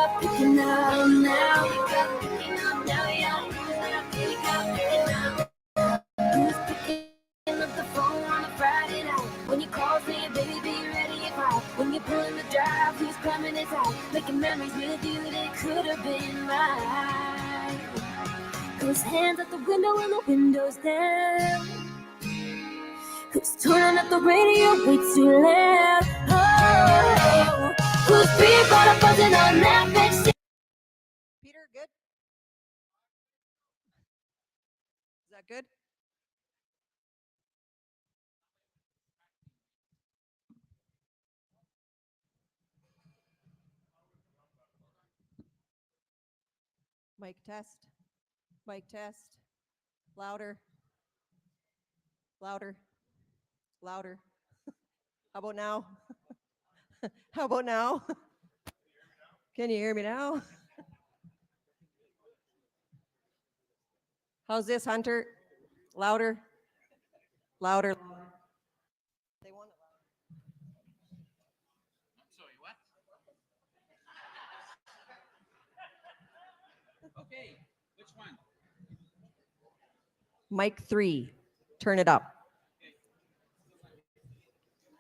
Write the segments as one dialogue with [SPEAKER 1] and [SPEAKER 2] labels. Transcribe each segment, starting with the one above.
[SPEAKER 1] up picking up now. Wake up picking up now, yeah. Wake up picking up. Who's picking up the phone on a Friday night? When you call saying, baby, be ready if I. When you're pulling the drive, who's climbing his high? Making memories with you that could have been mine. Whose hands out the window and the window's down? Who's turning up the radio way too loud? Oh, who's being caught up buzzing on Netflix?
[SPEAKER 2] Peter, good? Is that good? Mic test. Mic test. Louder. Louder. Louder. How about now? How about now? Can you hear me now? How's this, Hunter? Louder. Louder. They want it louder.
[SPEAKER 3] Sorry, what? Okay, which one?
[SPEAKER 2] Mic 3. Turn it up.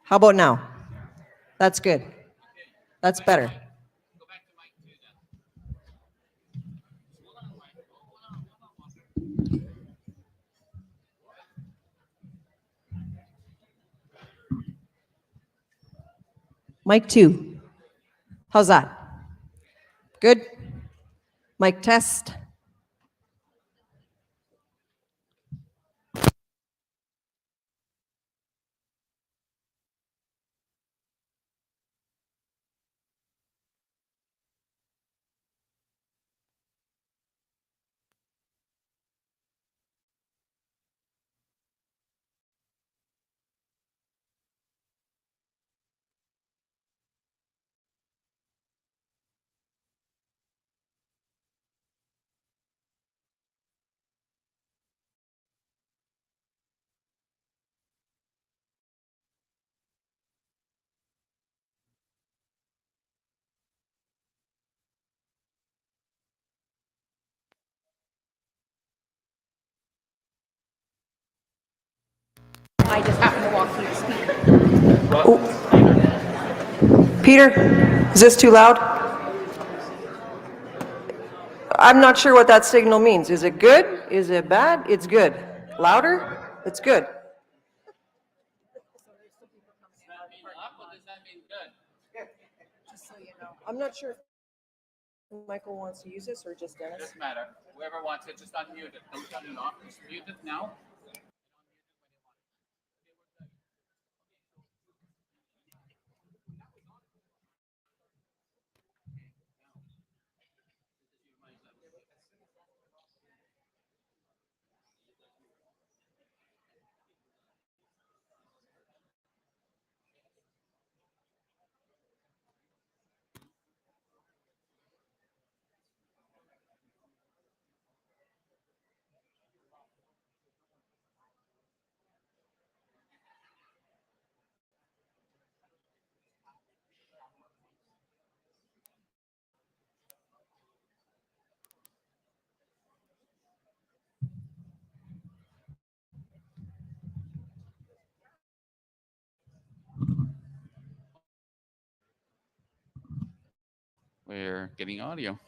[SPEAKER 2] How about now? That's good. That's better.
[SPEAKER 3] Go back to mic 2 then.
[SPEAKER 2] Mic 2. How's that? Good? Mic test.
[SPEAKER 4] I just happened to walk through the speaker.
[SPEAKER 2] Oh. Peter, is this too loud? I'm not sure what that signal means. Is it good? Is it bad? It's good. Louder? It's good.
[SPEAKER 3] Does that mean up or does that mean good?
[SPEAKER 2] Just so you know. I'm not sure if Michael wants to use this or just Dennis.
[SPEAKER 3] Doesn't matter. Whoever wants it, just unmute it. Don't turn it off. Just mute it now. We're getting audio.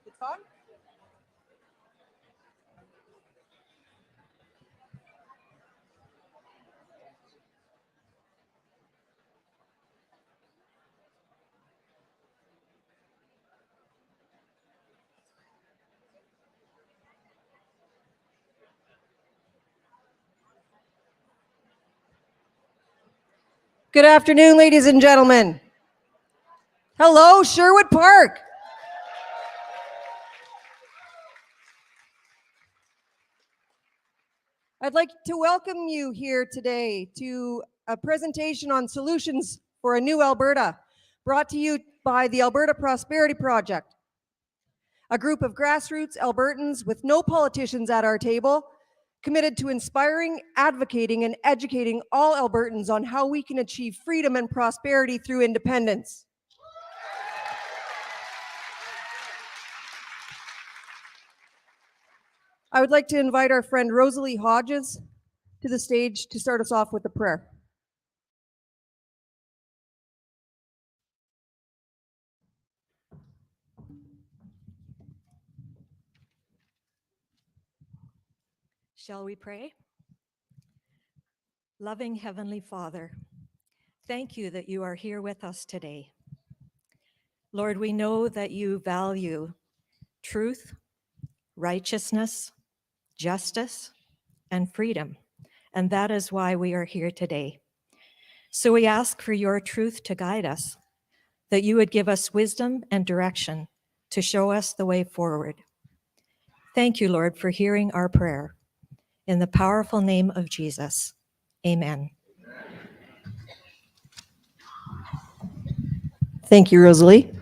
[SPEAKER 2] It's on? Good afternoon, ladies and gentlemen. Hello, Sherwood Park. I'd like to welcome you here today to a presentation on solutions for a new Alberta, brought to you by the Alberta Prosperity Project, a group of grassroots Albertans with no politicians at our table, committed to inspiring, advocating, and educating all Albertans on how we can achieve freedom and prosperity through independence. I would like to invite our friend Rosalie Hodges to the stage to start us off with a prayer.
[SPEAKER 5] Shall we pray? Loving Heavenly Father, thank you that you are here with us today. Lord, we know that you value truth, righteousness, justice, and freedom, and that is why we are here today. So we ask for your truth to guide us, that you would give us wisdom and direction to show us the way forward. Thank you, Lord, for hearing our prayer. In the powerful name of Jesus, amen.
[SPEAKER 2] Thank you, Rosalie.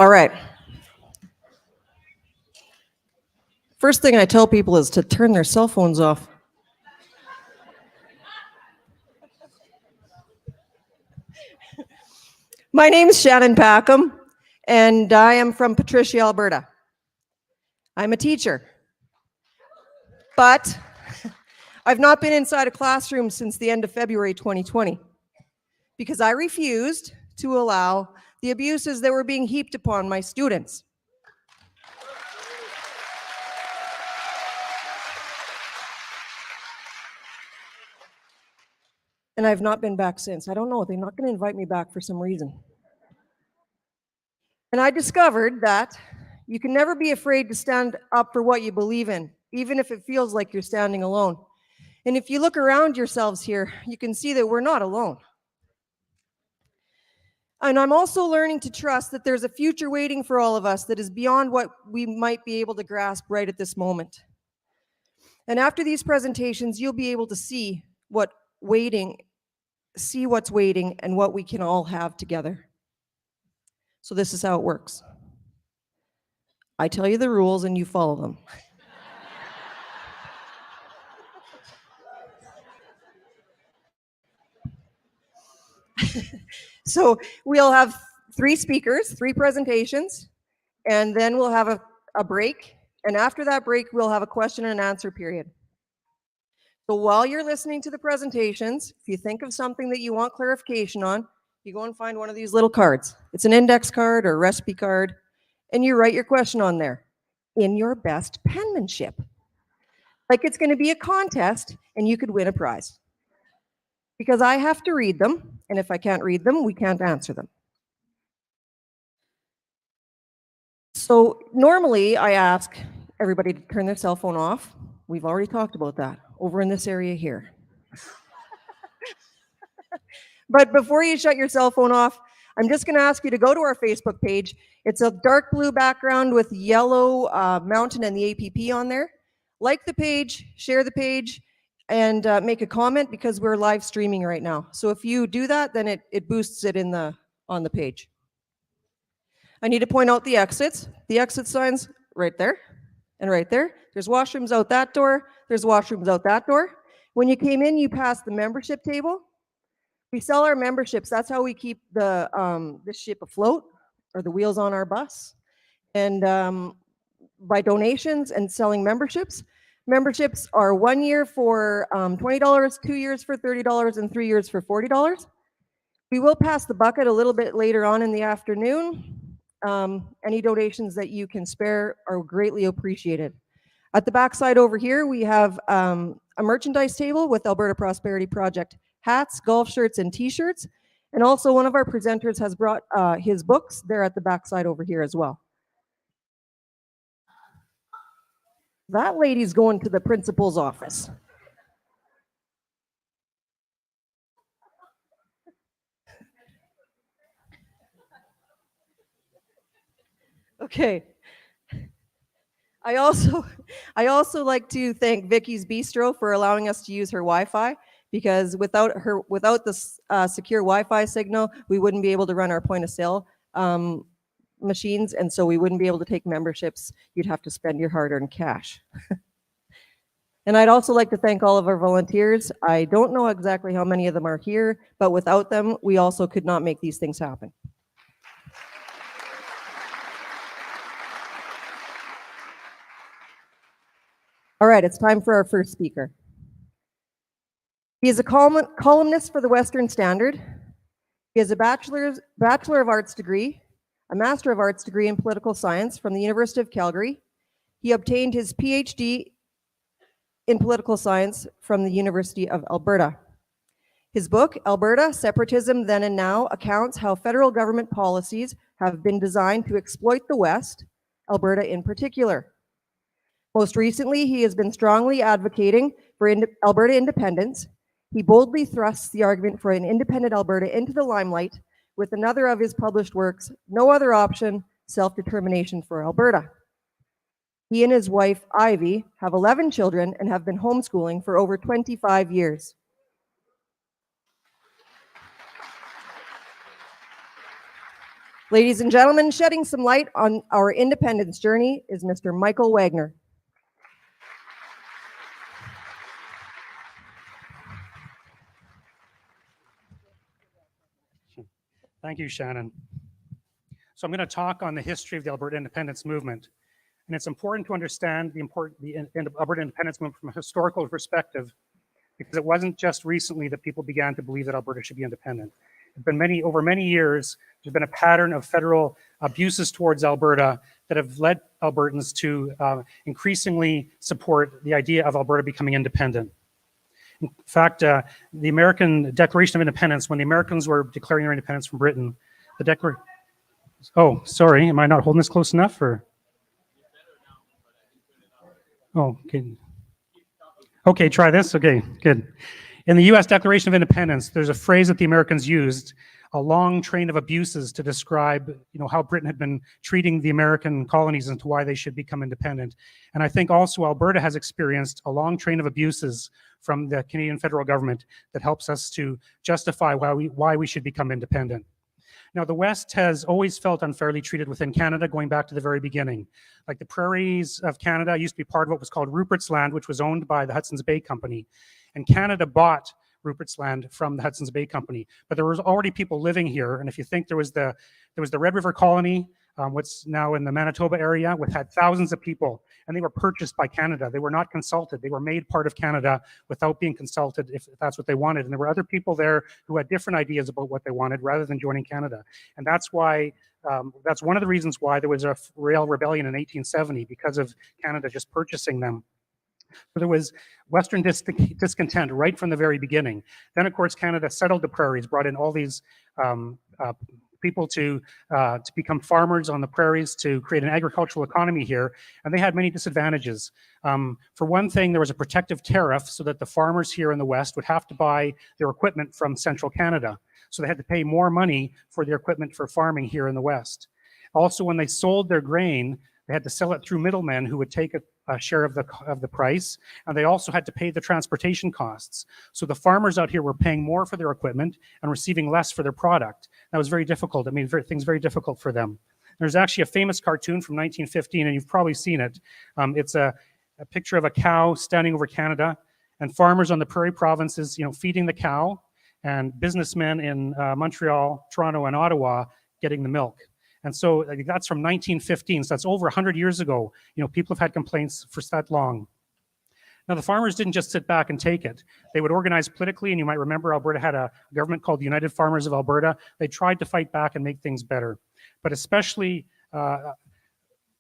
[SPEAKER 2] All right. First thing I tell people is to turn their cell phones off. My name is Shannon Packham, and I am from Patricia, Alberta. I'm a teacher, but I've not been inside a classroom since the end of February 2020 because I refused to allow the abuses that were being heaped upon my students. And I've not been back since. I don't know, they're not going to invite me back for some reason. And I discovered that you can never be afraid to stand up for what you believe in, even if it feels like you're standing alone. And if you look around yourselves here, you can see that we're not alone. And I'm also learning to trust that there's a future waiting for all of us that is beyond what we might be able to grasp right at this moment. And after these presentations, you'll be able to see what's waiting and what we can all have together. So this is how it works. I tell you the rules and you follow them. So we'll have 3 speakers, 3 presentations, and then we'll have a break. And after that break, we'll have a question and answer period. So while you're listening to the presentations, if you think of something that you want clarification on, you go and find one of these little cards. It's an index card or a recipe card, and you write your question on there in your best penmanship. Like it's going to be a contest and you could win a prize. Because I have to read them, and if I can't read them, we can't answer them. So normally I ask everybody to turn their cell phone off. We've already talked about that over in this area here. But before you shut your cell phone off, I'm just going to ask you to go to our Facebook page. It's a dark blue background with yellow mountain and the APP on there. Like the page, share the page, and make a comment because we're live streaming right now. So if you do that, then it boosts it on the page. I need to point out the exits. The exit signs right there and right there. There's washrooms out that door. There's washrooms out that door. When you came in, you passed the membership table. We sell our memberships. That's how we keep this ship afloat, or the wheels on our bus. And by donations and selling memberships. Memberships are 1 year for $20, 2 years for $30, and 3 years for $40. We will pass the bucket a little bit later on in the afternoon. Any donations that you can spare are greatly appreciated. At the backside over here, we have a merchandise table with Alberta Prosperity Project hats, golf shirts, and t-shirts. And also one of our presenters has brought his books. They're at the backside over here as well. That lady's going to the principal's office. Okay. I also like to thank Vicky's Bistro for allowing us to use her Wi-Fi, because without this secure Wi-Fi signal, we wouldn't be able to run our point of sale machines, and so we wouldn't be able to take memberships. You'd have to spend your hard-earned cash. And I'd also like to thank all of our volunteers. I don't know exactly how many of them are here, but without them, we also could not make these things happen. All right, it's time for our first speaker. He is a columnist for the Western Standard. He has a Bachelor of Arts degree, a Master of Arts degree in Political Science from the University of Calgary. He obtained his PhD in Political Science from the University of Alberta. His book, Alberta, Separatism Then and Now, accounts how federal government policies have been designed to exploit the West, Alberta in particular. Most recently, he has been strongly advocating for Alberta independence. He boldly thrusts the argument for an independent Alberta into the limelight with another of his published works, No Other Option, Self-Determination for Alberta. He and his wife, Ivy, have 11 children and have been homeschooling for over 25 years. Ladies and gentlemen, shedding some light on our independence journey is Mr. Michael Wagner.
[SPEAKER 6] Thank you, Shannon. So I'm going to talk on the history of the Alberta independence movement. And it's important to understand the Alberta independence movement from a historical perspective, because it wasn't just recently that people began to believe that Alberta should be independent. It's been over many years, there's been a pattern of federal abuses towards Alberta that have led Albertans to increasingly support the idea of Alberta becoming independent. In fact, the American Declaration of Independence, when the Americans were declaring their independence from Britain, oh, sorry, am I not holding this close enough? Or? Oh, okay. Okay, try this. Okay, good. In the U.S. Declaration of Independence, there's a phrase that the Americans used, a long train of abuses, to describe, how Britain had been treating the American colonies and to why they should become independent. And I think also Alberta has experienced a long train of abuses from the Canadian federal government that helps us to justify why we should become independent. Now, the West has always felt unfairly treated within Canada, going back to the very beginning. Like the prairies of Canada used to be part of what was called Rupert's Land, which was owned by the Hudson's Bay Company. And Canada bought Rupert's Land from the Hudson's Bay Company. But there was already people living here. And if you think there was the Red River Colony, what's now in the Manitoba area, which had thousands of people, and they were purchased by Canada. They were not consulted. They were made part of Canada without being consulted if that's what they wanted. And there were other people there who had different ideas about what they wanted rather than joining Canada. And that's why, that's one of the reasons why there was a rail rebellion in 1870, because of Canada just purchasing them. So there was Western discontent right from the very beginning. Then, of course, Canada settled the prairies, brought in all these people to become farmers on the prairies, to create an agricultural economy here, and they had many disadvantages. For one thing, there was a protective tariff so that the farmers here in the West would have to buy their equipment from central Canada. So they had to pay more money for their equipment for farming here in the West. Also, when they sold their grain, they had to sell it through middlemen who would take a share of the price, and they also had to pay the transportation costs. So the farmers out here were paying more for their equipment and receiving less for their product. That was very difficult. It made things very difficult for them. There's actually a famous cartoon from 1915, and you've probably seen it. It's a picture of a cow standing over Canada, and farmers on the prairie provinces, feeding the cow, and businessmen in Montreal, Toronto, and Ottawa getting the milk. And so that's from 1915, so that's over 100 years ago. People have had complaints for that long. Now, the farmers didn't just sit back and take it. They would organize politically, and you might remember Alberta had a government called the United Farmers of Alberta. They tried to fight back and make things better. But especially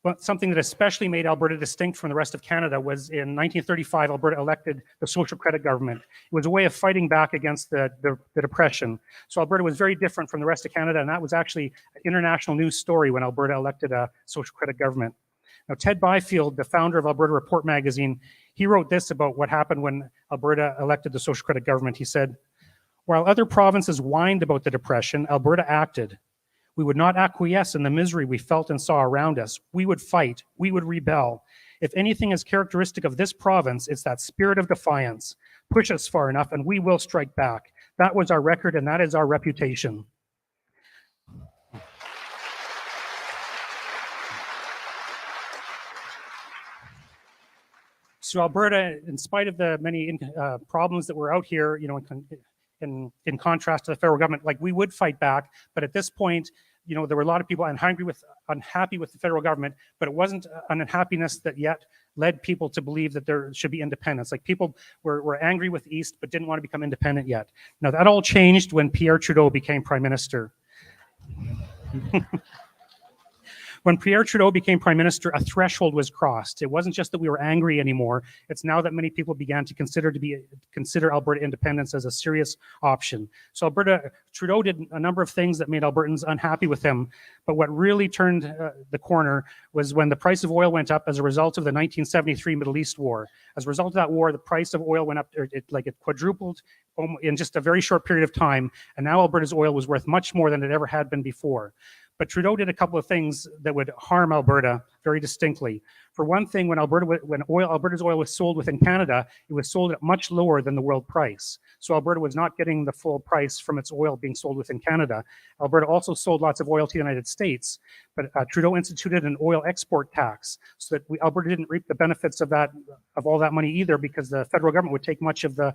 [SPEAKER 6] but something that especially made Alberta distinct from the rest of Canada was in 1935, Alberta elected the social credit government. It was a way of fighting back against the Depression. So Alberta was very different from the rest of Canada, and that was actually an international news story when Alberta elected a social credit government. Now, Ted Byfield, the founder of Alberta Report magazine, he wrote this about what happened when Alberta elected the social credit government. He said, "While other provinces whined about the Depression, Alberta acted. We would not acquiesce in the misery we felt and saw around us. We would fight. We would rebel. If anything is characteristic of this province, it's that spirit of defiance. Push us far enough and we will strike back. That was our record and that is our reputation." So Alberta, in spite of the many problems that were out here, you know, in contrast to the federal government, like we would fight back, but at this point, you know, there were a lot of people unhappy with the federal government, but it wasn't an unhappiness that yet led people to believe that there should be independence. Like people were angry with the East, but didn't want to become independent yet. Now that all changed when Pierre Trudeau became Prime Minister. When Pierre Trudeau became Prime Minister, a threshold was crossed. It wasn't just that we were angry anymore. It's now that many people began to consider Alberta independence as a serious option. So Trudeau did a number of things that made Albertans unhappy with him. But what really turned the corner was when the price of oil went up as a result of the 1973 Middle East War. As a result of that war, the price of oil went up, it quadrupled in just a very short period of time. And now Alberta's oil was worth much more than it ever had been before. But Trudeau did a couple of things that would harm Alberta very distinctly. For one thing, when Alberta's oil was sold within Canada, it was sold at much lower than the world price. So Alberta was not getting the full price from its oil being sold within Canada. Alberta also sold lots of oil to the United States, but Trudeau instituted an oil export tax so that Alberta didn't reap the benefits of all that money either, because the federal government would take much of the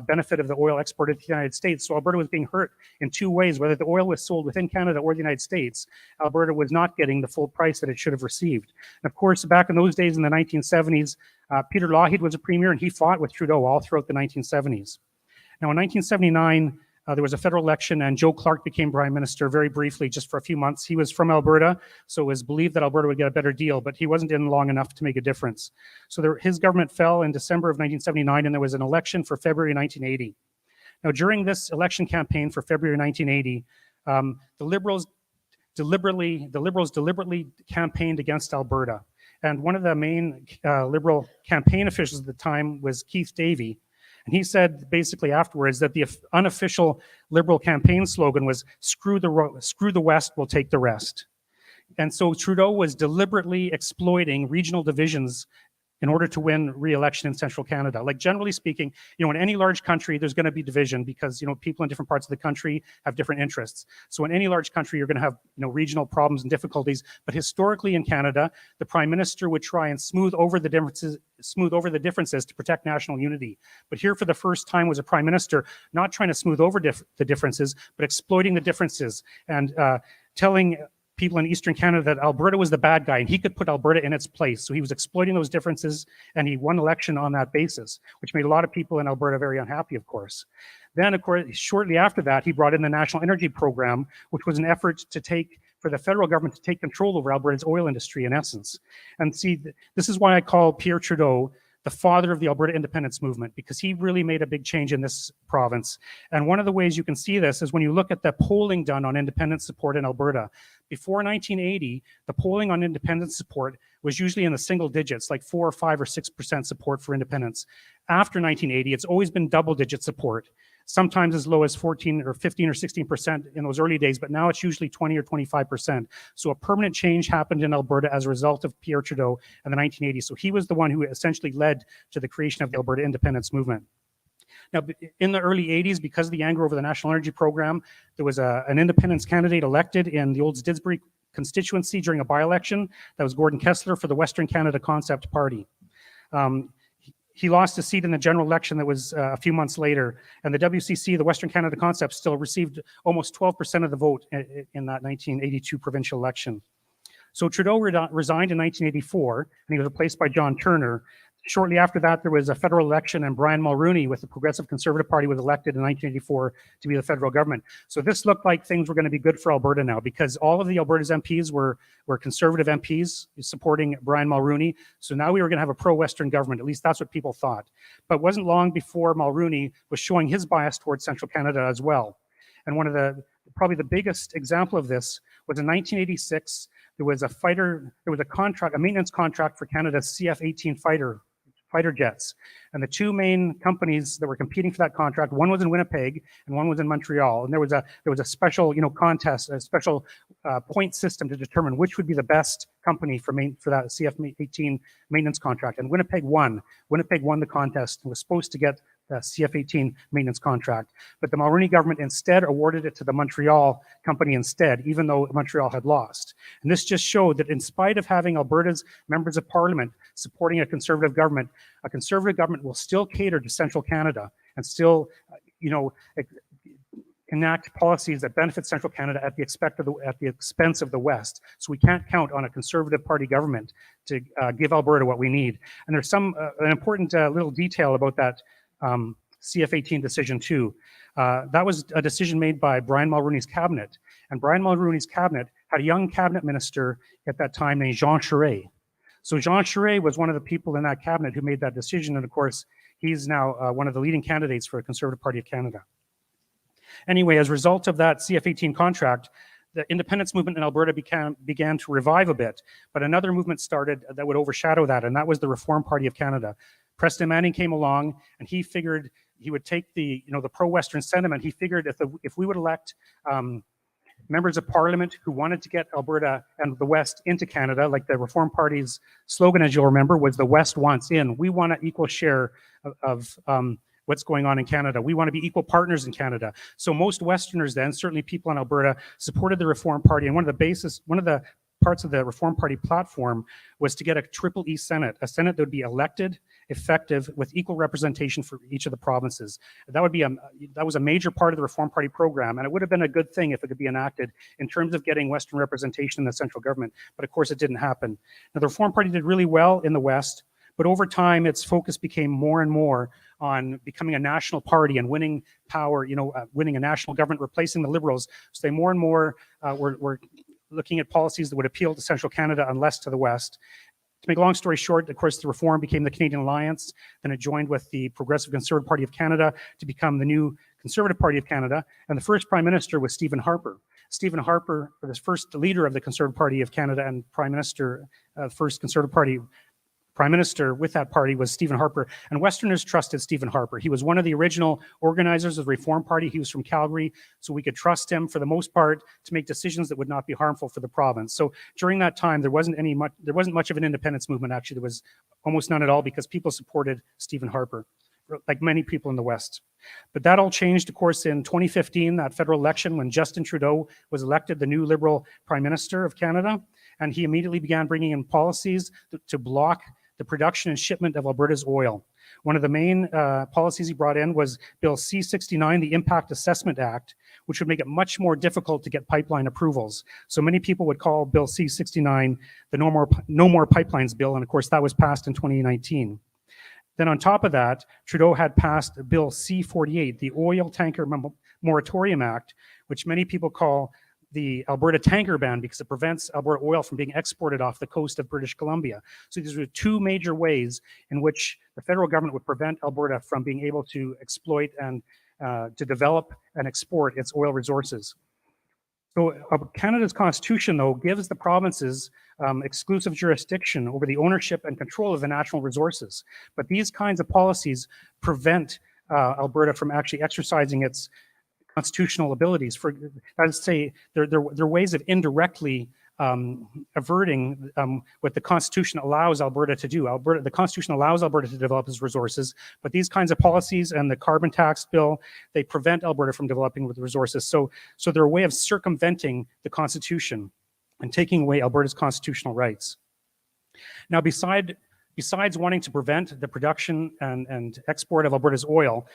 [SPEAKER 6] benefit of the oil exported to the United States. So Alberta was being hurt in two ways. Whether the oil was sold within Canada or the United States, Alberta was not getting the full price that it should have received. And of course, back in those days in the 1970s, Peter Lougheed was a premier and he fought with Trudeau all throughout the 1970s. Now in 1979, there was a federal election and Joe Clark became Prime Minister very briefly, just for a few months. He was from Alberta, so it was believed that Alberta would get a better deal, but he wasn't in long enough to make a difference. So his government fell in December of 1979 and there was an election for February 1980. Now during this election campaign for February 1980, the Liberals deliberately campaigned against Alberta. And one of the main Liberal campaign officials at the time was Keith Davey. And he said basically afterwards that the unofficial Liberal campaign slogan was, screw the West, we'll take the rest. And so Trudeau was deliberately exploiting regional divisions in order to win re-election in central Canada. Like generally speaking, you know, in any large country, there's going to be division because, you know, people in different parts of the country have different interests. So in any large country, you're going to have, you know, regional problems and difficulties. But historically in Canada, the Prime Minister would try and smooth over the differences to protect national unity. But here for the first time was a Prime Minister not trying to smooth over the differences, but exploiting the differences and telling people in Eastern Canada that Alberta was the bad guy and he could put Alberta in its place. So he was exploiting those differences and he won election on that basis, which made a lot of people in Alberta very unhappy, of course. Then, of course, shortly after that, he brought in the National Energy Program, which was an effort for the federal government to take control over Alberta's oil industry in essence. And see, this is why I call Pierre Trudeau the father of the Alberta independence movement, because he really made a big change in this province. And one of the ways you can see this is when you look at the polling done on independence support in Alberta. Before 1980, the polling on independence support was usually in the single digits, like 4 or 5 or 6% support for independence. After 1980, it's always been double-digit support, sometimes as low as 14 or 15 or 16% in those early days, but now it's usually 20 or 25%. So a permanent change happened in Alberta as a result of Pierre Trudeau in the 1980s. So he was the one who essentially led to the creation of the Alberta independence movement. Now, in the early 80s, because of the anger over the National Energy Program, there was an independence candidate elected in the Olds Didsbury constituency during a by-election. That was Gordon Kessler for the Western Canada Concept Party. He lost a seat in the general election that was a few months later, and the WCC, the Western Canada Concept, still received almost 12% of the vote in that 1982 provincial election. So Trudeau resigned in 1984, and he was replaced by John Turner. Shortly after that, there was a federal election, and Brian Mulroney with the Progressive Conservative Party was elected in 1984 to be the federal government. So this looked like things were going to be good for Alberta now, because all of the Alberta's MPs were Conservative MPs supporting Brian Mulroney. So now we were going to have a pro-Western government. At least that's what people thought. But it wasn't long before Mulroney was showing his bias towards Central Canada as well. And one of probably the biggest example of this was in 1986. There was a maintenance contract for Canada's CF-18 fighter jets. And the two main companies that were competing for that contract, one was in Winnipeg and one was in Montreal. And there was a special, contest, a special point system to determine which would be the best company for that CF-18 maintenance contract. And Winnipeg won. Winnipeg won the contest and was supposed to get the CF-18 maintenance contract. But the Mulroney government instead awarded it to the Montreal company instead, even though Montreal had lost. And this just showed that in spite of having Alberta's members of parliament supporting a conservative government will still cater to Central Canada and still, enact policies that benefit Central Canada at the expense of the West. So we can't count on a Conservative Party government to give Alberta what we need. And there's an important little detail about that CF-18 decision too. That was a decision made by Brian Mulroney's cabinet. And Brian Mulroney's cabinet had a young cabinet minister at that time named Jean Charest. So Jean Charest was one of the people in that cabinet who made that decision. And of course, he's now one of the leading candidates for the Conservative Party of Canada. Anyway, as a result of that CF-18 contract, the independence movement in Alberta began to revive a bit. But another movement started that would overshadow that, and that was the Reform Party of Canada. Preston Manning came along, and he figured he would take the pro-Western sentiment. He figured if we would elect members of parliament who wanted to get Alberta and the West into Canada, like the Reform Party's slogan, as you'll remember, was "The West wants in." We want an equal share of what's going on in Canada. We want to be equal partners in Canada. So most Westerners then, certainly people in Alberta, supported the Reform Party, and one of the parts of the Reform Party platform was to get a Triple E Senate, a Senate that would be elected, effective, with equal representation for each of the provinces. That was a major part of the Reform Party program, and it would have been a good thing if it could be enacted in terms of getting Western representation in the central government, but of course it didn't happen. Now the Reform Party did really well in the West, but over time its focus became more and more on becoming a national party and winning power, winning a national government, replacing the Liberals. So they more and more were looking at policies that would appeal to Central Canada and less to the West. To make a long story short, of course, the Reform became the Canadian Alliance. Then it joined with the Progressive Conservative Party of Canada to become the new Conservative Party of Canada. And the first Prime Minister was Stephen Harper. Stephen Harper, the first leader of the Conservative Party of Canada and Prime Minister, first Conservative Party Prime Minister with that party was Stephen Harper, and Westerners trusted Stephen Harper. He was one of the original organizers of the Reform Party. He was from Calgary, so we could trust him for the most part to make decisions that would not be harmful for the province. So during that time, there wasn't much of an independence movement. Actually, there was almost none at all because people supported Stephen Harper, like many people in the West. But that all changed, of course, in 2015, that federal election when Justin Trudeau was elected the new Liberal Prime Minister of Canada, and he immediately began bringing in policies to block the production and shipment of Alberta's oil. One of the main policies he brought in was Bill C-69, the Impact Assessment Act, which would make it much more difficult to get pipeline approvals. So many people would call Bill C-69 the No More Pipelines Bill, and of course that was passed in 2019. Then on top of that, Trudeau had passed Bill C-48, the Oil Tanker Moratorium Act, which many people call the Alberta tanker ban because it prevents Alberta oil from being exported off the coast of British Columbia. So these are two major ways in which the federal government would prevent Alberta from being able to exploit and to develop and export its oil resources. So Canada's constitution, though, gives the provinces exclusive jurisdiction over the ownership and control of the natural resources. But these kinds of policies prevent Alberta from actually exercising its constitutional abilities. I'd say they're ways of indirectly averting what the Constitution allows Alberta to do. The Constitution allows Alberta to develop its resources, but these kinds of policies and the carbon tax bill, they prevent Alberta from developing with the resources. So they're a way of circumventing the Constitution and taking away Alberta's constitutional rights. Now, besides wanting to prevent the production and export of Alberta's oil,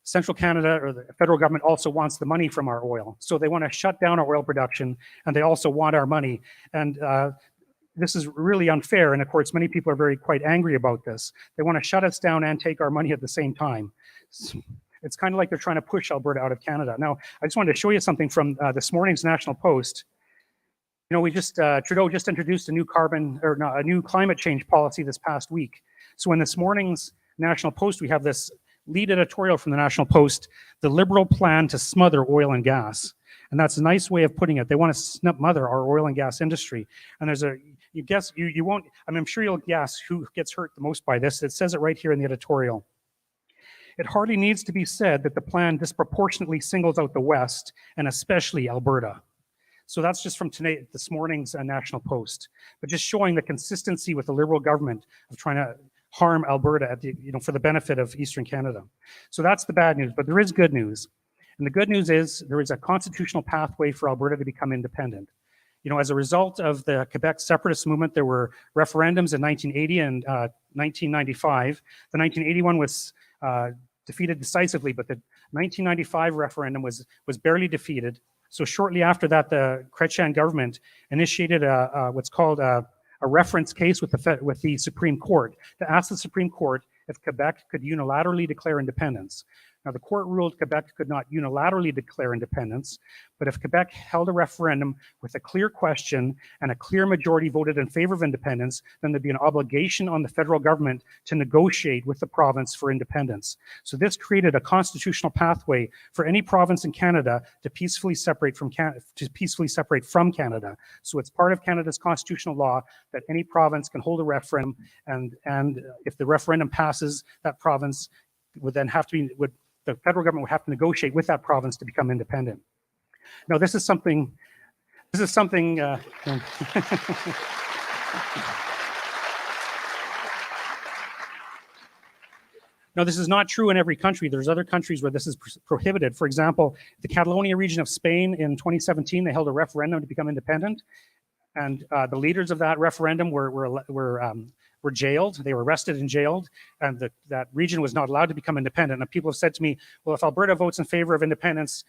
[SPEAKER 6] Central Canada or the federal government also wants the money from our oil. So they want to shut down our oil production and they also want our money. And this is really unfair, and of course, many people are quite angry about this. They want to shut us down and take our money at the same time. It's kind of like they're trying to push Alberta out of Canada. Now, I just wanted to show you something from this morning's National Post. You know, Trudeau just introduced a new a new climate change policy this past week. So in this morning's National Post, we have this lead editorial from the National Post, the Liberal plan to smother oil and gas. And that's a nice way of putting it. They want to smother our oil and gas industry. And there's you won't, I'm sure you'll guess who gets hurt the most by this. It says it right here in the editorial. It hardly needs to be said that the plan disproportionately singles out the West, and especially Alberta. So that's just from this morning's National Post, but just showing the consistency with the Liberal government of trying to harm Alberta for the benefit of Eastern Canada. So that's the bad news, but there is good news. And the good news is there is a constitutional pathway for Alberta to become independent. You know, as a result of the Quebec separatist movement, there were referendums in 1980 and 1995. The 1981 was defeated decisively, but the 1995 referendum was barely defeated. So shortly after that, the Chrétien government initiated what's called a reference case with the Supreme Court to ask the Supreme Court if Quebec could unilaterally declare independence. Now, the court ruled Quebec could not unilaterally declare independence, but if Quebec held a referendum with a clear question and a clear majority voted in favor of independence, then there'd be an obligation on the federal government to negotiate with the province for independence. So this created a constitutional pathway for any province in Canada to peacefully separate from Canada. So it's part of Canada's constitutional law that any province can hold a referendum, and if the referendum passes, that province would then have to be the federal government would have to negotiate with that province to become independent. Now, this is something. Now, this is not true in every country. There's other countries where this is prohibited. For example, the Catalonia region of Spain in 2017, they held a referendum to become independent, and the leaders of that referendum were jailed. They were arrested and jailed, and that region was not allowed to become independent. And people have said to me, well, if Alberta votes in favor of independence,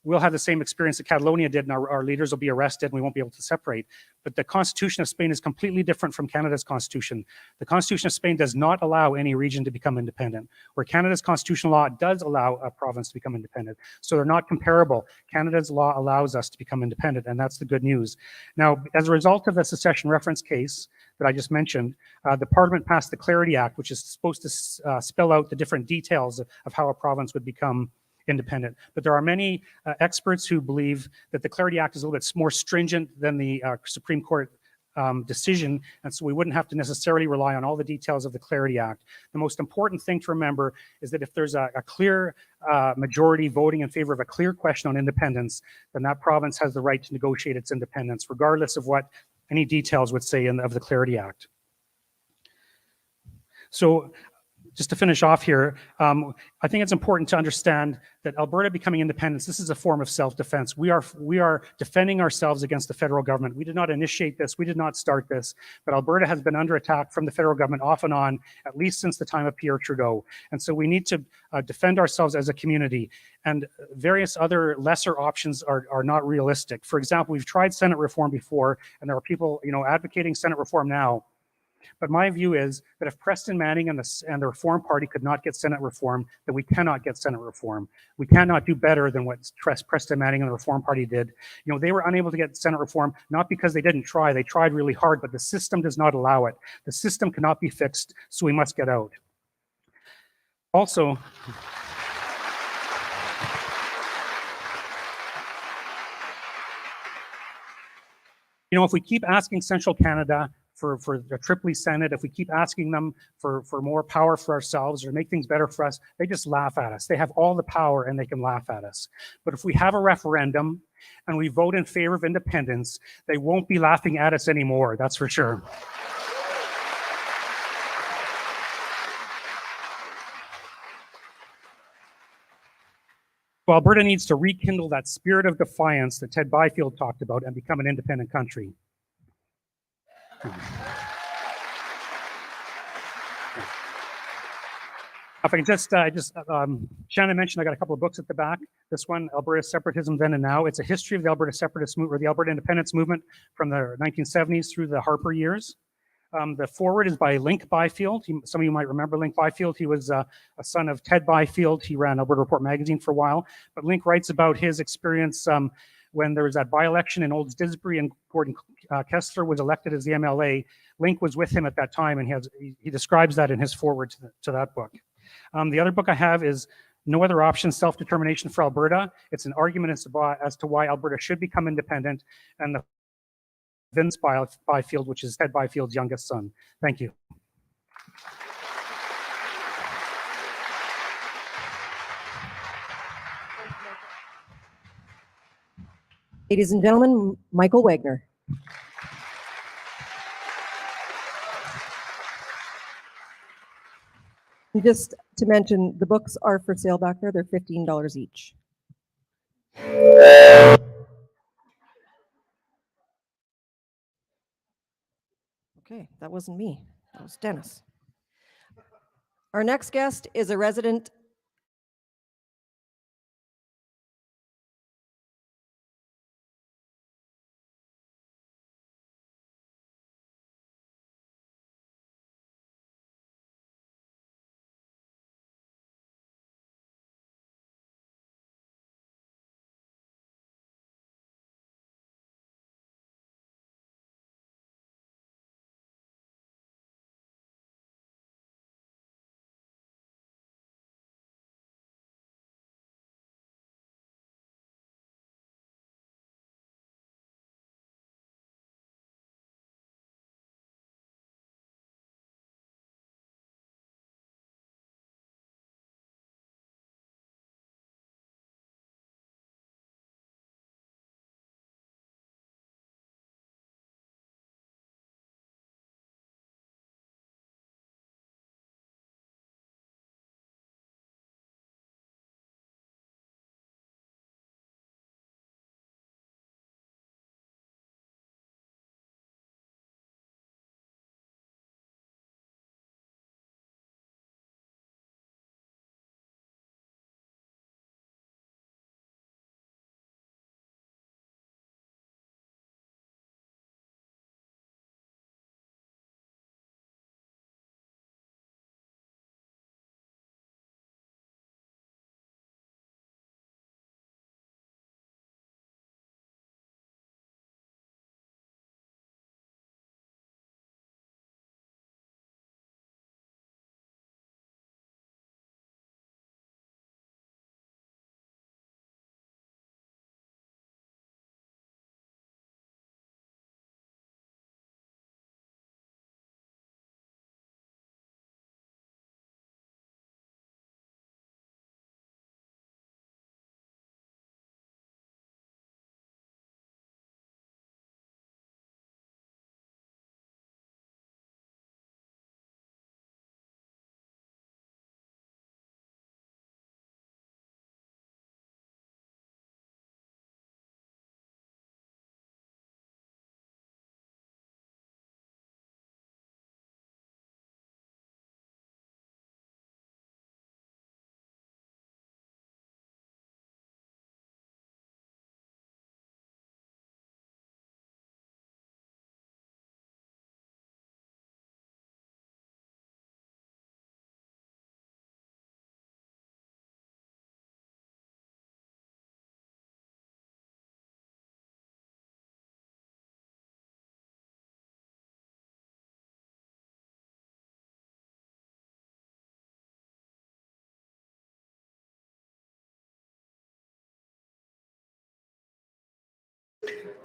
[SPEAKER 6] we'll have the same experience that Catalonia did, and our leaders will be arrested and we won't be able to separate. But the Constitution of Spain is completely different from Canada's Constitution. The Constitution of Spain does not allow any region to become independent, where Canada's constitutional law does allow a province to become independent. So they're not comparable. Canada's law allows us to become independent, and that's the good news. Now, as a result of the secession reference case that I just mentioned, the Parliament passed the Clarity Act, which is supposed to spell out the different details of how a province would become independent. But there are many experts who believe that the Clarity Act is a little bit more stringent than the Supreme Court decision, and so we wouldn't have to necessarily rely on all the details of the Clarity Act. The most important thing to remember is that if there's a clear majority voting in favor of a clear question on independence, then that province has the right to negotiate its independence, regardless of what any details would say of the Clarity Act. So, just to finish off here, I think it's important to understand that Alberta becoming independent, this is a form of self-defense. We are defending ourselves against the federal government. We did not initiate this, we did not start this, but Alberta has been under attack from the federal government off and on, at least since the time of Pierre Trudeau. And so we need to defend ourselves as a community. And various other lesser options are not realistic. For example, we've tried Senate reform before, and there are people, advocating Senate reform now. But my view is that if Preston Manning and the Reform Party could not get Senate reform, then we cannot get Senate reform. We cannot do better than what Preston Manning and the Reform Party did. They were unable to get Senate reform, not because they didn't try. They tried really hard, but the system does not allow it. The system cannot be fixed, so we must get out. Also, if we keep asking Central Canada for the Tripoli Senate, if we keep asking them for more power for ourselves or make things better for us, they just laugh at us. They have all the power and they can laugh at us. But if we have a referendum and we vote in favor of independence, they won't be laughing at us anymore, that's for sure. Well, Alberta needs to rekindle that spirit of defiance that Ted Byfield talked about and become an independent country. If I can Shannon mentioned I got a couple of books at the back. This one, Alberta Separatism Then and Now. It's a history of the Alberta Separatist movement, or the Alberta Independence movement from the 1970s through the Harper years. The foreword is by Link Byfield. Some of you might remember Link Byfield. He was a son of Ted Byfield. He ran Alberta Report magazine for a while. But Link writes about his experience when there was that by-election in Olds Disbury and Gordon Kessler was elected as the MLA. Link was with him at that time, and he describes that in his foreword to that book. The other book I have is No Other Option, Self-Determination for Alberta. It's an argument as to why Alberta should become independent, and the Vince Byfield, which is Ted Byfield's youngest son. Thank you.
[SPEAKER 2] Ladies and gentlemen, Michael Wagner. And just to mention, the books are for sale back there. They're $15 each. Okay, that wasn't me. That was Dennis. Our next guest is a resident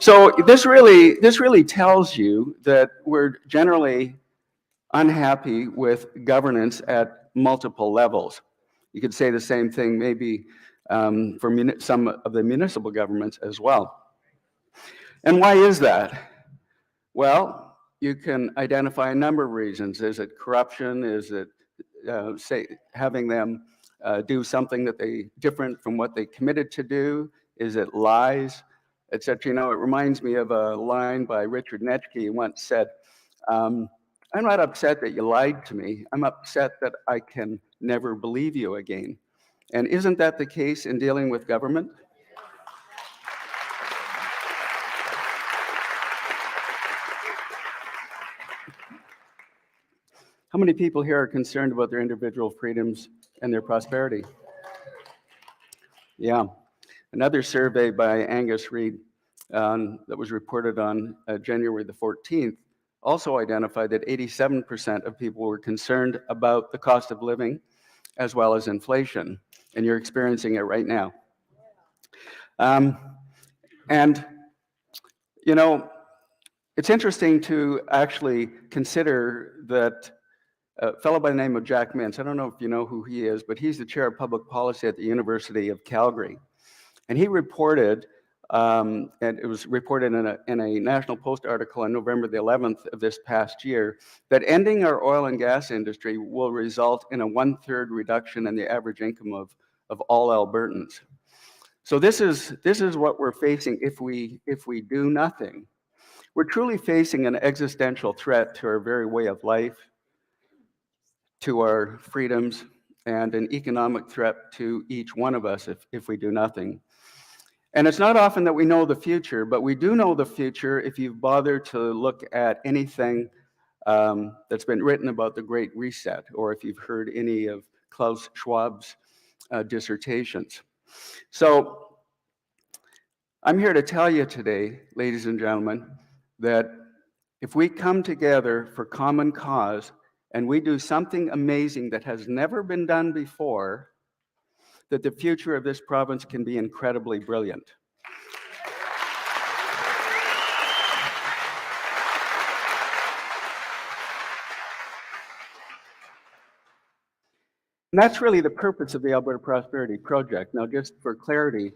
[SPEAKER 7] So this really tells you that we're generally unhappy with governance at multiple levels. You could say the same thing maybe for some of the municipal governments as well. And why is that? Well, you can identify a number of reasons. Is it corruption? Is it having them do something that they different from what they committed to do? Is it lies, etc.? You know, it reminds me of a line by Richard Netschke. He once said, "I'm not upset that you lied to me. I'm upset that I can never believe you again." And isn't that the case in dealing with government? How many people here are concerned about their individual freedoms and their prosperity? Yeah. Another survey by Angus Reid that was reported on January the 14th also identified that 87% of people were concerned about the cost of living as well as inflation, and you're experiencing it right now. And, you know, it's interesting to actually consider that a fellow by the name of Jack Mintz, I don't know if you know who he is, but he's the chair of public policy at the University of Calgary. And he reported, and it was reported in a National Post article on November the 11th of this past year, that ending our oil and gas industry will result in a 1/3 reduction in the average income of all Albertans. So this is what we're facing if we do nothing. We're truly facing an existential threat to our very way of life, to our freedoms, and an economic threat to each one of us if we do nothing. And it's not often that we know the future, but we do know the future if you've bothered to look at anything that's been written about the Great Reset, or if you've heard any of Klaus Schwab's dissertations. So I'm here to tell you today, ladies and gentlemen, that if we come together for common cause and we do something amazing that has never been done before, that the future of this province can be incredibly brilliant. And that's really the purpose of the Alberta Prosperity Project. Now, just for clarity,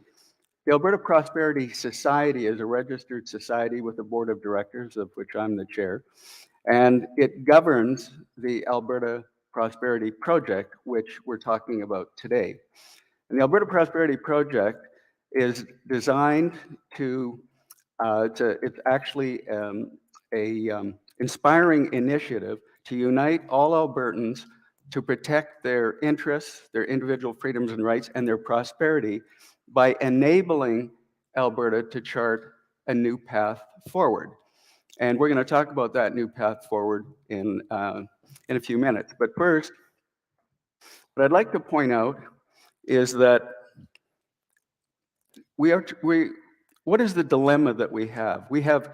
[SPEAKER 7] the Alberta Prosperity Society is a registered society with a board of directors, of which I'm the chair, and it governs the Alberta Prosperity Project, which we're talking about today. And the Alberta Prosperity Project is designed it's actually a inspiring initiative to unite all Albertans to protect their interests, their individual freedoms and rights, and their prosperity by enabling Alberta to chart a new path forward. And we're going to talk about that new path forward in a few minutes. But first, what I'd like to point out is that what is the dilemma that we have? We have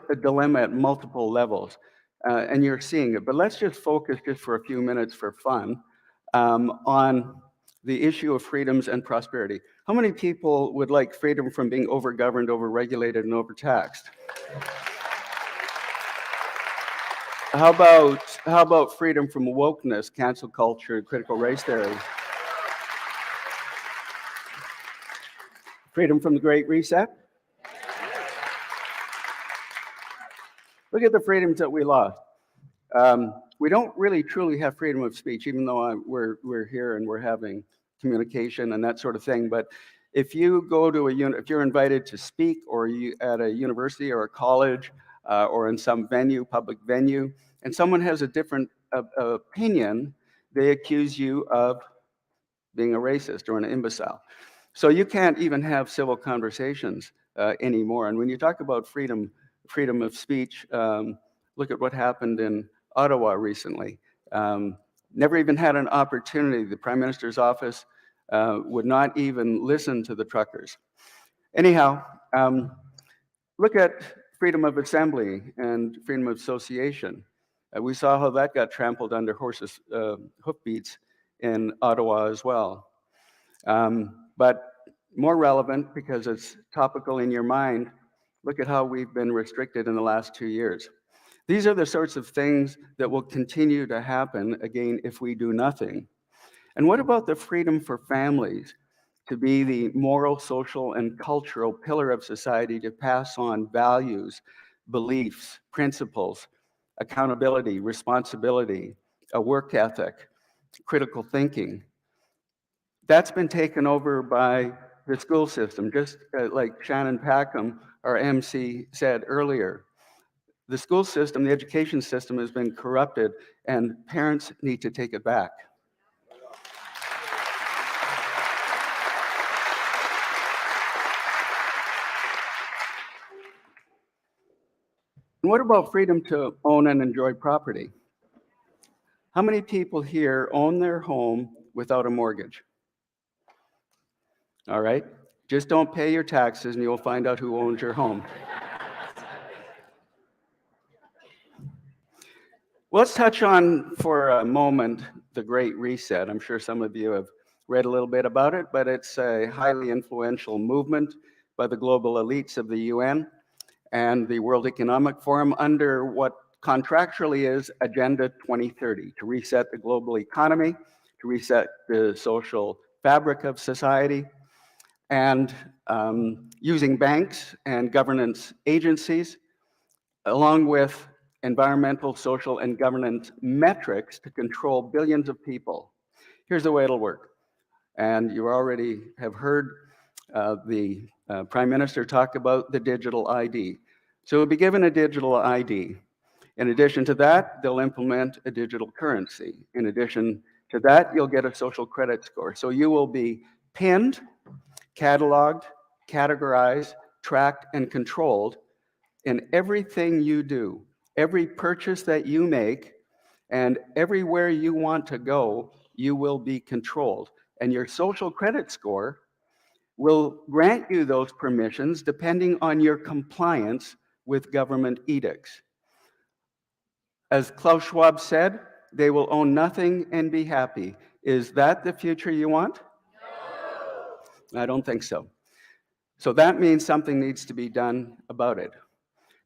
[SPEAKER 7] a dilemma at multiple levels, and you're seeing it. But let's just focus just for a few minutes for fun on the issue of freedoms and prosperity. How many people would like freedom from being overgoverned, overregulated, and overtaxed? How about freedom from wokeness, cancel culture, critical race theory? Freedom from the Great Reset? Look at the freedoms that we lost. We don't really truly have freedom of speech, even though we're here and we're having communication and that sort of thing. But if you go to if you're invited to speak, or you at a university or a college or in some venue, public venue, and someone has a different opinion, they accuse you of being a racist or an imbecile. So you can't even have civil conversations anymore. And when you talk about freedom of speech, look at what happened in Ottawa recently. Never even had an opportunity. The Prime Minister's office would not even listen to the truckers. Anyhow, look at freedom of assembly and freedom of association. We saw how that got trampled under horses' hoofbeats in Ottawa as well. But more relevant, because it's topical in your mind, look at how we've been restricted in the last 2 years. These are the sorts of things that will continue to happen, again, if we do nothing. And what about the freedom for families to be the moral, social, and cultural pillar of society, to pass on values, beliefs, principles, accountability, responsibility, a work ethic, critical thinking? That's been taken over by the school system, just like Shannon Packham, our MC, said earlier. The school system, the education system, has been corrupted, and parents need to take it back. And what about freedom to own and enjoy property? How many people here own their home without a mortgage? All right, just don't pay your taxes and you'll find out who owns your home. Let's touch on for a moment the Great Reset. I'm sure some of you have read a little bit about it, but it's a highly influential movement by the global elites of the UN and the World Economic Forum under what contractually is Agenda 2030, to reset the global economy, to reset the social fabric of society, and using banks and governance agencies, along with environmental, social, and governance metrics to control billions of people. Here's the way it'll work. And you already have heard the Prime Minister talk about the digital ID. So you'll be given a digital ID. In addition to that, they'll implement a digital currency. In addition to that, you'll get a social credit score. So you will be pinned, cataloged, categorized, tracked, and controlled in everything you do. Every purchase that you make and everywhere you want to go, you will be controlled. And your social credit score will grant you those permissions depending on your compliance with government edicts. As Klaus Schwab said, they will own nothing and be happy. Is that the future you want? No. I don't think so. So that means something needs to be done about it.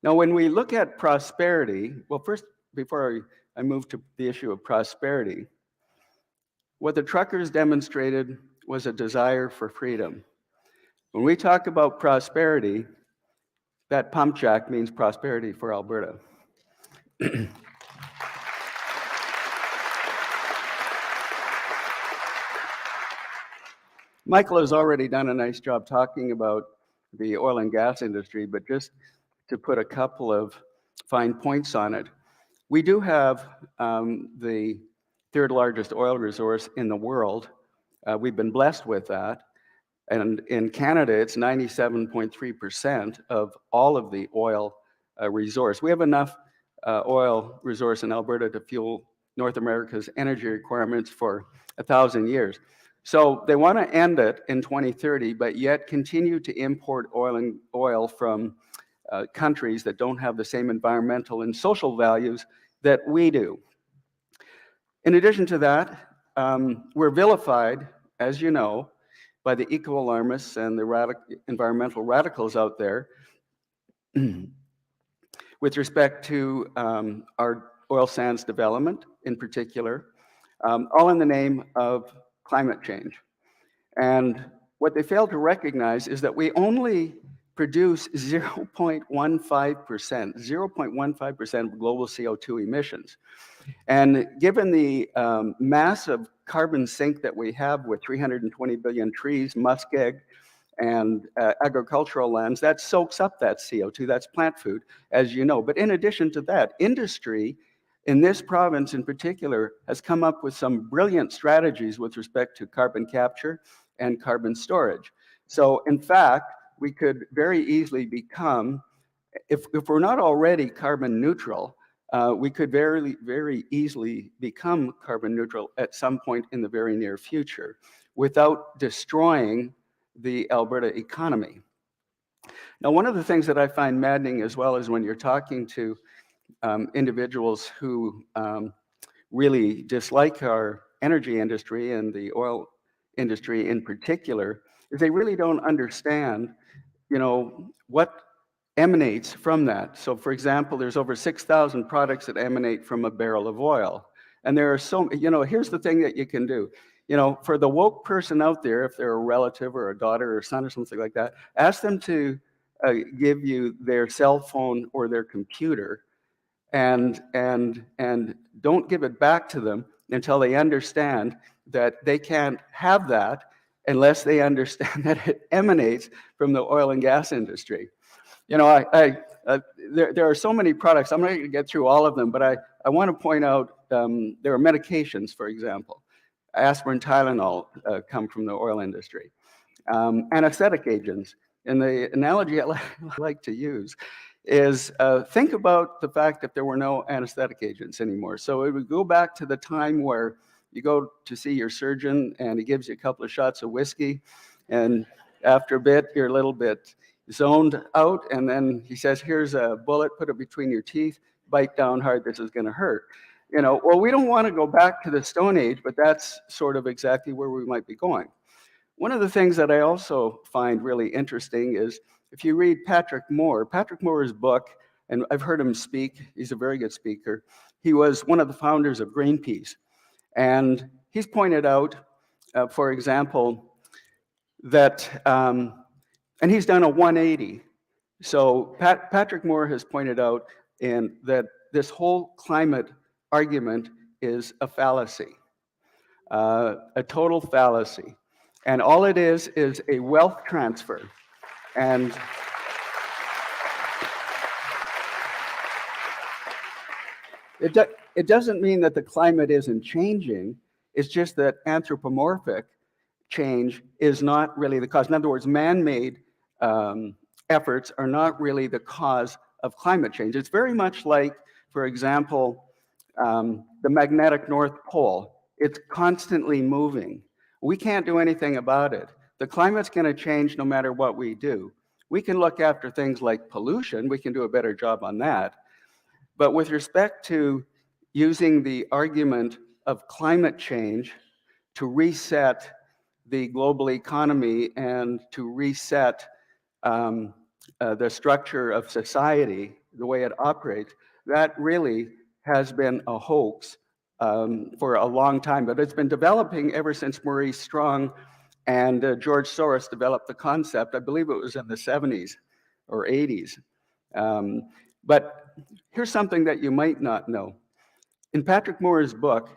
[SPEAKER 7] Now, when we look at prosperity, well, first, before I move to the issue of prosperity, what the truckers demonstrated was a desire for freedom. When we talk about prosperity, that pump jack means prosperity for Alberta. Michael has already done a nice job talking about the oil and gas industry, but just to put a couple of fine points on it, we do have the third largest oil resource in the world. We've been blessed with that. And in Canada, it's 97.3% of all of the oil resource. We have enough oil resource in Alberta to fuel North America's energy requirements for 1,000 years. So they want to end it in 2030, but yet continue to import oil from countries that don't have the same environmental and social values that we do. In addition to that, we're vilified, as you know, by the eco-alarmists and the environmental radicals out there with respect to our oil sands development in particular, all in the name of climate change. And what they fail to recognize is that we only produce 0.15% of global CO2 emissions. And given the massive carbon sink that we have with 320 billion trees, muskeg, and agricultural lands, that soaks up that CO2, that's plant food, as you know. But in addition to that, industry in this province in particular has come up with some brilliant strategies with respect to carbon capture and carbon storage. So in fact, we could very easily become, if we're not already carbon neutral, we could very, very easily become carbon neutral at some point in the very near future without destroying the Alberta economy. Now, one of the things that I find maddening as well is when you're talking to individuals who really dislike our energy industry and the oil industry in particular, is they really don't understand, you know, what emanates from that. So for example, there's over 6,000 products that emanate from a barrel of oil. And there are so, you know, here's the thing that you can do. You know, for the woke person out there, if they're a relative or a daughter or son or something like that, ask them to give you their cell phone or their computer and don't give it back to them until they understand that they can't have that unless they understand that it emanates from the oil and gas industry. You know, there are so many products. I'm not going to get through all of them, but I want to point out there are medications, for example. Aspirin, Tylenol come from the oil industry. Anesthetic agents. And the analogy I like to use is think about the fact that there were no anesthetic agents anymore. So it would go back to the time where you go to see your surgeon and he gives you a couple of shots of whiskey, and after a bit, you're a little bit zoned out, and then he says, here's a bullet, put it between your teeth, bite down hard, this is going to hurt. You know, well, we don't want to go back to the Stone Age, but that's sort of exactly where we might be going. One of the things that I also find really interesting is if you read Patrick Moore's book, and I've heard him speak, he's a very good speaker. He was one of the founders of Greenpeace. And he's pointed out, for example, that, and he's done a 180. So Patrick Moore has pointed out that this whole climate argument is a fallacy, a total fallacy. And all it is a wealth transfer. And it doesn't mean that the climate isn't changing. It's just that anthropomorphic change is not really the cause. In other words, man-made efforts are not really the cause of climate change. It's very much like, for example, the magnetic North Pole. It's constantly moving. We can't do anything about it. The climate's going to change no matter what we do. We can look after things like pollution. We can do a better job on that. But with respect to using the argument of climate change to reset the global economy and to reset the structure of society, the way it operates, that really has been a hoax for a long time. But it's been developing ever since Maurice Strong and George Soros developed the concept. I believe it was in the 70s or 80s. But here's something that you might not know. In Patrick Moore's book,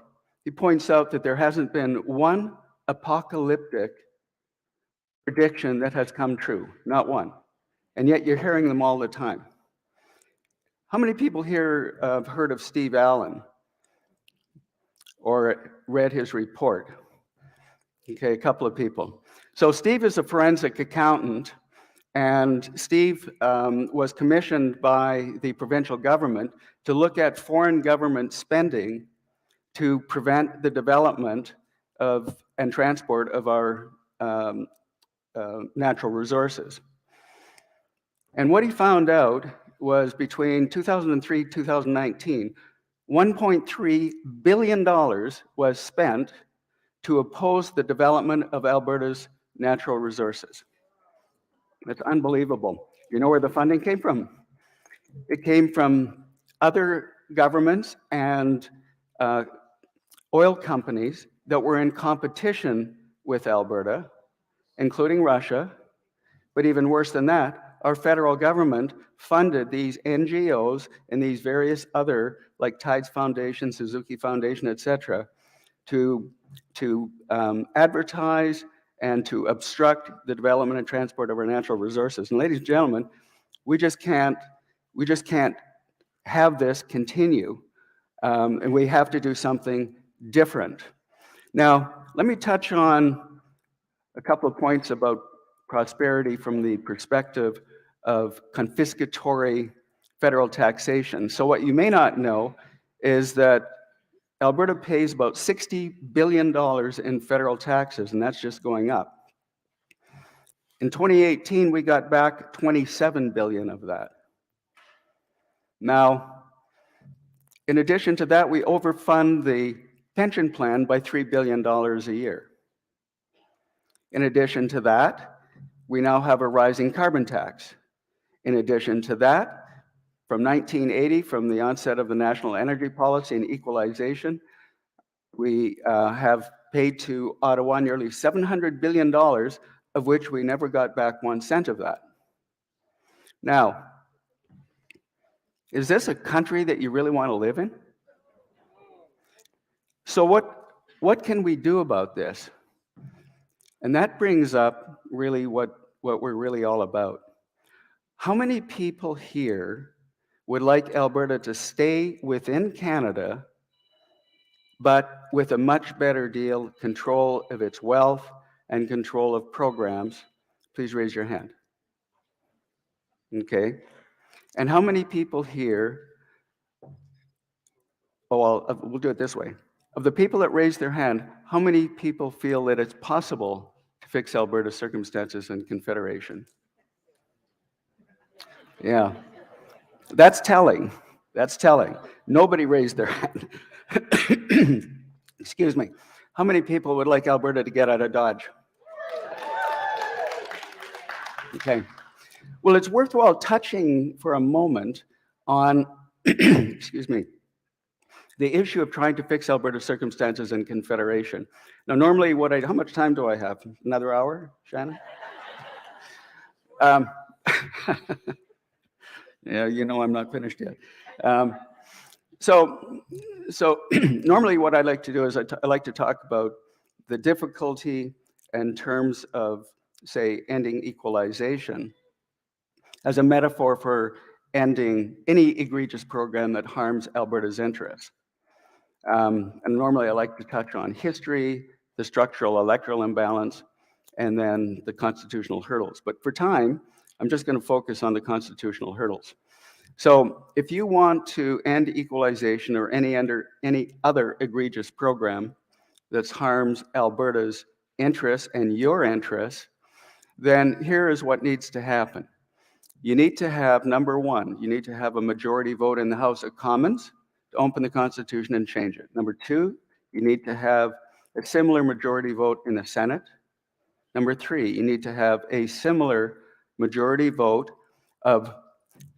[SPEAKER 7] he points out that there hasn't been one apocalyptic prediction that has come true, not one. And yet you're hearing them all the time. How many people here have heard of Steve Allen or read his report? Okay, a couple of people. So Steve is a forensic accountant, and Steve was commissioned by the provincial government to look at foreign government spending to prevent the development of and transport of our natural resources. And what he found out was between 2003 and 2019, $1.3 billion was spent to oppose the development of Alberta's natural resources. It's unbelievable. You know where the funding came from? It came from other governments and oil companies that were in competition with Alberta, including Russia. But even worse than that, our federal government funded these NGOs and these various other, like Tides Foundation, Suzuki Foundation, etc., to advertise and to obstruct the development and transport of our natural resources. And ladies and gentlemen, we just can't have this continue, and we have to do something different. Now, let me touch on a couple of points about prosperity from the perspective of confiscatory federal taxation. So what you may not know is that Alberta pays about $60 billion in federal taxes, and that's just going up. In 2018, we got back $27 billion of that. Now, in addition to that, we overfund the pension plan by $3 billion a year. In addition to that, we now have a rising carbon tax. In addition to that, from 1980, from the onset of the national energy policy and equalization, we have paid to Ottawa nearly $700 billion, of which we never got back 1 cent of that. Now, is this a country that you really want to live in? So what can we do about this? And that brings up really what we're really all about. How many people here would like Alberta to stay within Canada, but with a much better deal, control of its wealth and control of programs? Please raise your hand. Okay. And how many people here, we'll do it this way. Of the people that raised their hand, how many people feel that it's possible to fix Alberta's circumstances and confederation? Yeah, that's telling. That's telling. Nobody raised their hand. Excuse me. How many people would like Alberta to get out of Dodge? Okay. Well, it's worthwhile touching for a moment on, excuse me, the issue of trying to fix Alberta's circumstances and confederation. Now, normally, how much time do I have? Another hour, Shannon? Yeah, you know I'm not finished yet. So normally what I like to do is I like to talk about the difficulty in terms of, say, ending equalization as a metaphor for ending any egregious program that harms Alberta's interests. And normally I like to touch on history, the structural electoral imbalance, and then the constitutional hurdles. But for time, I'm just going to focus on the constitutional hurdles. So if you want to end equalization or any other egregious program that harms Alberta's interests and your interests, then here is what needs to happen. You need to have, number one, you need to have a majority vote in the House of Commons to open the Constitution and change it. Number two, you need to have a similar majority vote in the Senate. Number three, you need to have a similar majority vote of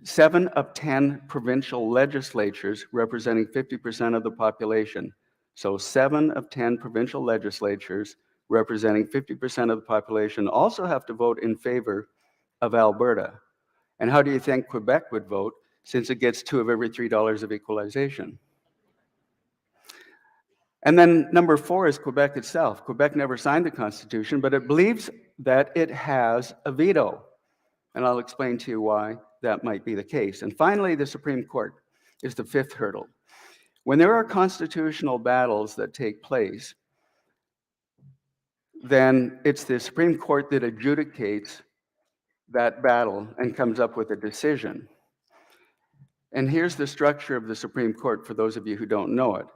[SPEAKER 7] 7 of 10 provincial legislatures representing 50% of the population. So 7 of 10 provincial legislatures representing 50% of the population also have to vote in favor of Alberta. And how do you think Quebec would vote, since it gets 2 of every $3 of equalization? And then number 4 is Quebec itself. Quebec never signed the Constitution, but it believes that it has a veto. And I'll explain to you why that might be the case. And finally, the Supreme Court is the 5th hurdle. When there are constitutional battles that take place, then it's the Supreme Court that adjudicates that battle and comes up with a decision. And here's the structure of the Supreme Court for those of you who don't know it.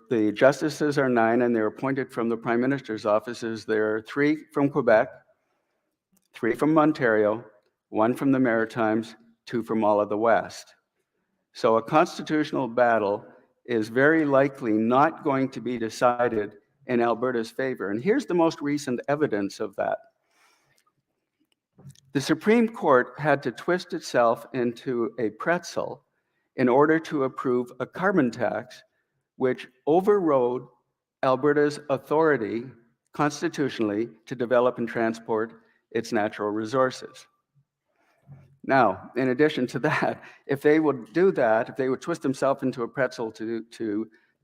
[SPEAKER 7] The justices are 9, and they're appointed from the Prime Minister's offices. There are 3 from Quebec, 3 from Ontario, 1 from the Maritimes, 2 from all of the West. So a constitutional battle is very likely not going to be decided in Alberta's favor. And here's the most recent evidence of that. The Supreme Court had to twist itself into a pretzel in order to approve a carbon tax, which overrode Alberta's authority constitutionally to develop and transport its natural resources. Now, in addition to that, if they would do that, if they would twist themselves into a pretzel to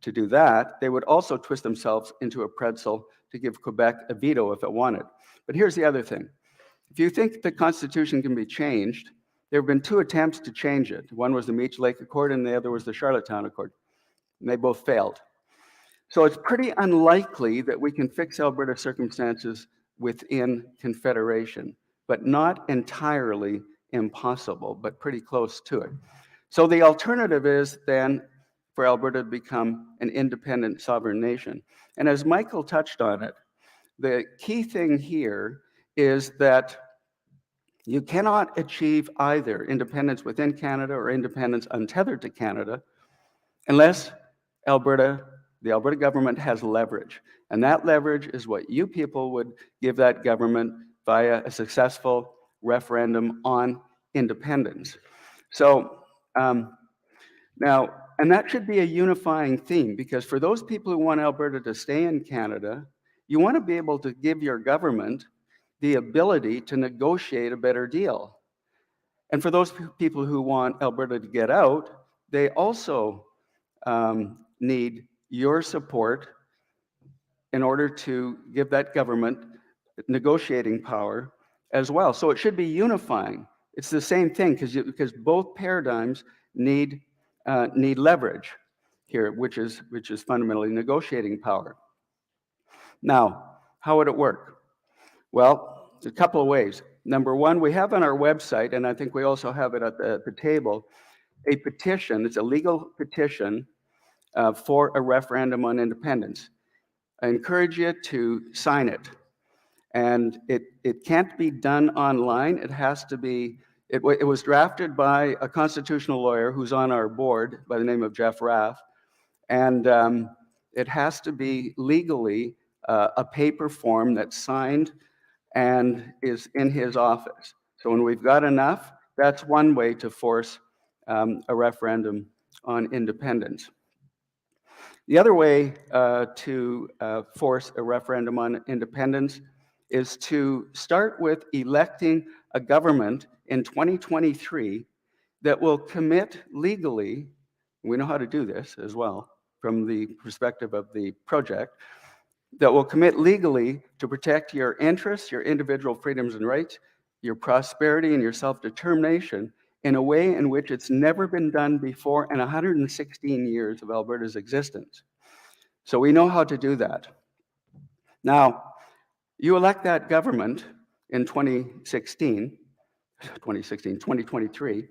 [SPEAKER 7] do that, they would also twist themselves into a pretzel to give Quebec a veto if it wanted. But here's the other thing. If you think the Constitution can be changed, there have been 2 attempts to change it. One was the Meech Lake Accord, and the other was the Charlottetown Accord. And they both failed. So it's pretty unlikely that we can fix Alberta circumstances within Confederation, but not entirely impossible, but pretty close to it. So the alternative is then for Alberta to become an independent sovereign nation. And as Michael touched on it, the key thing here is that you cannot achieve either independence within Canada or independence untethered to Canada unless the Alberta government has leverage. And that leverage is what you people would give that government via a successful referendum on independence. So now, and that should be a unifying theme, because for those people who want Alberta to stay in Canada, you want to be able to give your government the ability to negotiate a better deal. And for those people who want Alberta to get out, they also need your support in order to give that government negotiating power as well. So it should be unifying. It's the same thing, because both paradigms need leverage here, which is fundamentally negotiating power. Now, how would it work? Well, a couple of ways. Number one, we have on our website, and I think we also have it at the table, a petition. It's a legal petition for a referendum on independence. I encourage you to sign it. And it can't be done online. It has to be, it was drafted by a constitutional lawyer who's on our board by the name of Jeff Raff. And it has to be legally a paper form that's signed and is in his office. So when we've got enough, that's one way to force a referendum on independence. The other way to force a referendum on independence is to start with electing a government in 2023 that will commit legally, we know how to do this as well from the perspective of the project, that will commit legally to protect your interests, your individual freedoms and rights, your prosperity and your self-determination in a way in which it's never been done before in 116 years of Alberta's existence. So we know how to do that. Now, you elect that government in 2023,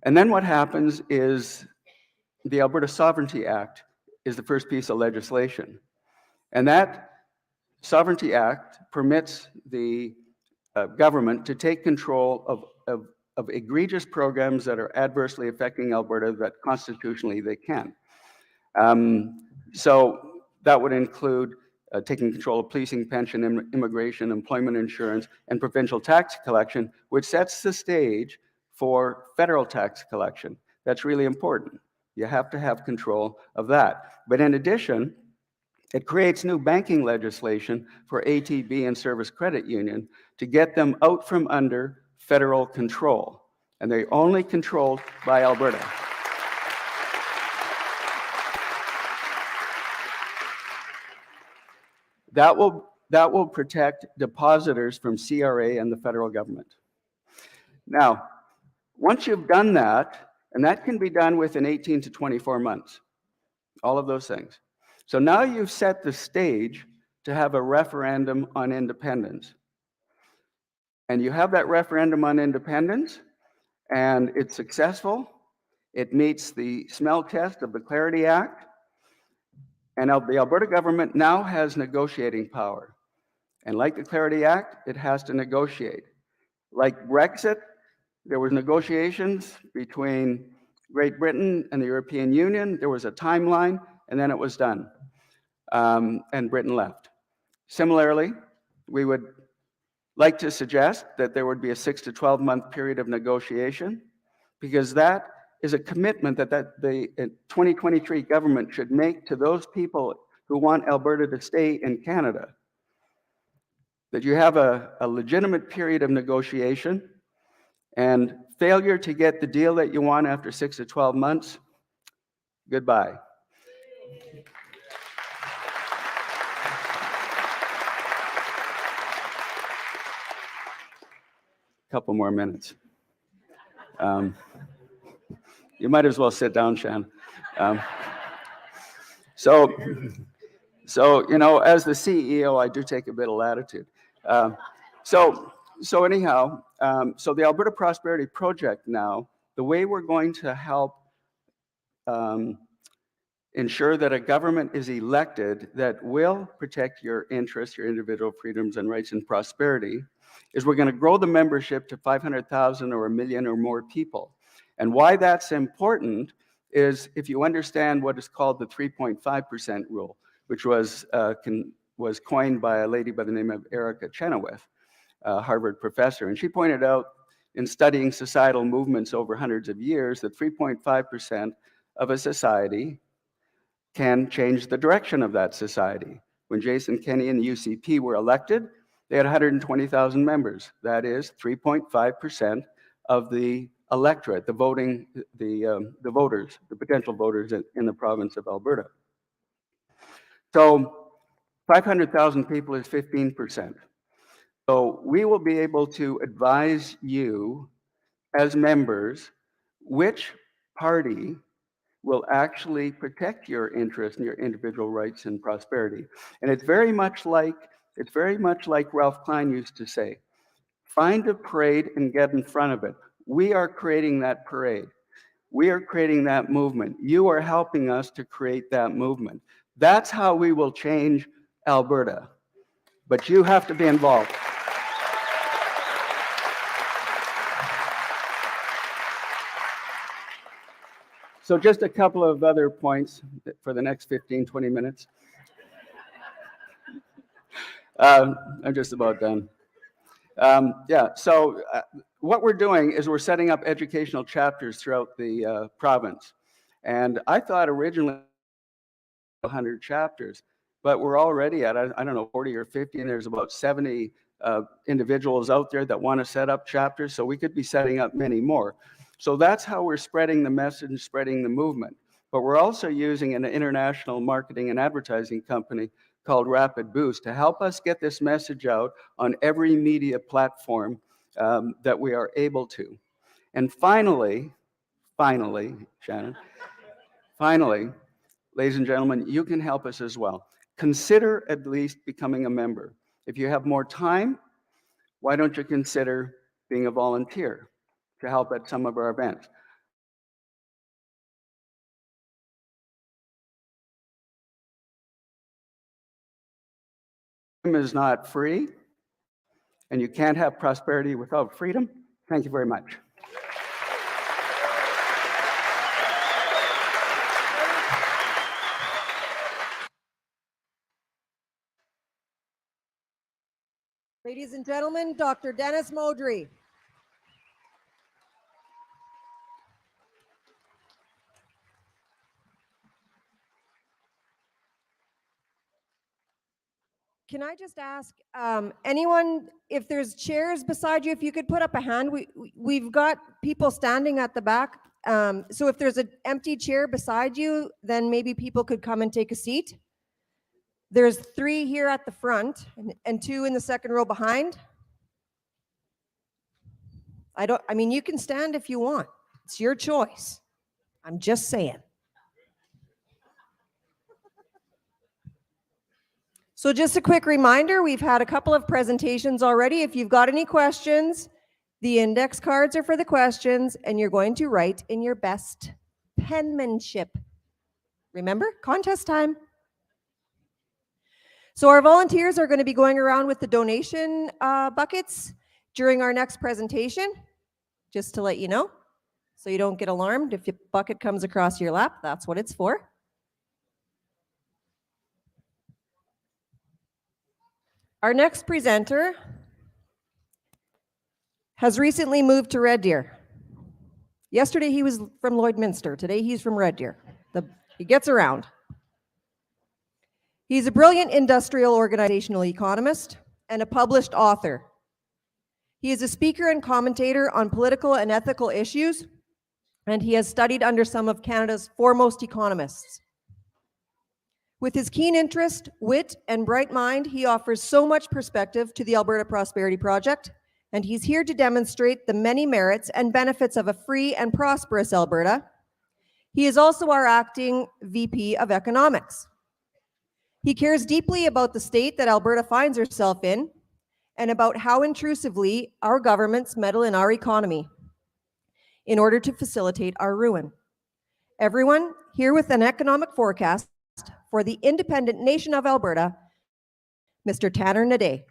[SPEAKER 7] and then what happens is the Alberta Sovereignty Act is the first piece of legislation. And that Sovereignty Act permits the government to take control of egregious programs that are adversely affecting Alberta that constitutionally they can. So that would include taking control of policing, pension, immigration, employment insurance, and provincial tax collection, which sets the stage for federal tax collection. That's really important. You have to have control of that. But in addition, it creates new banking legislation for ATB and Service Credit Union to get them out from under federal control. And they're only controlled by Alberta. That will protect depositors from CRA and the federal government. Now, once you've done that, and that can be done within 18 to 24 months, all of those things. So now you've set the stage to have a referendum on independence. And you have that referendum on independence, and it's successful. It meets the smell test of the Clarity Act. And the Alberta government now has negotiating power. And like the Clarity Act, it has to negotiate. Like Brexit, there was negotiations between Great Britain and the European Union. There was a timeline, and then it was done. And Britain left. Similarly, we would like to suggest that there would be a 6 to 12-month period of negotiation, because that is a commitment that the 2023 government should make to those people who want Alberta to stay in Canada. That you have a legitimate period of negotiation, and failure to get the deal that you want after 6 to 12 months, goodbye. Couple more minutes. You might as well sit down, Shan. So, you know, as the CEO, I do take a bit of latitude. So anyhow, so the Alberta Prosperity Project now, the way we're going to help ensure that a government is elected that will protect your interests, your individual freedoms and rights and prosperity, is we're going to grow the membership to 500,000 or 1 million or more people. And why that's important is if you understand what is called the 3.5% rule, which was coined by a lady by the name of Erica Chenoweth, a Harvard professor. And she pointed out in studying societal movements over hundreds of years that 3.5% of a society can change the direction of that society. When Jason Kenney and the UCP were elected, they had 120,000 members. That is 3.5% of the electorate, the voters, the potential voters in the province of Alberta. So 500,000 people is 15%. So we will be able to advise you as members which party will actually protect your interests and your individual rights and prosperity. And it's very much like Ralph Klein used to say, Find a parade and get in front of it. We are creating that parade. We are creating that movement. You are helping us to create that movement. That's how we will change Alberta. But you have to be involved. So just a couple of other points for the next 15, 20 minutes. I'm just about done. So what we're doing is we're setting up educational chapters throughout the province. And I thought originally 100 chapters, but we're already at, I don't know, 40 or 50, and there's about 70 individuals out there that want to set up chapters, so we could be setting up many more. So that's how we're spreading the message and spreading the movement. But we're also using an international marketing and advertising company called Rapid Boost to help us get this message out on every media platform that we are able to. And finally, Shannon, ladies and gentlemen, you can help us as well. Consider at least becoming a member. If you have more time, why don't you consider being a volunteer to help at some of our events? Freedom is not free, and you can't have prosperity without freedom. Thank you very much.
[SPEAKER 2] Ladies and gentlemen, Dr. Dennis Modry. Can I just ask anyone, if there's chairs beside you, if you could put up a hand. We've got people standing at the back. So if there's an empty chair beside you, then maybe people could come and take a seat. There's 3 here at the front and 2 in the second row behind. I mean, you can stand if you want. It's your choice. I'm just saying. So just a quick reminder, we've had a couple of presentations already. If you've got any questions, the index cards are for the questions, and you're going to write in your best penmanship. Remember, contest time. So our volunteers are going to be going around with the donation buckets during our next presentation, just to let you know, so you don't get alarmed if your bucket comes across your lap. That's what it's for. Our next presenter has recently moved to Red Deer. Yesterday he was from Lloydminster. Today he's from Red Deer. He gets around. He's a brilliant industrial organizational economist and a published author. He is a speaker and commentator on political and ethical issues, and he has studied under some of Canada's foremost economists. With his keen interest, wit, and bright mind, he offers so much perspective to the Alberta Prosperity Project, and he's here to demonstrate the many merits and benefits of a free and prosperous Alberta. He is also our acting VP of Economics. He cares deeply about the state that Alberta finds herself in and about how intrusively our governments meddle in our economy in order to facilitate our ruin. Everyone, here with an economic forecast for the independent nation of Alberta, Mr. Tanner Hnidey.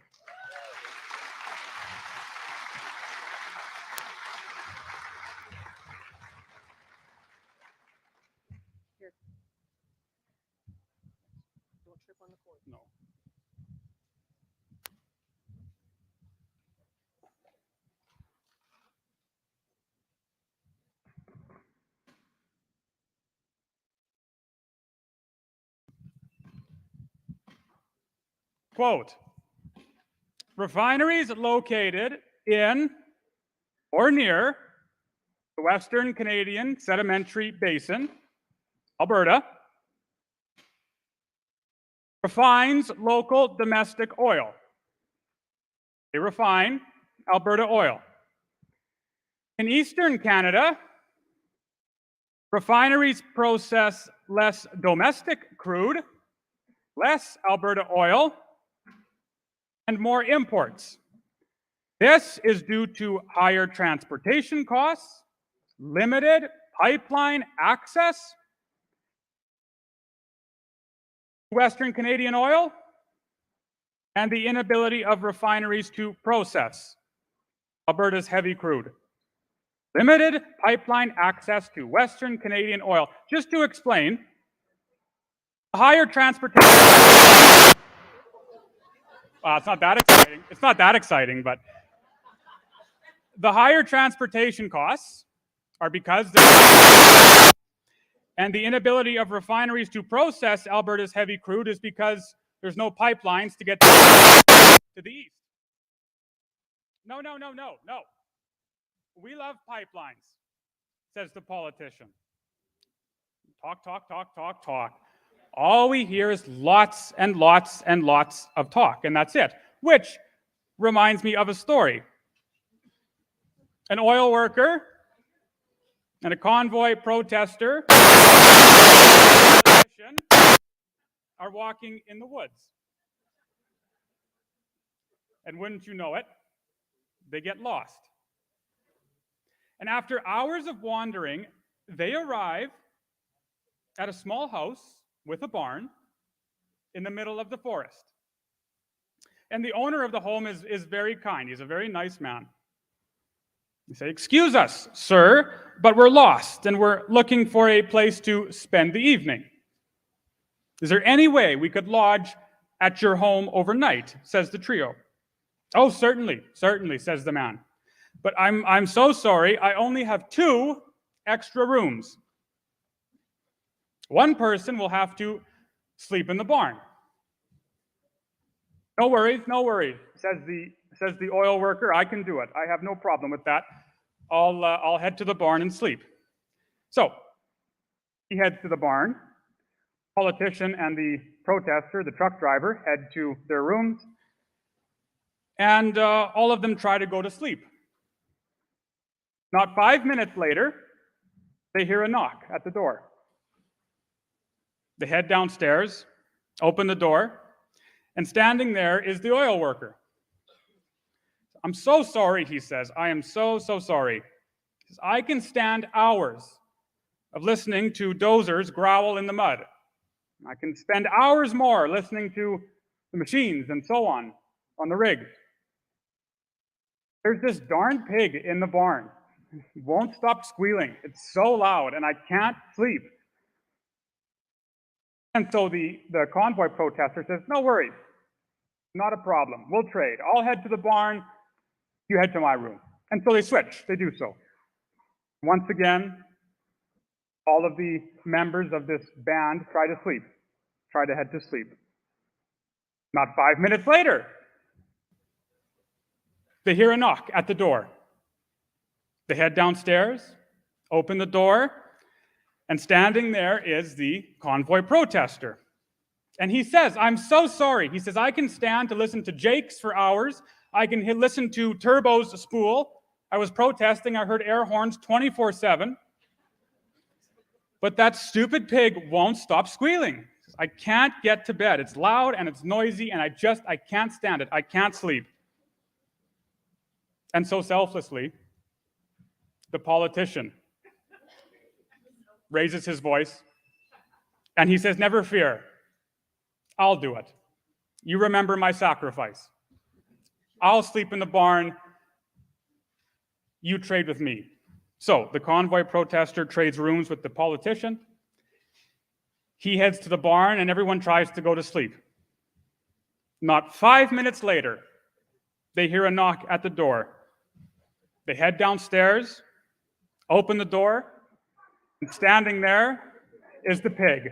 [SPEAKER 2] Don't trip on the cord.
[SPEAKER 6] No. Quote, refineries located in or near the Western Canadian Sedimentary Basin, Alberta, refines local domestic oil. They refine Alberta oil. In Eastern Canada, refineries process less domestic crude, less Alberta oil, and more imports.
[SPEAKER 8] This is due to higher transportation costs, limited pipeline access, Western Canadian oil, and the inability of refineries to process Alberta's heavy crude. Limited pipeline access to Western Canadian oil. Just to explain, higher transportation. It's not that exciting. It's not that exciting, but the higher transportation costs are because and the inability of refineries to process Alberta's heavy crude is because there's no pipelines to get to the east. No. We love pipelines, says the politician. Talk. All we hear is lots and lots and lots of talk, and that's it. Which reminds me of a story. An oil worker and a convoy protester are walking in the woods. And wouldn't you know it, they get lost. And after hours of wandering, they arrive at a small house with a barn in the middle of the forest. And the owner of the home is very kind. He's a very nice man. He says, "Excuse us, sir, but we're lost and we're looking for a place to spend the evening. Is there any way we could lodge at your home overnight?" says the trio. "Oh, certainly, says the man. But I'm so sorry, I only have 2 extra rooms. One person will have to sleep in the barn." No worries, says the oil worker. "I can do it. I have no problem with that. I'll head to the barn and sleep." So he heads to the barn. Politician and the protester, the truck driver, head to their rooms, and all of them try to go to sleep. Not 5 minutes later, they hear a knock at the door. They head downstairs, open the door, and standing there is the oil worker. "I'm so sorry," he says. "I am so sorry. He says, I can stand hours of listening to dozers growl in the mud. I can spend hours more listening to the machines and so on the rig. There's this darn pig in the barn. He won't stop squealing. It's so loud, and I can't sleep." And so the convoy protester says, "No worries. Not a problem. We'll trade. I'll head to the barn. You head to my room." And so they switch. They do so. Once again, all of the members of this band try to head to sleep. Not 5 minutes later, they hear a knock at the door. They head downstairs, open the door, and standing there is the convoy protester. And he says, "I'm so sorry." He says, "I can stand to listen to Jakes for hours. I can listen to Turbo's spool. I was protesting. I heard air horns 24/7. But that stupid pig won't stop squealing. I can't get to bed. It's loud and it's noisy, and I can't stand it. I can't sleep." And so selflessly, the politician raises his voice, and he says, "Never fear. I'll do it. You remember my sacrifice. I'll sleep in the barn. You trade with me." So the convoy protester trades rooms with the politician. He heads to the barn, and everyone tries to go to sleep. Not 5 minutes later, they hear a knock at the door. They head downstairs, open the door, and standing there is the pig.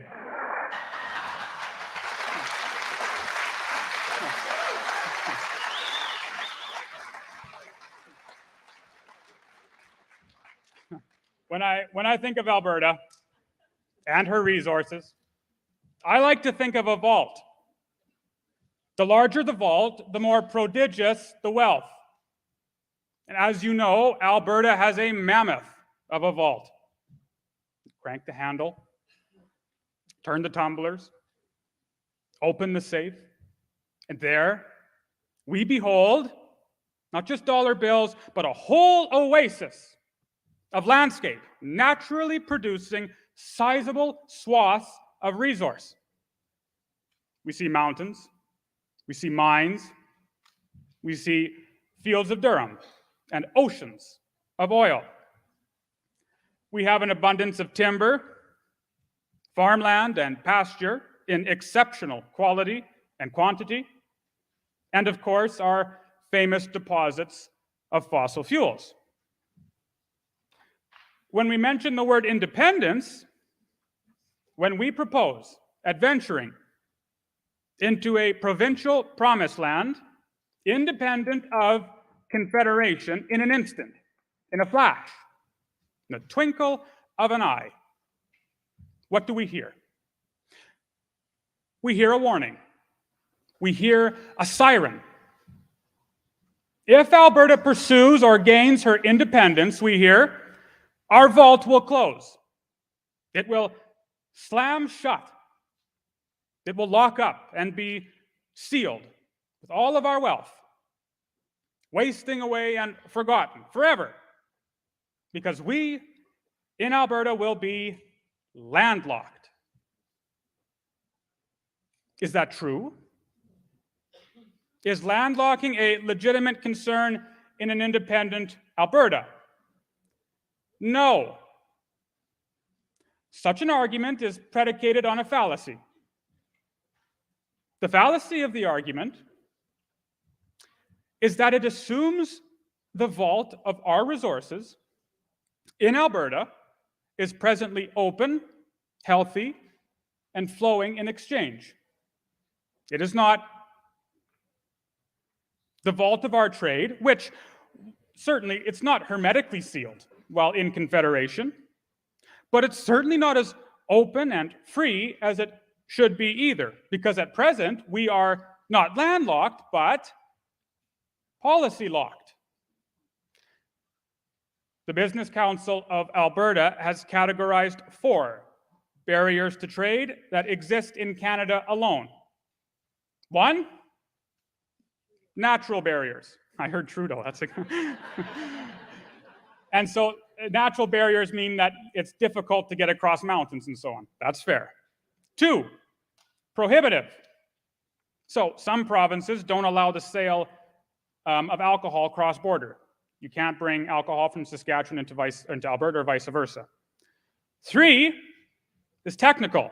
[SPEAKER 8] When I think of Alberta and her resources, I like to think of a vault. The larger the vault, the more prodigious the wealth. And as you know, Alberta has a mammoth of a vault. Crank the handle, turn the tumblers, open the safe, and there we behold Not just dollar bills, but a whole oasis of landscape, naturally producing sizable swaths of resource. We see mountains, we see mines, we see fields of Durham, and oceans of oil. We have an abundance of timber, farmland, and pasture in exceptional quality and quantity, and of course, our famous deposits of fossil fuels. When we mention the word independence, when we propose adventuring into a provincial promised land, independent of confederation in an instant, in a flash, in the twinkle of an eye, what do we hear? We hear a warning. We hear a siren. If Alberta pursues or gains her independence, we hear, our vault will close. It will slam shut. It will lock up and be sealed with all of our wealth, wasting away and forgotten forever, because we in Alberta will be landlocked. Is that true? Is landlocking a legitimate concern in an independent Alberta? No. Such an argument is predicated on a fallacy. The fallacy of the argument is that it assumes the vault of our resources in Alberta is presently open, healthy, and flowing in exchange. It is not. The vault of our trade, which certainly it's not hermetically sealed while in confederation, but it's certainly not as open and free as it should be either, because at present we are not landlocked, but policy locked. The Business Council of Alberta has categorized 4 barriers to trade that exist in Canada alone. 1, natural barriers. I heard Trudeau. That's and so natural barriers mean that it's difficult to get across mountains and so on. That's fair. 2, prohibitive. So some provinces don't allow the sale of alcohol cross-border. You can't bring alcohol from Saskatchewan into Alberta or vice versa. 3 is technical.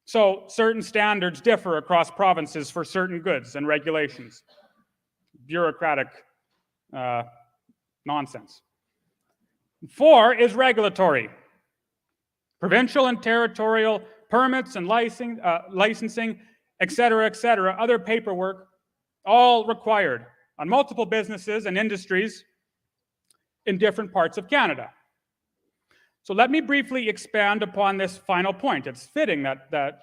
[SPEAKER 8] So certain standards differ across provinces for certain goods and regulations. Bureaucratic nonsense. 4 is regulatory. Provincial and territorial permits and licensing, et cetera, other paperwork, all required on multiple businesses and industries in different parts of Canada. So let me briefly expand upon this final point. It's fitting that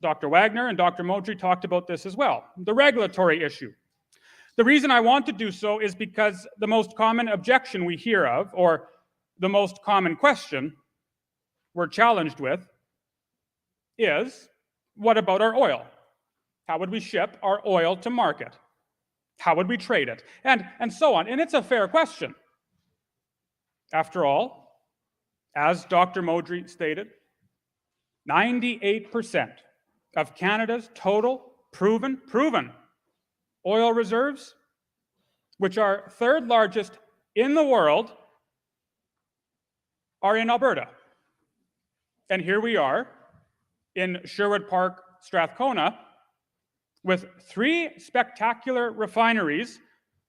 [SPEAKER 8] Dr. Wagner and Dr. Modry talked about this as well, the regulatory issue. The reason I want to do so is because the most common objection we hear of, or the most common question we're challenged with, is, what about our oil? How would we ship our oil to market? How would we trade it? And so on. And it's a fair question. After all, as Dr. Modry stated, 98% of Canada's total proven oil reserves, which are 3rd largest in the world, are in Alberta. And here we are in Sherwood Park, Strathcona, with 3 spectacular refineries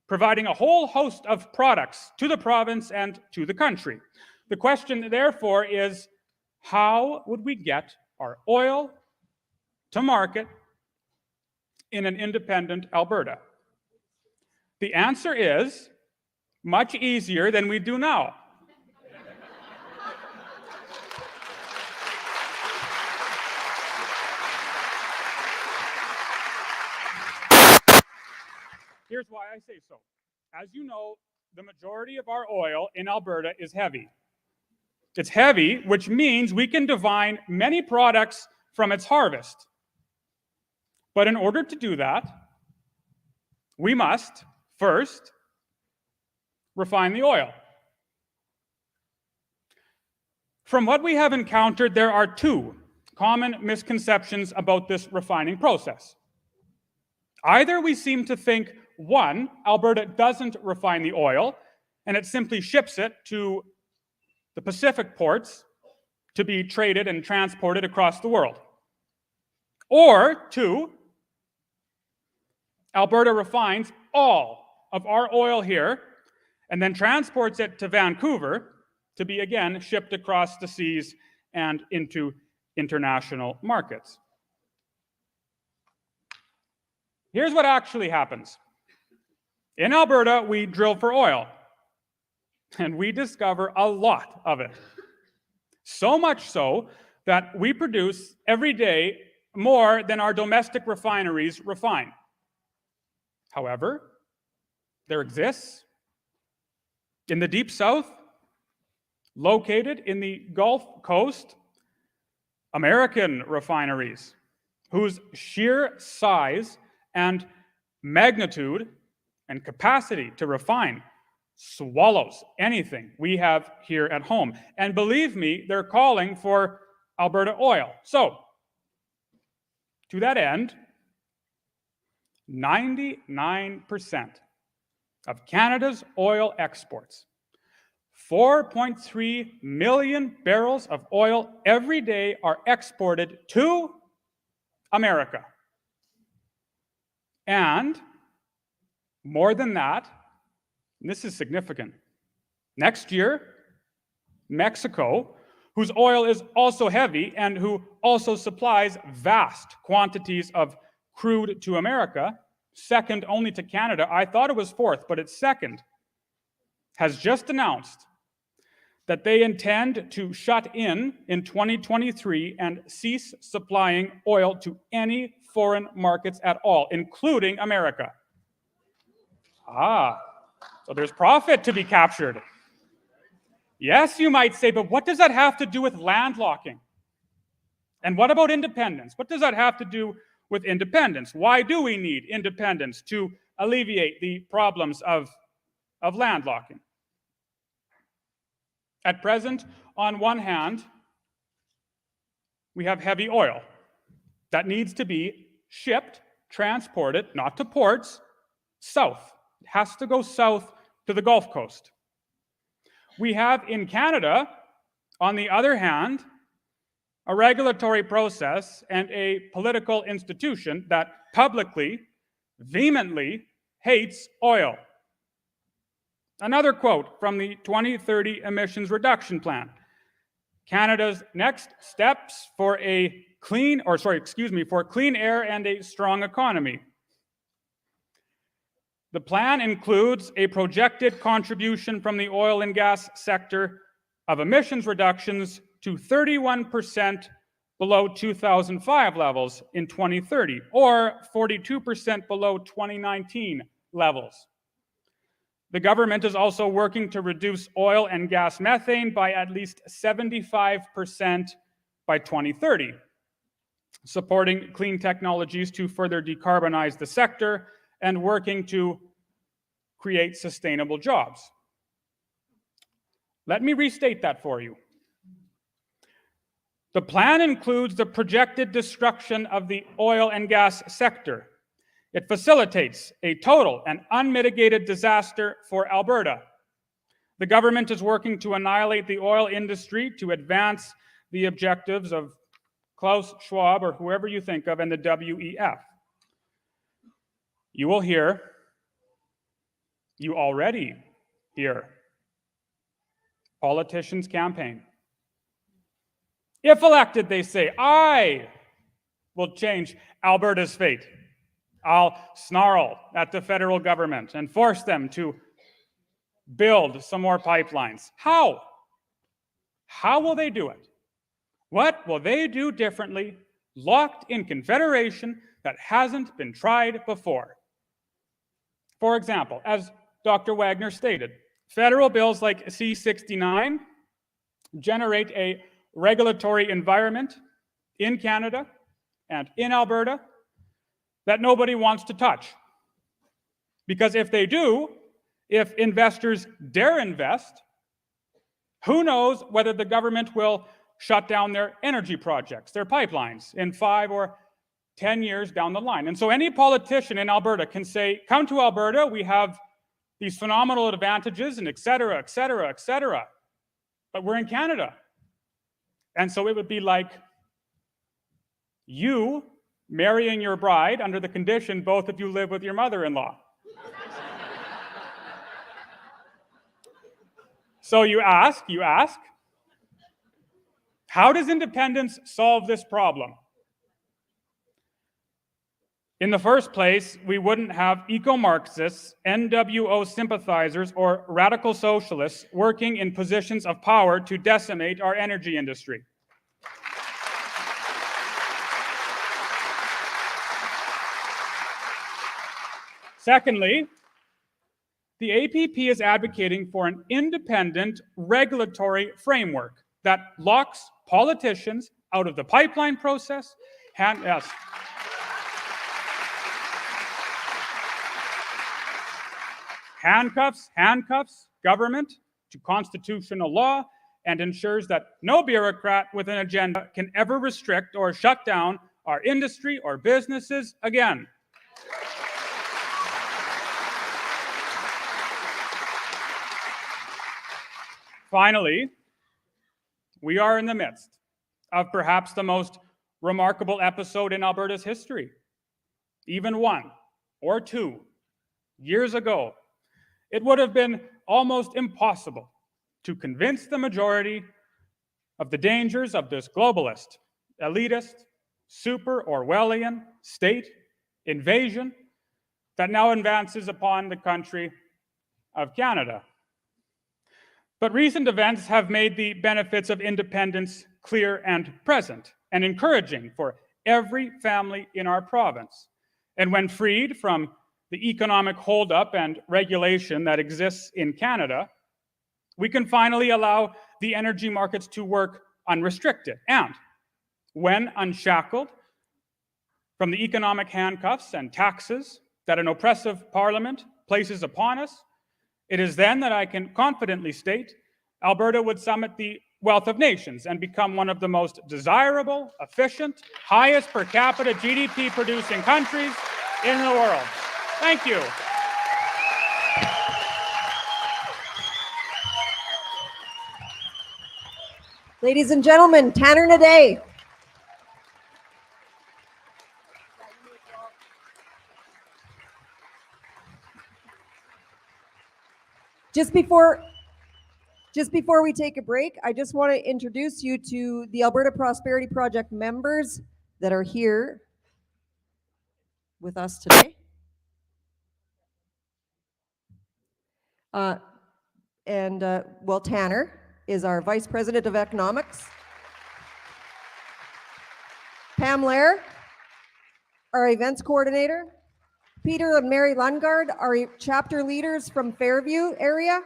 [SPEAKER 8] providing a whole host of products to the province and to the country. The question, therefore, is how would we get our oil to market in an independent Alberta? The answer is much easier than we do now. Here's why I say so. As you know, the majority of our oil in Alberta is heavy. It's heavy, which means we can divine many products from its harvest. But in order to do that, we must first refine the oil. From what we have encountered, there are two common misconceptions about this refining process. Either we seem to think, one, Alberta doesn't refine the oil, and it simply ships it to the Pacific ports to be traded and transported across the world. Or two, Alberta refines all of our oil here and then transports it to Vancouver to be again shipped across the seas and into international markets. Here's what actually happens. In Alberta, we drill for oil, and we discover a lot of it. So much so that we produce every day more than our domestic refineries refine. However, there exists in the Deep South, located in the Gulf Coast, American refineries whose sheer size and magnitude and capacity to refine swallows anything we have here at home. And believe me, they're calling for Alberta oil. So, to that end, 99% of Canada's oil exports, 4.3 million barrels of oil every day, are exported to America. And more than that, and this is significant, next year, Mexico, whose oil is also heavy and who also supplies vast quantities of crude to America, second only to Canada, I thought it was fourth, but it's second, has just announced that they intend to shut in 2023 and cease supplying oil to any foreign markets at all, including America. So there's profit to be captured. Yes, you might say, but what does that have to do with landlocking? And what about independence? What does that have to do with independence? Why do we need independence to alleviate the problems of landlocking? At present, on one hand, we have heavy oil that needs to be shipped, transported, not to ports, south. It has to go south to the Gulf Coast. We have in Canada, on the other hand, a regulatory process and a political institution that publicly, vehemently hates oil. Another quote from the 2030 Emissions Reduction Plan. Canada's next steps for clean air and a strong economy. The plan includes a projected contribution from the oil and gas sector of emissions reductions to 31% below 2005 levels in 2030, or 42% below 2019 levels. The government is also working to reduce oil and gas methane by at least 75% by 2030, supporting clean technologies to further decarbonize the sector and working to create sustainable jobs. Let me restate that for you. The plan includes the projected destruction of the oil and gas sector. It facilitates a total and unmitigated disaster for Alberta. The government is working to annihilate the oil industry to advance the objectives of Klaus Schwab or whoever you think of and the WEF. You will hear, you already hear, politicians campaign. If elected, they say, I will change Alberta's fate. I'll snarl at the federal government and force them to build some more pipelines. How? How will they do it? What will they do differently, locked in confederation that hasn't been tried before? For example, as Dr. Wagner stated, federal bills like C-69 generate a regulatory environment in Canada and in Alberta that nobody wants to touch. Because if they do, if investors dare invest, who knows whether the government will shut down their energy projects, their pipelines, in 5 or 10 years down the line. And so any politician in Alberta can say, come to Alberta, we have these phenomenal advantages, and et cetera, et cetera, et cetera. But we're in Canada. And so it would be like you marrying your bride under the condition both of you live with your mother-in-law. So you ask, how does independence solve this problem? In the first place, we wouldn't have eco-Marxists, NWO sympathizers, or radical socialists working in positions of power to decimate our energy industry. Secondly, the APP is advocating for an independent regulatory framework that locks politicians out of the pipeline process. Handcuffs government to constitutional law, and ensures that no bureaucrat with an agenda can ever restrict or shut down our industry or businesses again. Finally, we are in the midst of perhaps the most remarkable episode in Alberta's history. Even 1 or 2 years ago, it would have been almost impossible to convince the majority of the dangers of this globalist, elitist, super Orwellian state invasion that now advances upon the country of Canada. But recent events have made the benefits of independence clear and present and encouraging for every family in our province. And when freed from the economic holdup and regulation that exists in Canada, we can finally allow the energy markets to work unrestricted. And when unshackled from the economic handcuffs and taxes that an oppressive parliament places upon us, it is then that I can confidently state Alberta would summit the wealth of nations and become one of the most desirable, efficient, highest per capita GDP producing countries in the world. Thank you.
[SPEAKER 2] Ladies and gentlemen, Tanner Hnidey. Just before we take a break, I just want to introduce you to the Alberta Prosperity Project members that are here with us today. Tanner is our Vice President of Economics. Pam Lair, our Events Coordinator. Peter and Mary Lundgaard, our chapter leaders from Fairview area.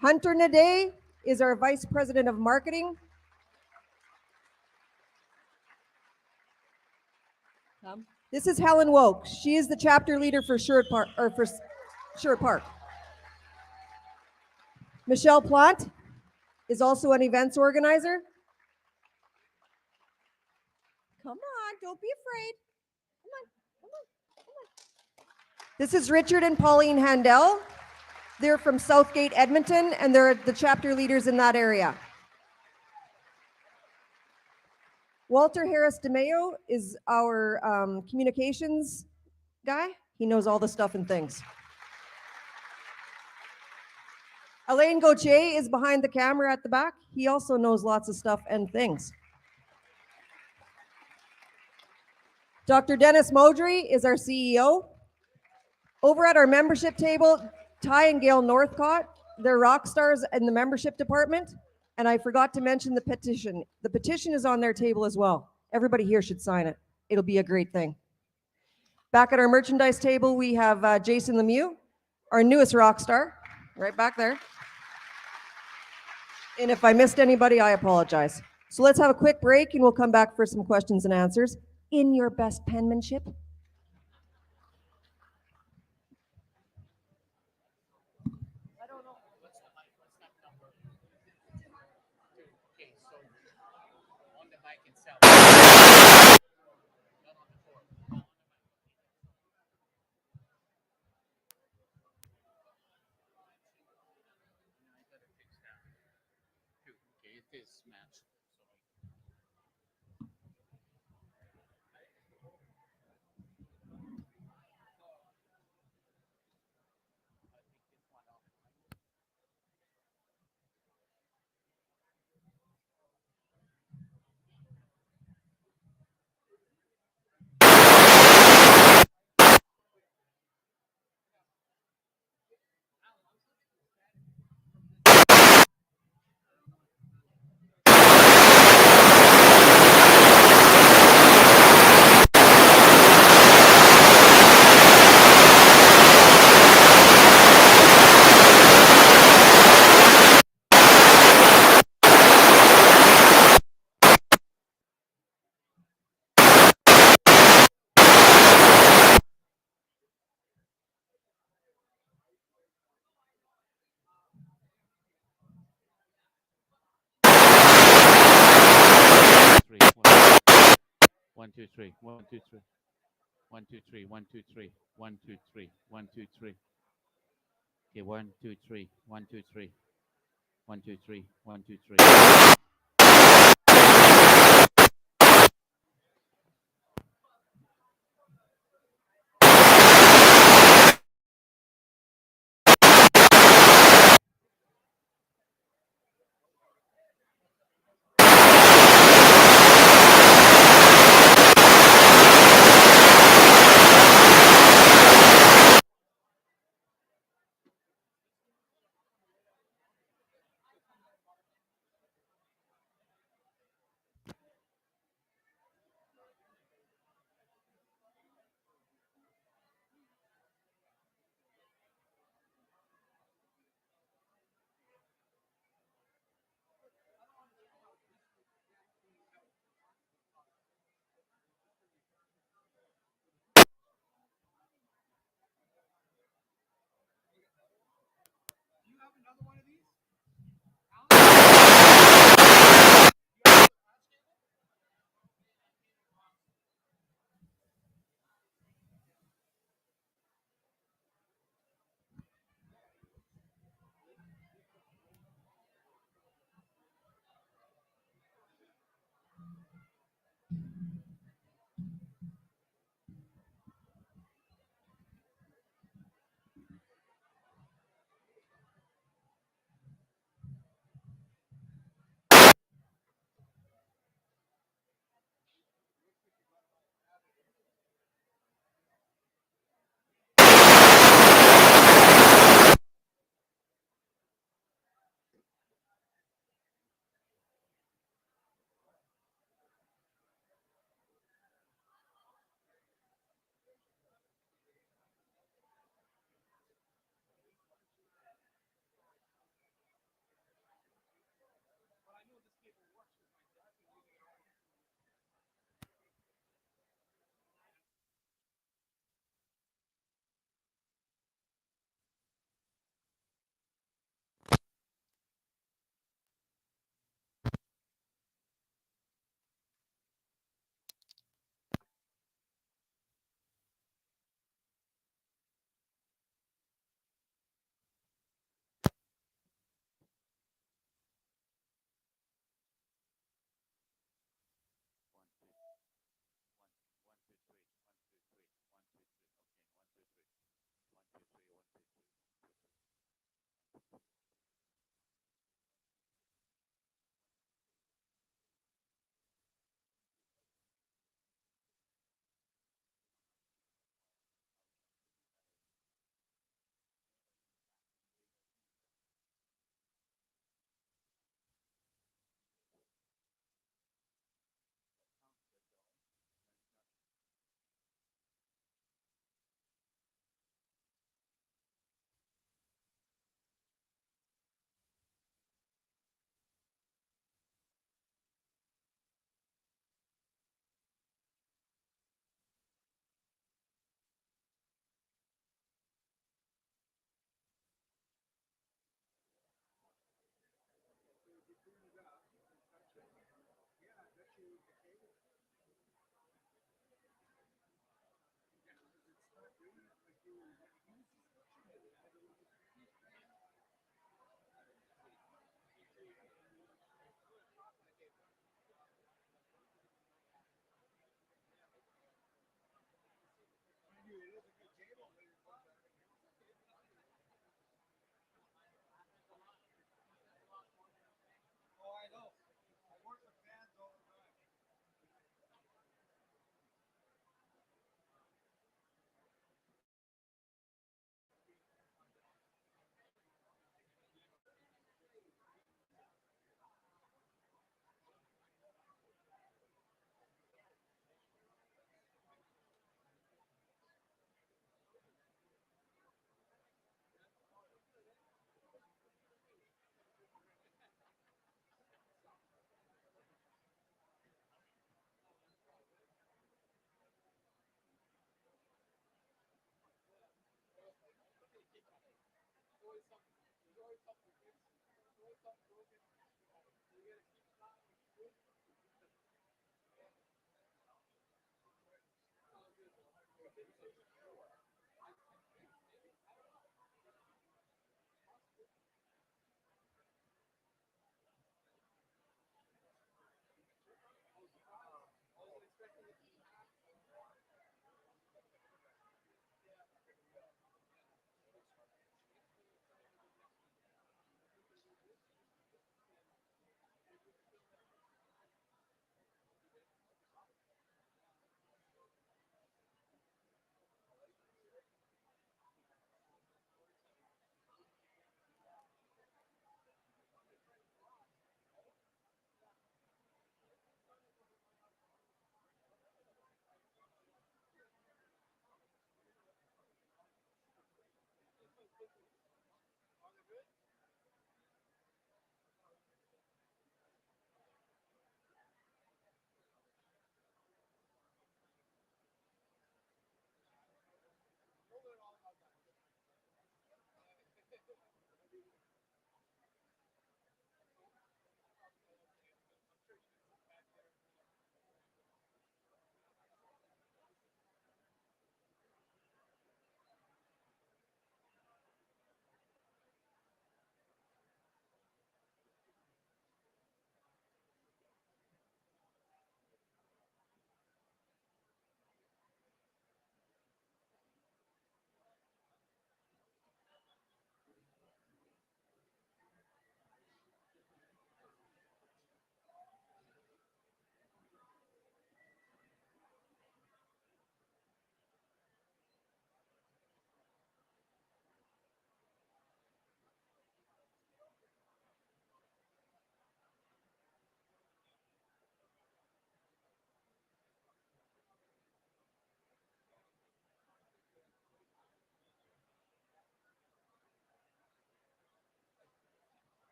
[SPEAKER 2] Hunter Hnidey is our Vice President of Marketing. This is Helen Woke. She is the chapter leader for Sherwood Park. Michelle Plante is also an events organizer. Come on, don't be afraid. Come on. This is Richard and Pauline Handel. They're from Southgate, Edmonton, and they're the chapter leaders in that area. Walter Harris DeMayo is our communications guy. He knows all the stuff and things. Alain Gauthier is behind the camera at the back. He also knows lots of stuff and things. Dr. Dennis Modry is our CEO. Over at our membership table, Ty and Gail Northcott, they're rock stars in the membership department. And I forgot to mention the petition. The petition is on their table as well. Everybody here should sign it. It'll be a great thing. Back at our merchandise table, we have Jason Lemieux, our newest rock star, right back there. And if I missed anybody, I apologize. So let's have a quick break and we'll come back for some questions and answers in your best penmanship.
[SPEAKER 3] can sell it. Not on the floor. No, on the mic. I gotta fix that. Okay, it is matched. One, two, three. One, two, three. One, two, three. One, two, three. One, two, three. One, two, three. Okay, 1, 2, 3. 1, 2, 3. 1, 2, 3. 1, 2, 3.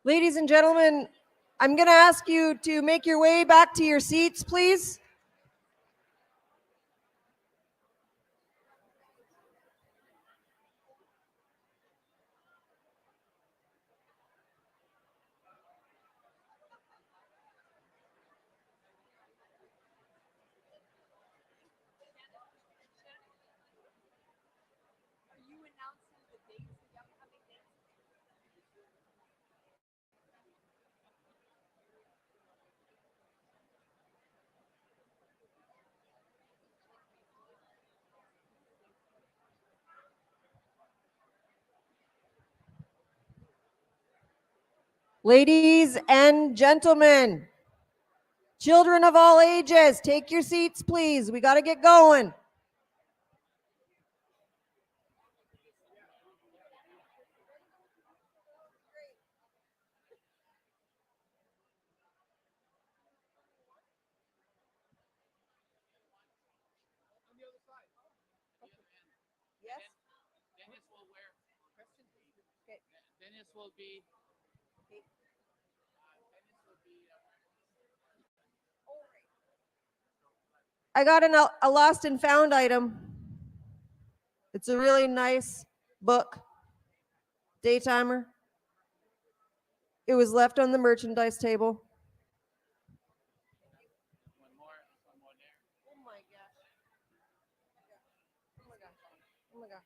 [SPEAKER 2] Ladies and gentlemen, I'm going to ask you to make your way back to your seats, please. Ladies and gentlemen, children of all ages, take your seats, please. We got to get going.
[SPEAKER 3] Dennis will be.
[SPEAKER 2] I got a lost and found item. It's a really nice book, Daytimer. It was left on the merchandise table.
[SPEAKER 3] One more there.
[SPEAKER 2] Oh my gosh. Oh my gosh. Oh my gosh.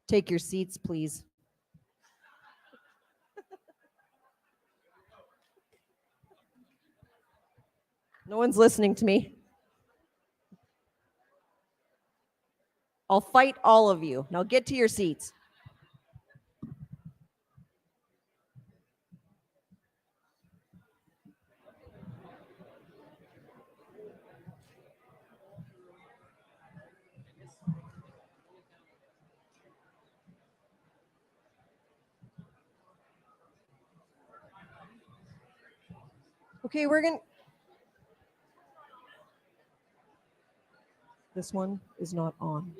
[SPEAKER 2] Take your seats, please. No one's listening to me. I'll fight all of you. Now get to your seats. Okay, we're going to... This one is not on.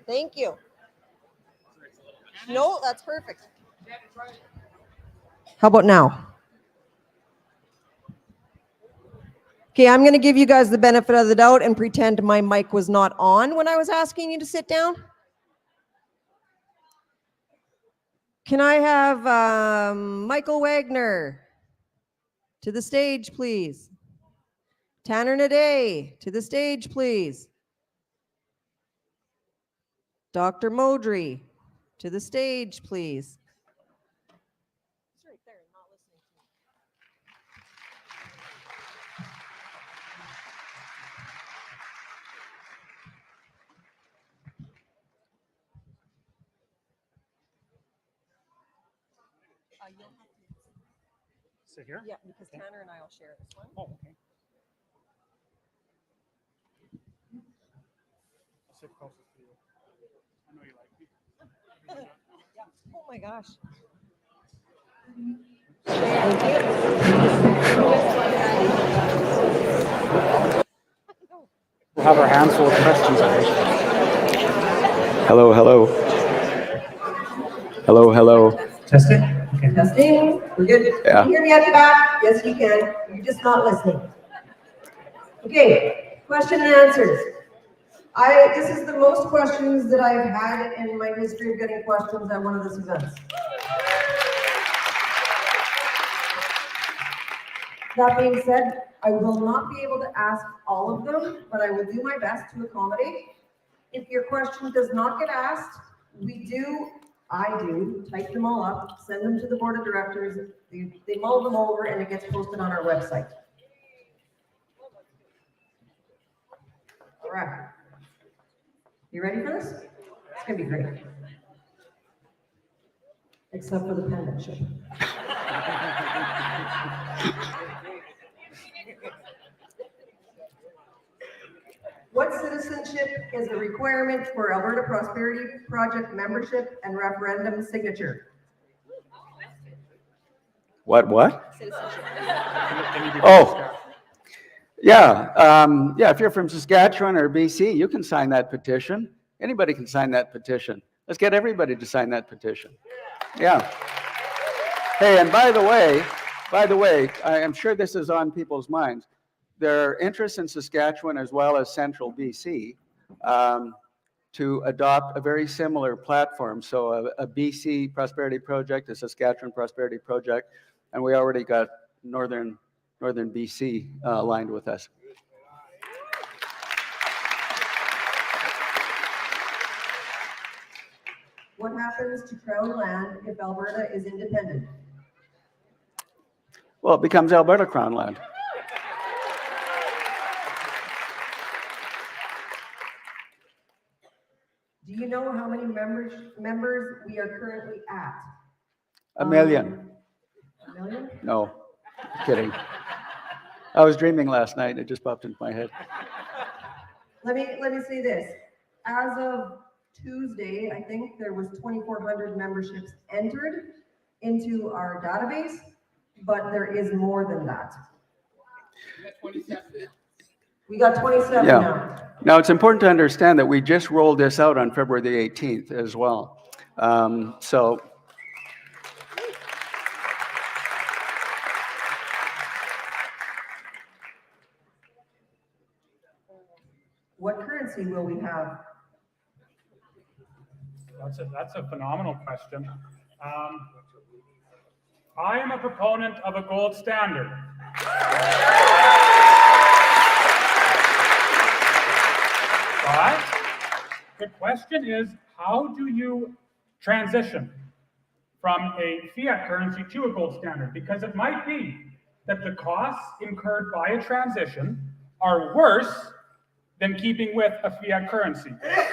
[SPEAKER 2] Thank you. No, that's perfect. How about now? Okay, I'm going to give you guys the benefit of the doubt and pretend my mic was not on when I was asking you to sit down. Can I have Michael Wagner to the stage, please? Tanner Hnidey to the stage, please. Dr. Modry to the stage, please. He's right there, not listening to me. You'll have to
[SPEAKER 6] Sit here?
[SPEAKER 2] Yeah, because Tanner and I will share this one.
[SPEAKER 6] Oh, okay. I'll sit closest to you. I know you like me.
[SPEAKER 2] Yeah. Oh my gosh.
[SPEAKER 6] We'll have our hands full of questions, I think.
[SPEAKER 7] Hello, hello. Hello, hello.
[SPEAKER 6] Test it? Okay.
[SPEAKER 2] Testing. We're good.
[SPEAKER 7] Yeah.
[SPEAKER 2] Can you hear me at the back? Yes, you can. You're just not listening. Okay. Question and answers. This is the most questions that I've had in my history of getting questions at one of these events. That being said, I will not be able to ask all of them, but I will do my best to accommodate. If your question does not get asked, I do, type them all up, send them to the board of directors, they mull them over, and it gets posted on our website. All right. You ready for this? It's gonna be great. Except for the penmanship. What citizenship is a requirement for Alberta Prosperity Project membership and referendum signature?
[SPEAKER 7] What?
[SPEAKER 4] Citizenship.
[SPEAKER 8] Can you give
[SPEAKER 7] Oh.
[SPEAKER 8] us that?
[SPEAKER 7] Yeah, if you're from Saskatchewan or BC, you can sign that petition. Anybody can sign that petition. Let's get everybody to sign that petition. Yeah. Hey, and by the way, I am sure this is on people's minds. There are interests in Saskatchewan as well as central BC to adopt a very similar platform. So a BC Prosperity Project, a Saskatchewan Prosperity Project, and we already got Northern BC aligned with us.
[SPEAKER 2] What happens to Crown land if Alberta is independent?
[SPEAKER 7] Well, it becomes Alberta Crown land.
[SPEAKER 2] Do you know how many members we are currently at?
[SPEAKER 7] A million.
[SPEAKER 2] A million?
[SPEAKER 7] No, kidding. I was dreaming last night and it just popped into my head.
[SPEAKER 2] Let me say this. As of Tuesday, I think there was 2,400 memberships entered into our database, but there is more than that. We got 27
[SPEAKER 7] Yeah.
[SPEAKER 2] now.
[SPEAKER 7] Now, it's important to understand that we just rolled this out on February the 18th as well. So
[SPEAKER 2] What currency will we have?
[SPEAKER 8] That's a phenomenal question. I am a proponent of a gold standard. But the question is, how do you transition from a fiat currency to a gold standard? Because it might be that the costs incurred by a transition are worse than keeping with a fiat currency.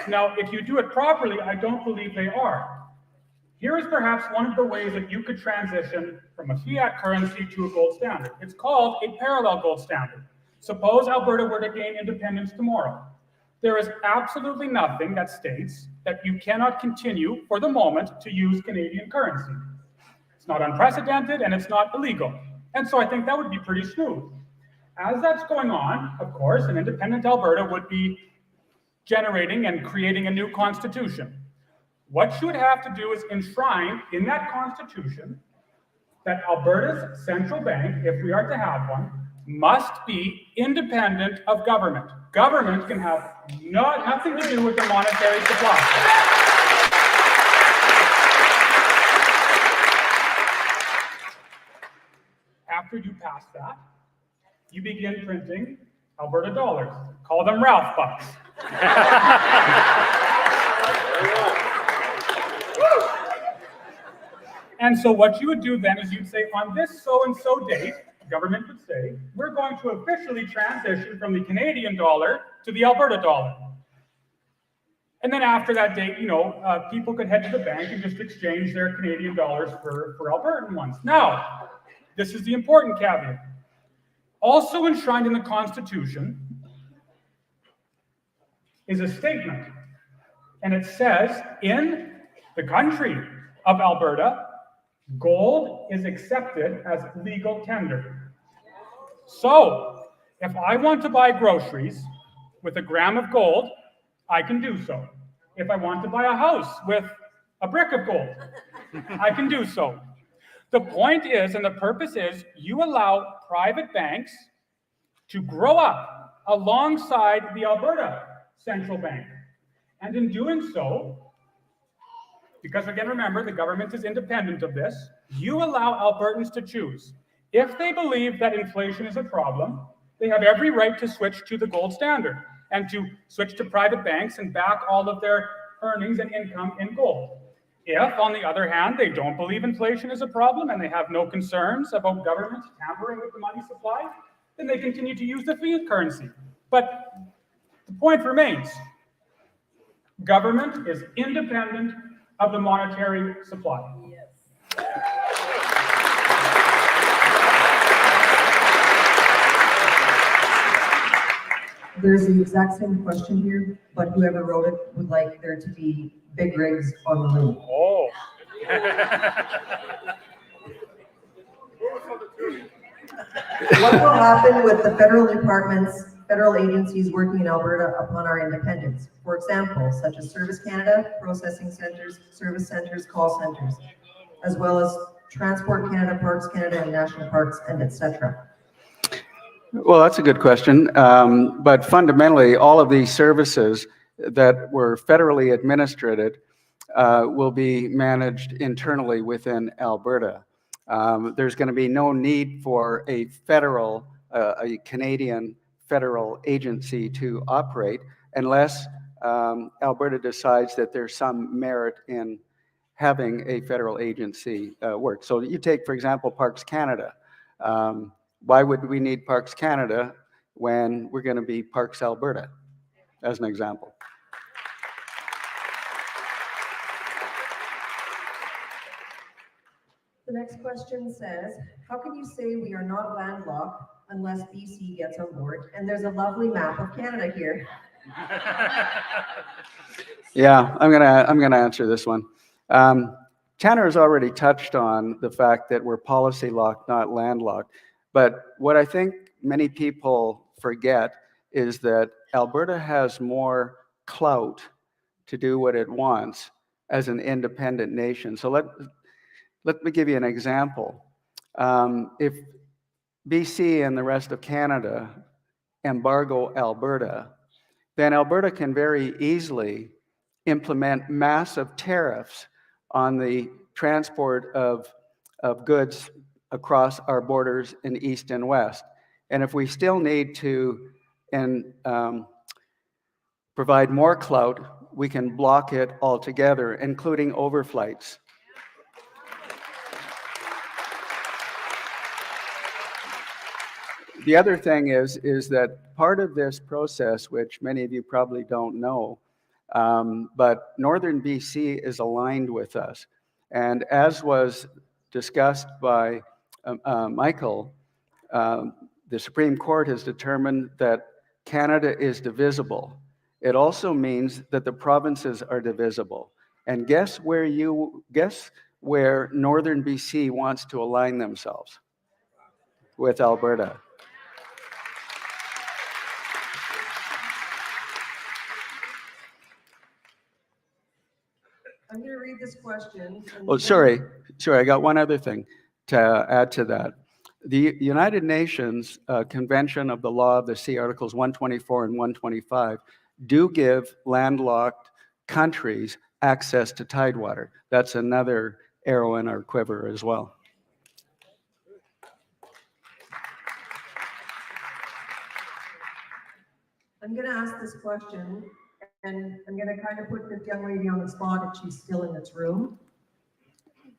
[SPEAKER 8] Now, if you do it properly, I don't believe they are. Here is perhaps one of the ways that you could transition from a fiat currency to a gold standard. It's called a parallel gold standard. Suppose Alberta were to gain independence tomorrow. There is absolutely nothing that states that you cannot continue for the moment to use Canadian currency. It's not unprecedented and it's not illegal. And so I think that would be pretty smooth. As that's going on, of course, an independent Alberta would be generating and creating a new constitution. What you would have to do is enshrine in that constitution that Alberta's central bank, if we are to have one, must be independent of government. Government can have nothing to do with the monetary supply. After you pass that, you begin printing Alberta dollars. Call them Ralph bucks. And so what you would do then is you'd say, on this so-and-so date, the government would say, we're going to officially transition from the Canadian dollar to the Alberta dollar. And then after that date, people could head to the bank and just exchange their Canadian dollars for Albertan ones. Now, this is the important caveat. Also enshrined in the Constitution is a statement, and it says, in the country of Alberta, gold is accepted as legal tender. So, if I want to buy groceries with a gram of gold, I can do so. If I want to buy a house with a brick of gold, I can do so. The point is, and the purpose is, you allow private banks to grow up alongside the Alberta Central Bank. And in doing so, because again, remember, the government is independent of this, you allow Albertans to choose. If they believe that inflation is a problem, they have every right to switch to the gold standard and to switch to private banks and back all of their earnings and income in gold. If, on the other hand, they don't believe inflation is a problem and they have no concerns about government tampering with the money supply, then they continue to use the fiat currency. But the point remains, government is independent of the monetary supply.
[SPEAKER 2] There's the exact same question here, but whoever wrote it would like there to be big rigs on the moon.
[SPEAKER 8] Oh.
[SPEAKER 2] What will happen with the federal departments, federal agencies working in Alberta upon our independence? For example, such as Service Canada, processing centers, service centers, call centers, as well as Transport Canada, Parks Canada, and National Parks, and etc.
[SPEAKER 7] Well, that's a good question. But fundamentally, all of these services that were federally administered will be managed internally within Alberta. There's going to be no need for a Canadian federal agency to operate unless Alberta decides that there's some merit in having a federal agency work. So you take, for example, Parks Canada. Why would we need Parks Canada when we're going to be Parks Alberta, as an example?
[SPEAKER 2] The next question says, how can you say we are not landlocked unless BC gets on board? And there's a lovely map of Canada here.
[SPEAKER 7] Yeah, I'm gonna answer this one. Tanner has already touched on the fact that we're policy locked, not landlocked. But what I think many people forget is that Alberta has more clout to do what it wants as an independent nation. So let me give you an example. If BC and the rest of Canada embargo Alberta, then Alberta can very easily implement massive tariffs on the transport of goods across our borders in East and West. And if we still need to provide more clout, we can block it altogether, including overflights. The other thing is that part of this process, which many of you probably don't know, but Northern BC is aligned with us. And as was discussed by Michael, the Supreme Court has determined that Canada is divisible. It also means that the provinces are divisible. And guess where Northern BC wants to align themselves? With Alberta.
[SPEAKER 2] I'm going to read this question.
[SPEAKER 7] Oh, sorry, I got one other thing to add to that. The United Nations Convention of the Law of the Sea, Articles 124 and 125, do give landlocked countries access to tidewater. That's another arrow in our quiver as well.
[SPEAKER 2] I'm going to ask this question, and I'm going to kind of put this young lady on the spot if she's still in this room.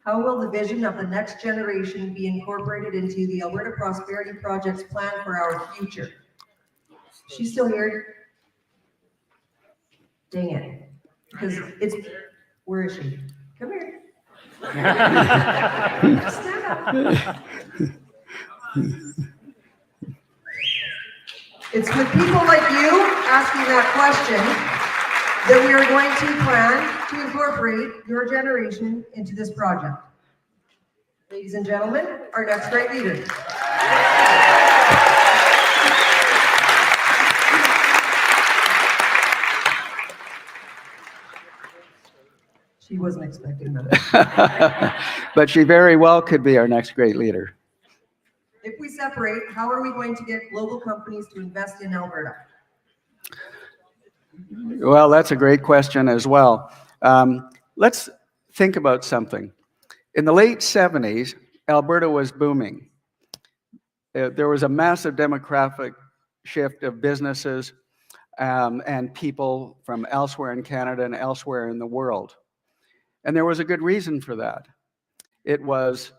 [SPEAKER 2] How will the vision of the next generation be incorporated into the Alberta Prosperity Project's plan for our future? She's still here? Dang it. Because where is she? Come here. Stand up. It's with people like you asking that question that we are going to plan to incorporate your generation into this project. Ladies and gentlemen, our next great leader. She wasn't expecting that.
[SPEAKER 7] But she very well could be our next great leader.
[SPEAKER 2] If we separate, how are we going to get global companies to invest in Alberta?
[SPEAKER 7] Well, that's a great question as well. Let's think about something. In the late 70s, Alberta was booming. There was a massive demographic shift of businesses and people from elsewhere in Canada and elsewhere in the world. And there was a good reason for that. It was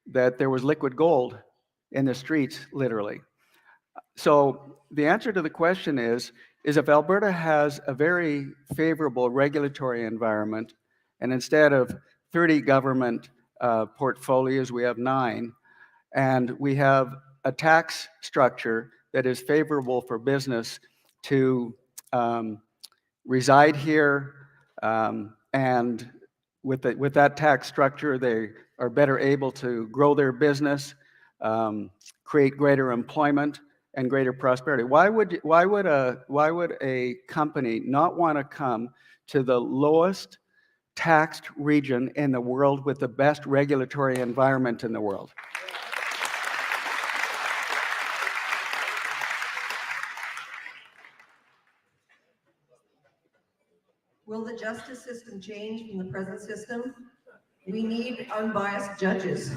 [SPEAKER 7] that there was liquid gold in the streets, literally. So the answer to the question is if Alberta has a very favorable regulatory environment, and instead of 30 government portfolios, we have 9, and we have a tax structure that is favorable for business to reside here, and with that tax structure, they are better able to grow their business, create greater employment and greater prosperity. Why would a company not want to come to the lowest taxed region in the world with the best regulatory environment in the world?
[SPEAKER 2] Will the justice system change from the present system? We need unbiased judges.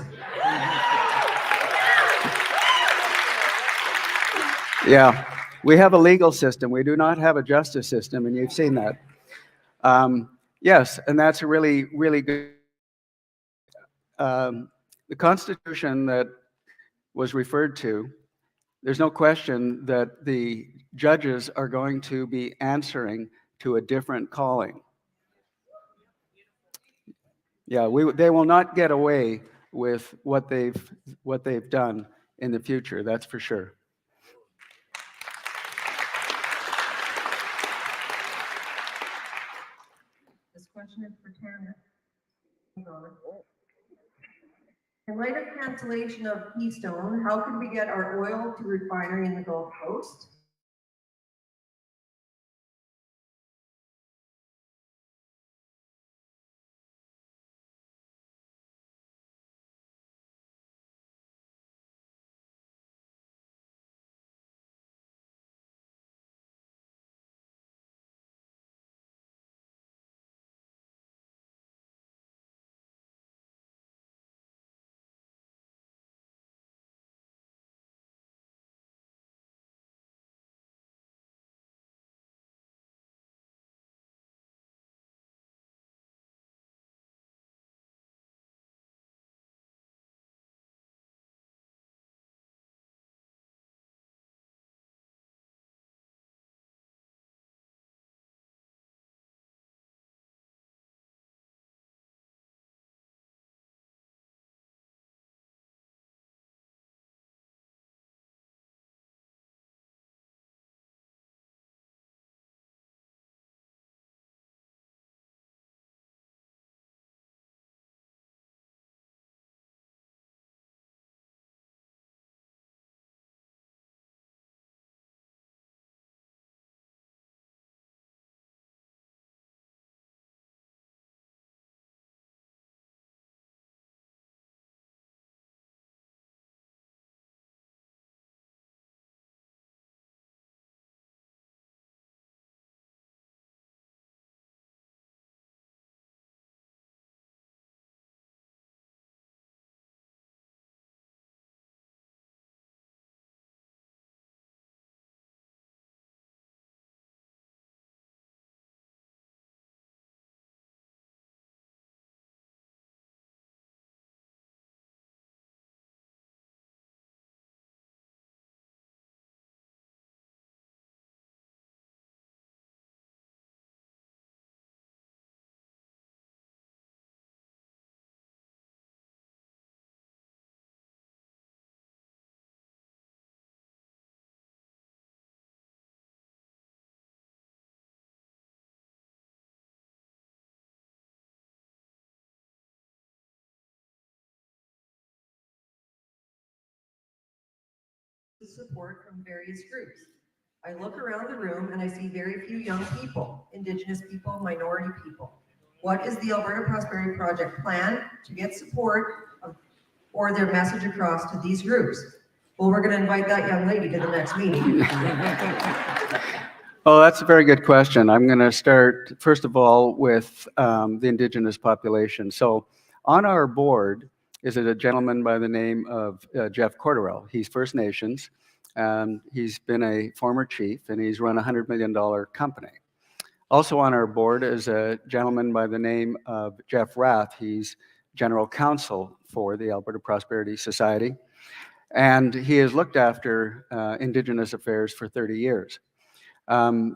[SPEAKER 7] Yeah, we have a legal system. We do not have a justice system, and you've seen that. Yes, and that's a really, really good. The Constitution that was referred to, there's no question that the judges are going to be answering to a different calling. Yeah, they will not get away with what they've done in the future, that's for sure.
[SPEAKER 2] This question is for Tana. In light of cancellation of Keystone, how could we get our oil to refinery in the Gulf Coast? Support from various groups. I look around the room and I see very few young people, Indigenous people, minority people. What is the Alberta Prosperity Project plan to get support or their message across to these groups? Well, we're going to invite that young lady to the next meeting.
[SPEAKER 7] Oh, that's a very good question. I'm going to start, first of all, with the Indigenous population. So on our board is a gentleman by the name of Jeff Corderell. He's First Nations. He's been a former chief, and he's run a $100 million company. Also on our board is a gentleman by the name of Jeff Rath. He's general counsel for the Alberta Prosperity Society, and he has looked after Indigenous affairs for 30 years.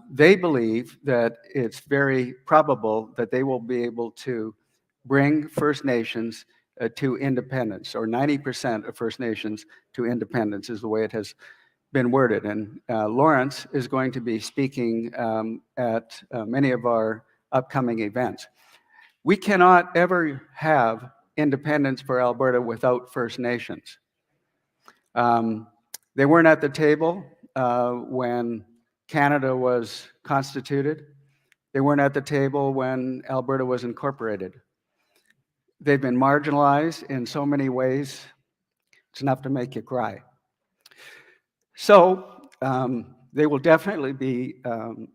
[SPEAKER 7] They believe that it's very probable that they will be able to bring First Nations to independence, or 90% of First Nations to independence is the way it has been worded. And Lawrence is going to be speaking at many of our upcoming events. We cannot ever have independence for Alberta without First Nations. They weren't at the table when Canada was constituted. They weren't at the table when Alberta was incorporated. They've been marginalized in so many ways, it's enough to make you cry. So they will definitely be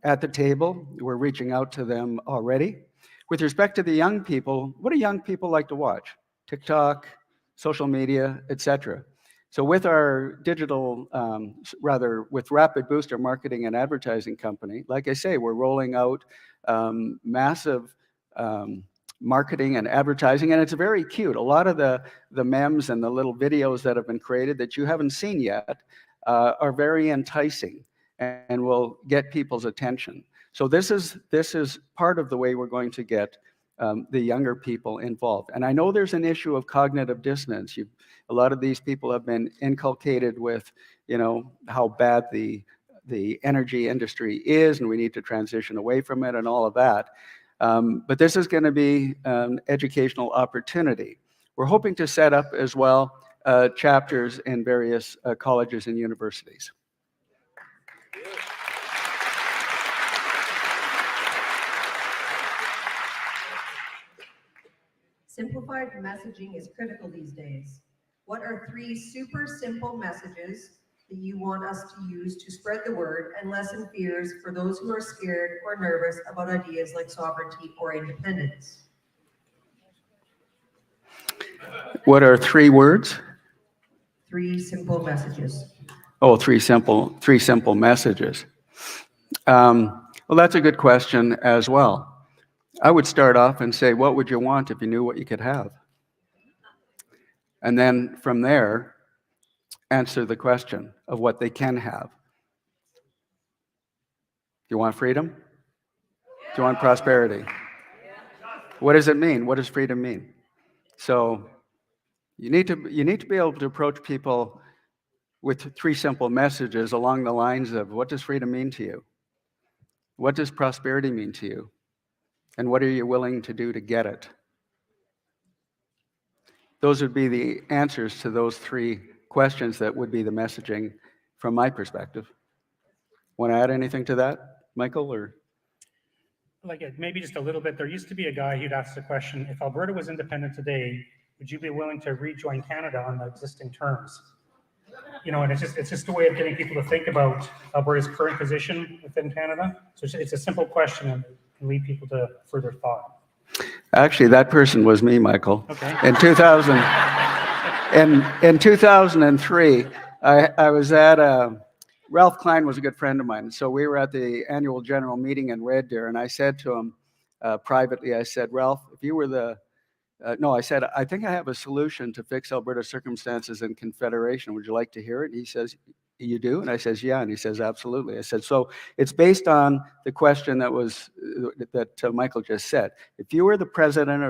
[SPEAKER 7] at the table. We're reaching out to them already. With respect to the young people, what do young people like to watch? TikTok, social media, etc. So with our digital, with Rapid Boost, our marketing and advertising company, like I say, we're rolling out massive marketing and advertising, and it's very cute. A lot of the memes and the little videos that have been created that you haven't seen yet are very enticing and will get people's attention. So this is part of the way we're going to get the younger people involved. And I know there's an issue of cognitive dissonance. A lot of these people have been inculcated with, how bad the energy industry is, and we need to transition away from it and all of that. But this is going to be an educational opportunity. We're hoping to set up as well chapters in various colleges and universities.
[SPEAKER 2] Simplified messaging is critical these days. What are 3 super simple messages that you want us to use to spread the word and lessen fears for those who are scared or nervous about ideas like sovereignty or independence?
[SPEAKER 7] What are 3 words?
[SPEAKER 2] 3 simple messages.
[SPEAKER 7] Oh, three simple messages. Well, that's a good question as well. I would start off and say, what would you want if you knew what you could have? And then from there, answer the question of what they can have. Do you want freedom? Do you want prosperity? What does it mean? What does freedom mean? So you need to be able to approach people with 3 simple messages along the lines of, what does freedom mean to you? What does prosperity mean to you? And what are you willing to do to get it? Those would be the answers to those 3 questions that would be the messaging from my perspective. Want to add anything to that, Michael? Or
[SPEAKER 6] Maybe just a little bit. There used to be a guy who'd ask the question, if Alberta was independent today, would you be willing to rejoin Canada on the existing terms? And it's just a way of getting people to think about Alberta's current position within Canada. So it's a simple question and can lead people to further thought.
[SPEAKER 7] Actually, that person was me, Michael.
[SPEAKER 6] Okay.
[SPEAKER 7] In 2003, I was at Ralph Klein was a good friend of mine. So we were at the annual general meeting in Red Deer, and I said to him privately, I said, Ralph, if you were I said, I think I have a solution to fix Alberta circumstances in Confederation. Would you like to hear it? And he says, you do? And I says, yeah. And he says, absolutely. I said, so it's based on the question that Michael just said. If you were the president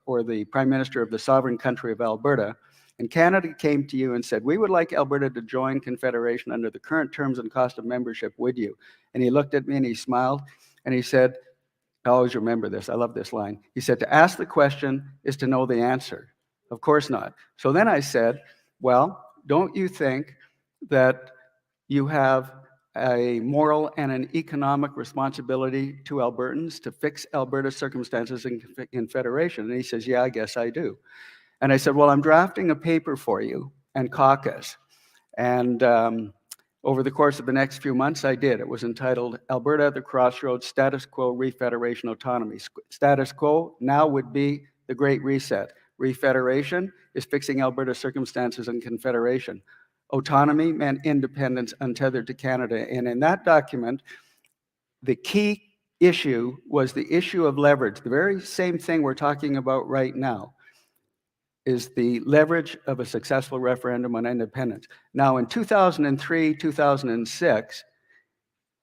[SPEAKER 7] or the prime minister of the sovereign country of Alberta, and Canada came to you and said, we would like Alberta to join Confederation under the current terms and cost of membership, would you? And he looked at me and he smiled and he said, I always remember this. I love this line. He said, to ask the question is to know the answer. Of course not. So then I said, well, don't you think that you have a moral and an economic responsibility to Albertans to fix Alberta's circumstances in Federation? And he says, yeah, I guess I do. And I said, well, I'm drafting a paper for you and caucus. And over the course of the next few months, I did. It was entitled Alberta at the Crossroads, Status Quo, Refederation, Autonomy. Status quo now would be the Great Reset. Refederation is fixing Alberta's circumstances in Confederation. Autonomy meant independence untethered to Canada. And in that document, the key issue was the issue of leverage. The very same thing we're talking about right now is the leverage of a successful referendum on independence. Now, in 2003, 2006,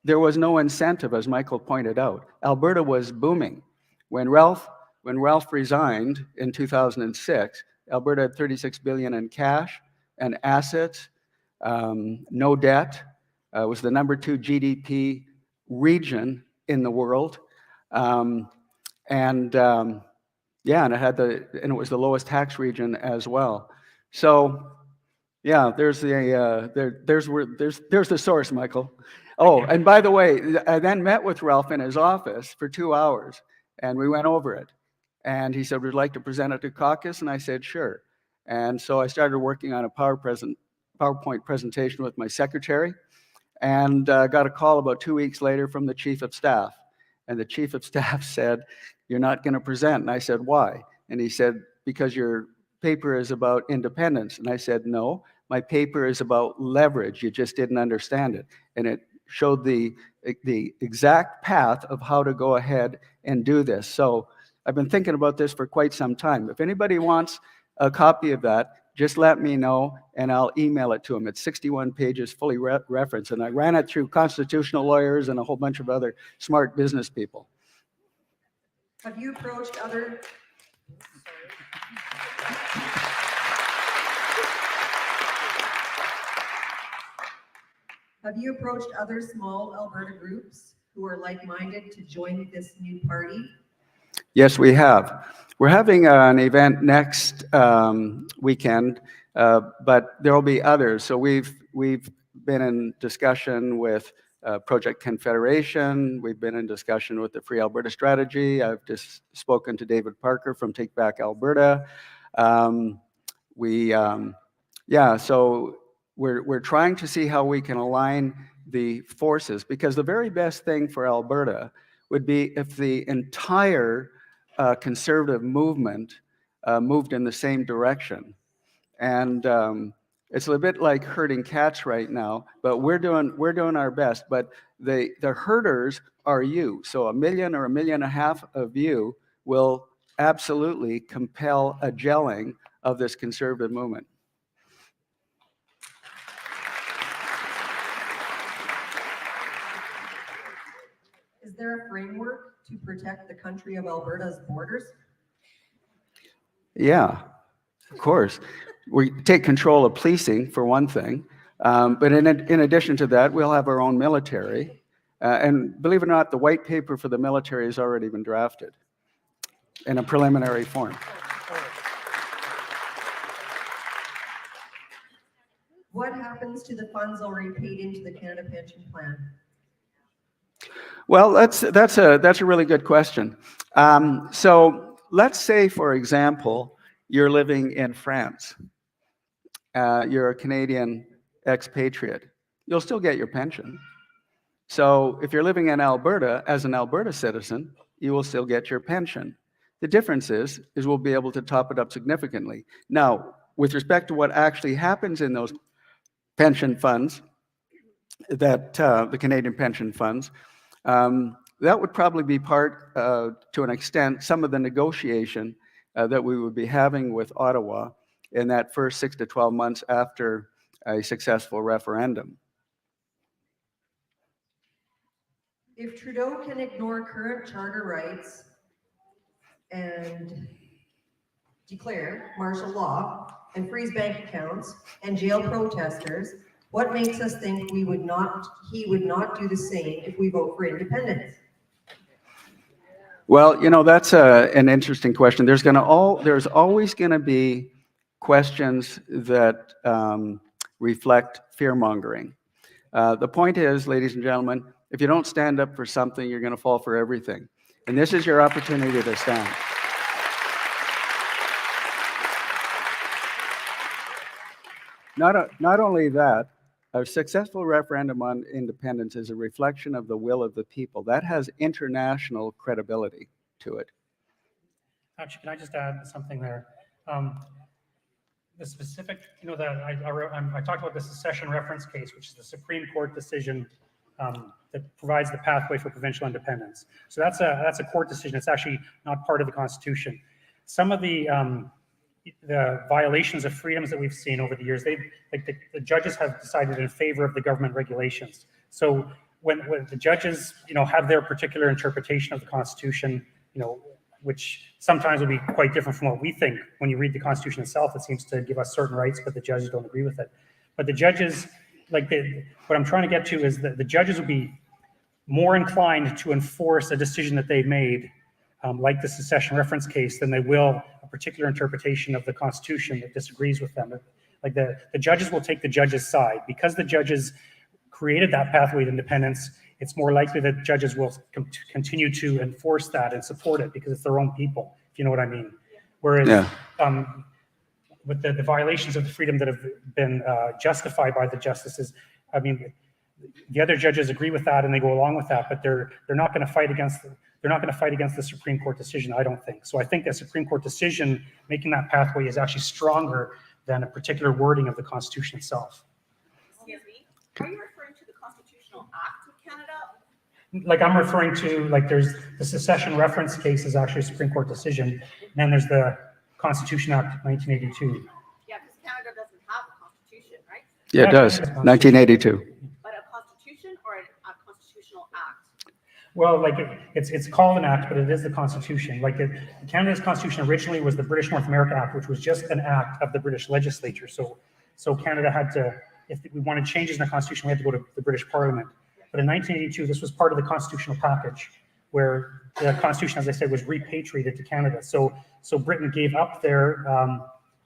[SPEAKER 7] there was no incentive, as Michael pointed out. Alberta was booming. When Ralph resigned in 2006, Alberta had $36 billion in cash and assets, no debt, was the number 2 GDP region in the world, and Yeah, and it was the lowest tax region as well. So, yeah, there's the source, Michael. Oh, and by the way, I then met with Ralph in his office for 2 hours, and we went over it. And he said, "Would you like to present it to caucus?" And I said, "Sure." And so I started working on a PowerPoint presentation with my secretary, and got a call about 2 weeks later from the chief of staff. And the chief of staff said, "You're not going to present." And I said, "Why?" And he said, "Because your paper is about independence." And I said, "No, my paper is about leverage. You just didn't understand it." And it showed the exact path of how to go ahead and do this. So I've been thinking about this for quite some time. If anybody wants a copy of that, just let me know, and I'll email it to them. It's 61 pages, fully referenced, and I ran it through constitutional lawyers and a whole bunch of other smart business people.
[SPEAKER 2] Have you approached other? Have you approached other small Alberta groups who are like-minded to join this new party?
[SPEAKER 7] Yes, we have. We're having an event next weekend, but there will be others. So we've been in discussion with Project Confederation. We've been in discussion with the Free Alberta Strategy. I've just spoken to David Parker from Take Back Alberta. So we're trying to see how we can align the forces, because the very best thing for Alberta would be if the entire conservative movement moved in the same direction. And it's a bit like herding cats right now, but we're doing our best. But the herders are you. So 1 million or 1.5 million of you will absolutely compel a gelling of this conservative movement.
[SPEAKER 2] Is there a framework to protect the country of Alberta's borders?
[SPEAKER 7] Yeah, of course. We take control of policing, for one thing. But in addition to that, we'll have our own military. And believe it or not, the white paper for the military has already been drafted in a preliminary form.
[SPEAKER 2] What happens to the funds already paid into the Canada Pension Plan?
[SPEAKER 7] Well, that's a really good question. So let's say, for example, you're living in France. You're a Canadian expatriate. You'll still get your pension. So if you're living in Alberta as an Alberta citizen, you will still get your pension. The difference is we'll be able to top it up significantly. Now, with respect to what actually happens in those pension funds, that the Canadian pension funds, that would probably be part, to an extent, some of the negotiation that we would be having with Ottawa in that first 6 to 12 months after a successful referendum.
[SPEAKER 2] If Trudeau can ignore current charter rights and declare martial law and freeze bank accounts and jail protesters, what makes us think he would not do the same if we vote for independence?
[SPEAKER 7] Well, that's an interesting question. There's always going to be questions that reflect fear-mongering. The point is, ladies and gentlemen, if you don't stand up for something, you're going to fall for everything. And this is your opportunity to stand. Not only that, a successful referendum on independence is a reflection of the will of the people. That has international credibility to it.
[SPEAKER 6] Actually, can I just add something there? The specific, I talked about the secession reference case, which is the Supreme Court decision that provides the pathway for provincial independence. So that's a court decision. It's actually not part of the Constitution. Some of the violations of freedoms that we've seen over the years, the judges have decided in favor of the government regulations. So when the judges, have their particular interpretation of the Constitution, which sometimes will be quite different from what we think. When you read the Constitution itself, it seems to give us certain rights, but the judges don't agree with it. But the judges, what I'm trying to get to is that the judges will be more inclined to enforce a decision that they've made like the secession reference case, than they will a particular interpretation of the Constitution that disagrees with them. Like the judges will take the judges' side. Because the judges created that pathway to independence, it's more likely that judges will continue to enforce that and support it because it's their own people, if you know what I mean. Whereas with the violations of the freedom that have been justified by the justices, I mean, the other judges agree with that and they go along with that, but they're not going to fight against the Supreme Court decision, I don't think. So I think a Supreme Court decision making that pathway is actually stronger than a particular wording of the Constitution itself.
[SPEAKER 4] Excuse me, are you referring to the Constitutional Act of Canada?
[SPEAKER 6] Like I'm referring to, like there's the secession reference case is actually a Supreme Court decision, and then there's the Constitution Act 1982.
[SPEAKER 4] Yeah, because Canada doesn't have a constitution, right?
[SPEAKER 7] Yeah, it does. 1982.
[SPEAKER 4] But a constitution or a constitutional act?
[SPEAKER 6] Well, like it's called an act, but it is the Constitution. Like Canada's Constitution originally was the British North America Act, which was just an act of the British legislature. So Canada had to, if we wanted changes in the Constitution, we had to go to the British Parliament. But in 1982, this was part of the constitutional package, where the Constitution, as I said, was repatriated to Canada. So Britain gave up their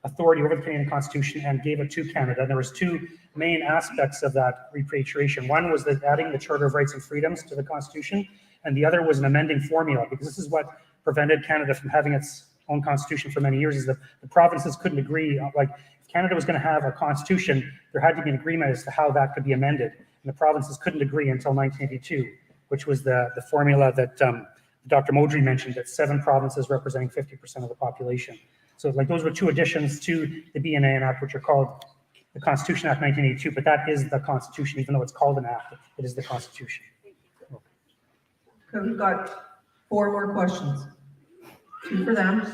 [SPEAKER 6] authority over the Canadian Constitution and gave it to Canada. And there was two main aspects of that repatriation. One was adding the Charter of Rights and Freedoms to the Constitution, and the other was an amending formula, because this is what prevented Canada from having its own constitution for many years, is that the provinces couldn't agree. Like, if Canada was going to have a constitution, there had to be an agreement as to how that could be amended. And the provinces couldn't agree until 1982, which was the formula that Dr. Modry mentioned, that 7 provinces representing 50% of the population. So like those were 2 additions to the BNA Act, which are called the Constitution Act 1982, but that is the Constitution, even though it's called an act, it is the Constitution.
[SPEAKER 2] Okay, we've got 4 more questions. 2 for them,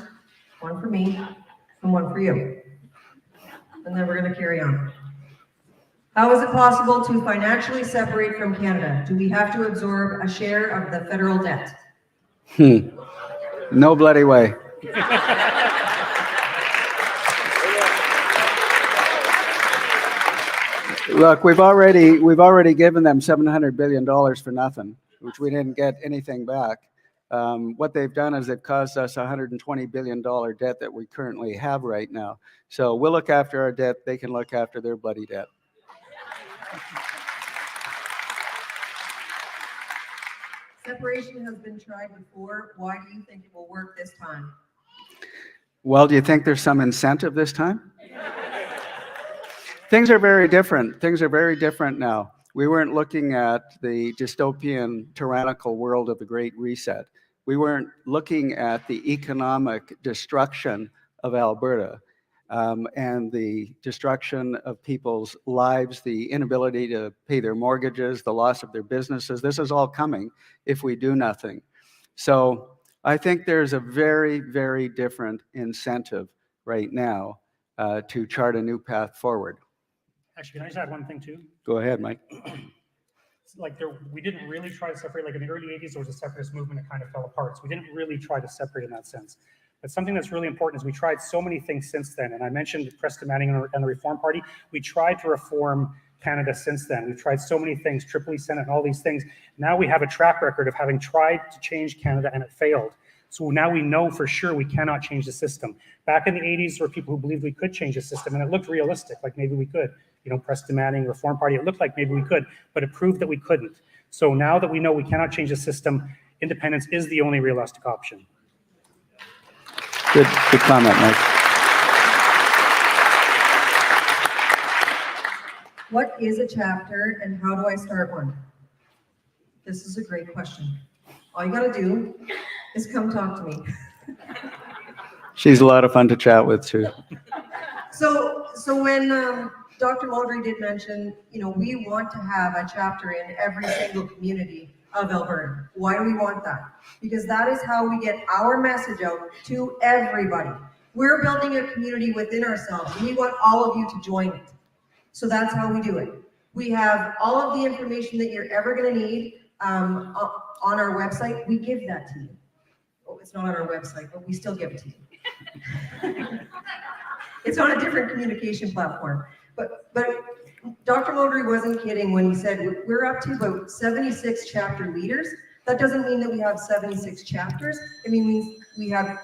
[SPEAKER 2] 1 for me, and 1 for you. And then we're going to carry on. How is it possible to financially separate from Canada? Do we have to absorb a share of the federal debt?
[SPEAKER 7] No bloody way. Look, we've already given them $700 billion for nothing, which we didn't get anything back. What they've done is they've caused us a $120 billion debt that we currently have right now. So we'll look after our debt. They can look after their bloody debt.
[SPEAKER 2] Separation has been tried before. Why do you think it will work this time?
[SPEAKER 7] Well, do you think there's some incentive this time? Things are very different. Things are very different now. We weren't looking at the dystopian, tyrannical world of the Great Reset. We weren't looking at the economic destruction of Alberta and the destruction of people's lives, the inability to pay their mortgages, the loss of their businesses. This is all coming if we do nothing. So I think there's a very, very different incentive right now to chart a new path forward.
[SPEAKER 6] Actually, can I just add one thing too?
[SPEAKER 7] Go ahead, Mike.
[SPEAKER 6] Like we didn't really try to separate. Like in the early 80s, there was a separatist movement that kind of fell apart. So we didn't really try to separate in that sense. But something that's really important is we tried so many things since then. And I mentioned Preston Manning and the Reform Party. We tried to reform Canada since then. We've tried so many things, Tripoli Senate and all these things. Now we have a track record of having tried to change Canada and it failed. So now we know for sure we cannot change the system. Back in the 80s, there were people who believed we could change the system, and it looked realistic, like maybe we could. You know, Preston Manning, Reform Party, it looked like maybe we could, but it proved that we couldn't. So now that we know we cannot change the system, independence is the only realistic option.
[SPEAKER 7] Good comment, Mike.
[SPEAKER 2] What is a chapter and how do I start one? This is a great question. All you got to do is come talk to me.
[SPEAKER 7] She's a lot of fun to chat with too.
[SPEAKER 2] So when Dr. Modry did mention, you know, we want to have a chapter in every single community of Alberta. Why do we want that? Because that is how we get our message out to everybody. We're building a community within ourselves, and we want all of you to join it. So that's how we do it. We have all of the information that you're ever going to need on our website. We give that to you. Oh, it's not on our website, but we still give it to you. It's on a different communication platform. But Dr. Modry wasn't kidding when he said we're up to about 76 chapter leaders. That doesn't mean that we have 76 chapters. It means we have,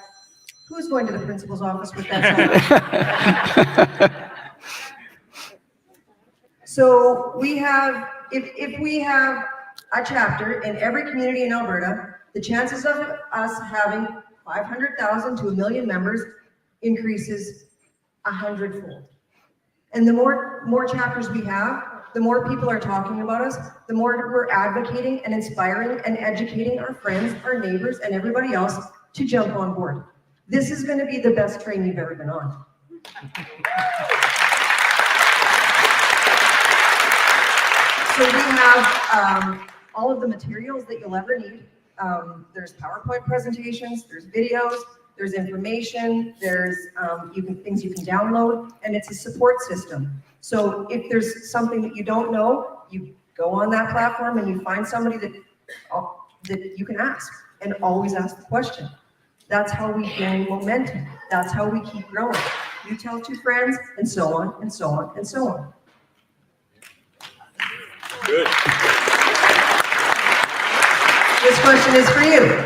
[SPEAKER 2] who's going to the principal's office with that sign? So we have, if we have a chapter in every community in Alberta, the chances of us having 500,000 to 1 million members increases 100-fold. And the more chapters we have, the more people are talking about us, the more we're advocating and inspiring and educating our friends, our neighbors, and everybody else to jump on board. This is going to be the best train you've ever been on. So we have all of the materials that you'll ever need. There's PowerPoint presentations, there's videos, there's information, there's things you can download, and it's a support system. So if there's something that you don't know, you go on that platform and you find somebody that you can ask, and always ask the question. That's how we gain momentum. That's how we keep growing. You tell 2 friends, and so on, and so on, and so on.
[SPEAKER 9] Good.
[SPEAKER 2] This question is for you.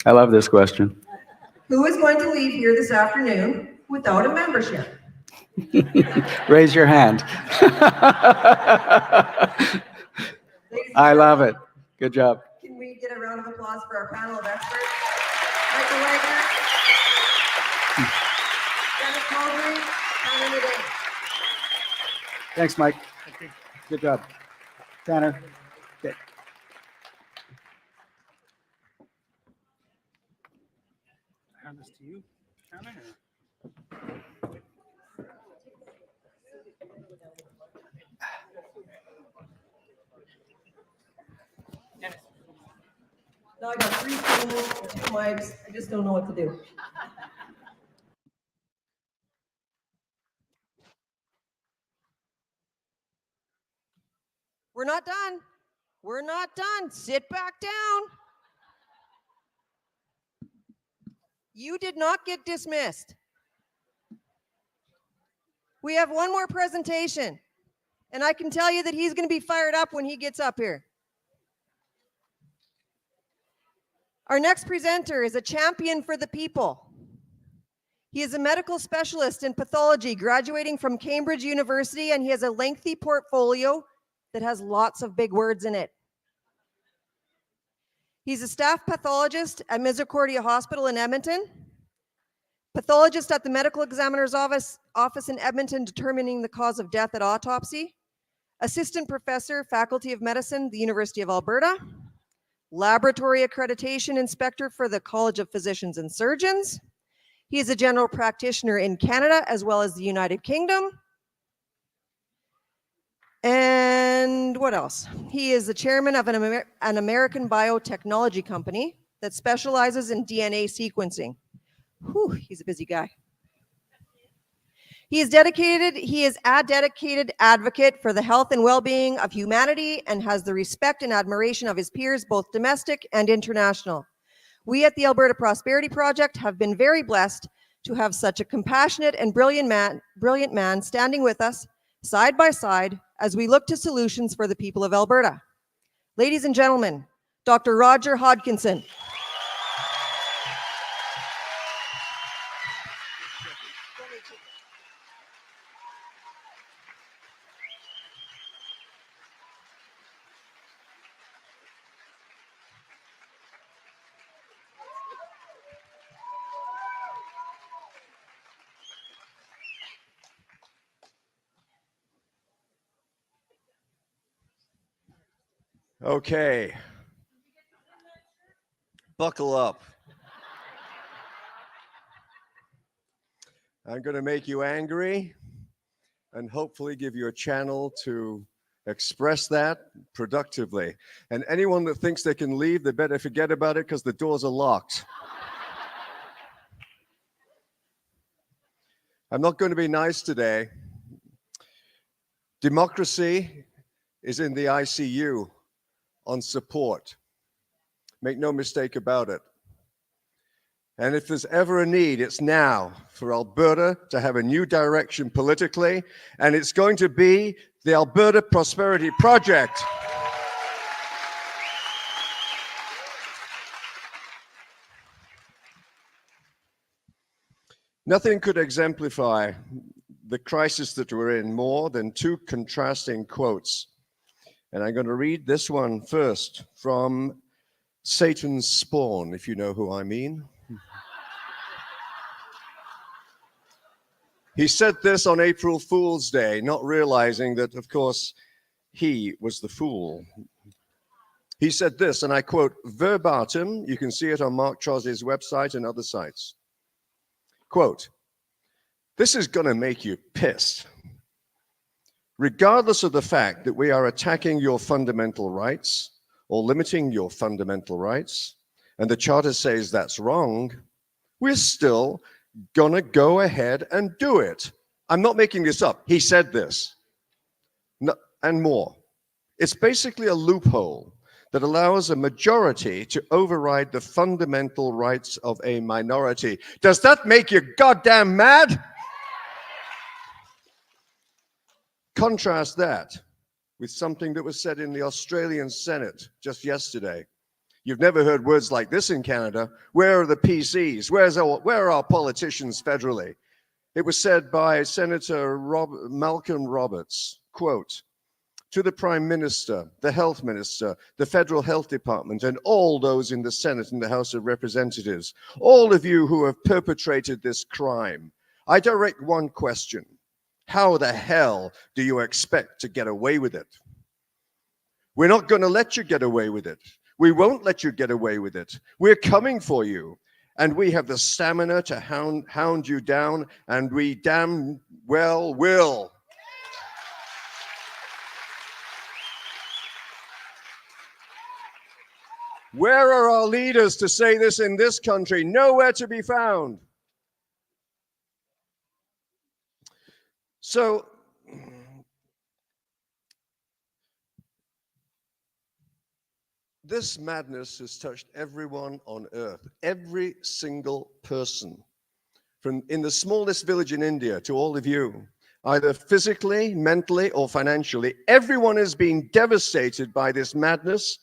[SPEAKER 7] I love this question.
[SPEAKER 2] Who is going to leave here this afternoon without a membership?
[SPEAKER 7] Raise your hand. I love it. Good job.
[SPEAKER 2] Can we get a round of applause for our panel of experts? Michael Wagner, Dennis Modry, and Hnidey.
[SPEAKER 7] Thanks, Mike. Good job. Tanner. Okay.
[SPEAKER 6] Hand this to you, Tanner.
[SPEAKER 2] Now I got 3 stools and 2 mics. I just don't know what to do. We're not done. We're not done. Sit back down. You did not get dismissed. We have one more presentation, and I can tell you that he's going to be fired up when he gets up here. Our next presenter is a champion for the people. He is a medical specialist in pathology, graduating from Cambridge University, and he has a lengthy portfolio that has lots of big words in it. He's a staff pathologist at Misericordia Hospital in Edmonton, pathologist at the medical examiner's office in Edmonton, determining the cause of death at autopsy, assistant professor, faculty of medicine, the University of Alberta, laboratory accreditation inspector for the College of Physicians and Surgeons. He is a general practitioner in Canada as well as the United Kingdom. And what else? He is the chairman of an American biotechnology company that specializes in DNA sequencing. Whew, he's a busy guy. He is a dedicated advocate for the health and well-being of humanity and has the respect and admiration of his peers, both domestic and international. We at the Alberta Prosperity Project have been very blessed to have such a compassionate and brilliant man standing with us side by side as we look to solutions for the people of Alberta. Ladies and gentlemen, Dr. Roger Hodkinson.
[SPEAKER 9] Okay. Buckle up. I'm going to make you angry and hopefully give you a channel to express that productively. And anyone that thinks they can leave, they better forget about it because the doors are locked. I'm not going to be nice today. Democracy is in the ICU on support. Make no mistake about it. And if there's ever a need, it's now for Alberta to have a new direction politically, and it's going to be the Alberta Prosperity Project. Nothing could exemplify the crisis that we're in more than two contrasting quotes. And I'm going to read this one first from Satan's spawn, if you know who I mean. He said this on April Fool's Day, not realizing that, of course, he was the fool. He said this, and I quote verbatim, you can see it on Mark Tros's website and other sites. Quote, "This is going to make you pissed. Regardless of the fact that we are attacking your fundamental rights or limiting your fundamental rights, and the Charter says that's wrong, we're still gonna go ahead and do it." I'm not making this up. He said this. No, and more. It's basically a loophole that allows a majority to override the fundamental rights of a minority. Does that make you goddamn mad? Contrast that with something that was said in the Australian Senate just yesterday. You've never heard words like this in Canada. Where are the PCs? Where are our politicians federally? It was said by Senator Malcolm Roberts, quote, "To the Prime Minister, the Health Minister, the Federal Health Department, and all those in the Senate and the House of Representatives, all of you who have perpetrated this crime, I direct one question. How the hell do you expect to get away with it? We're not going to let you get away with it. We won't let you get away with it. We're coming for you. And we have the stamina to hound you down, and we damn well will." Where are our leaders to say this in this country? Nowhere to be found. So, this madness has touched everyone on earth, every single person, from in the smallest village in India to all of you, either physically, mentally, or financially. Everyone is being devastated by this madness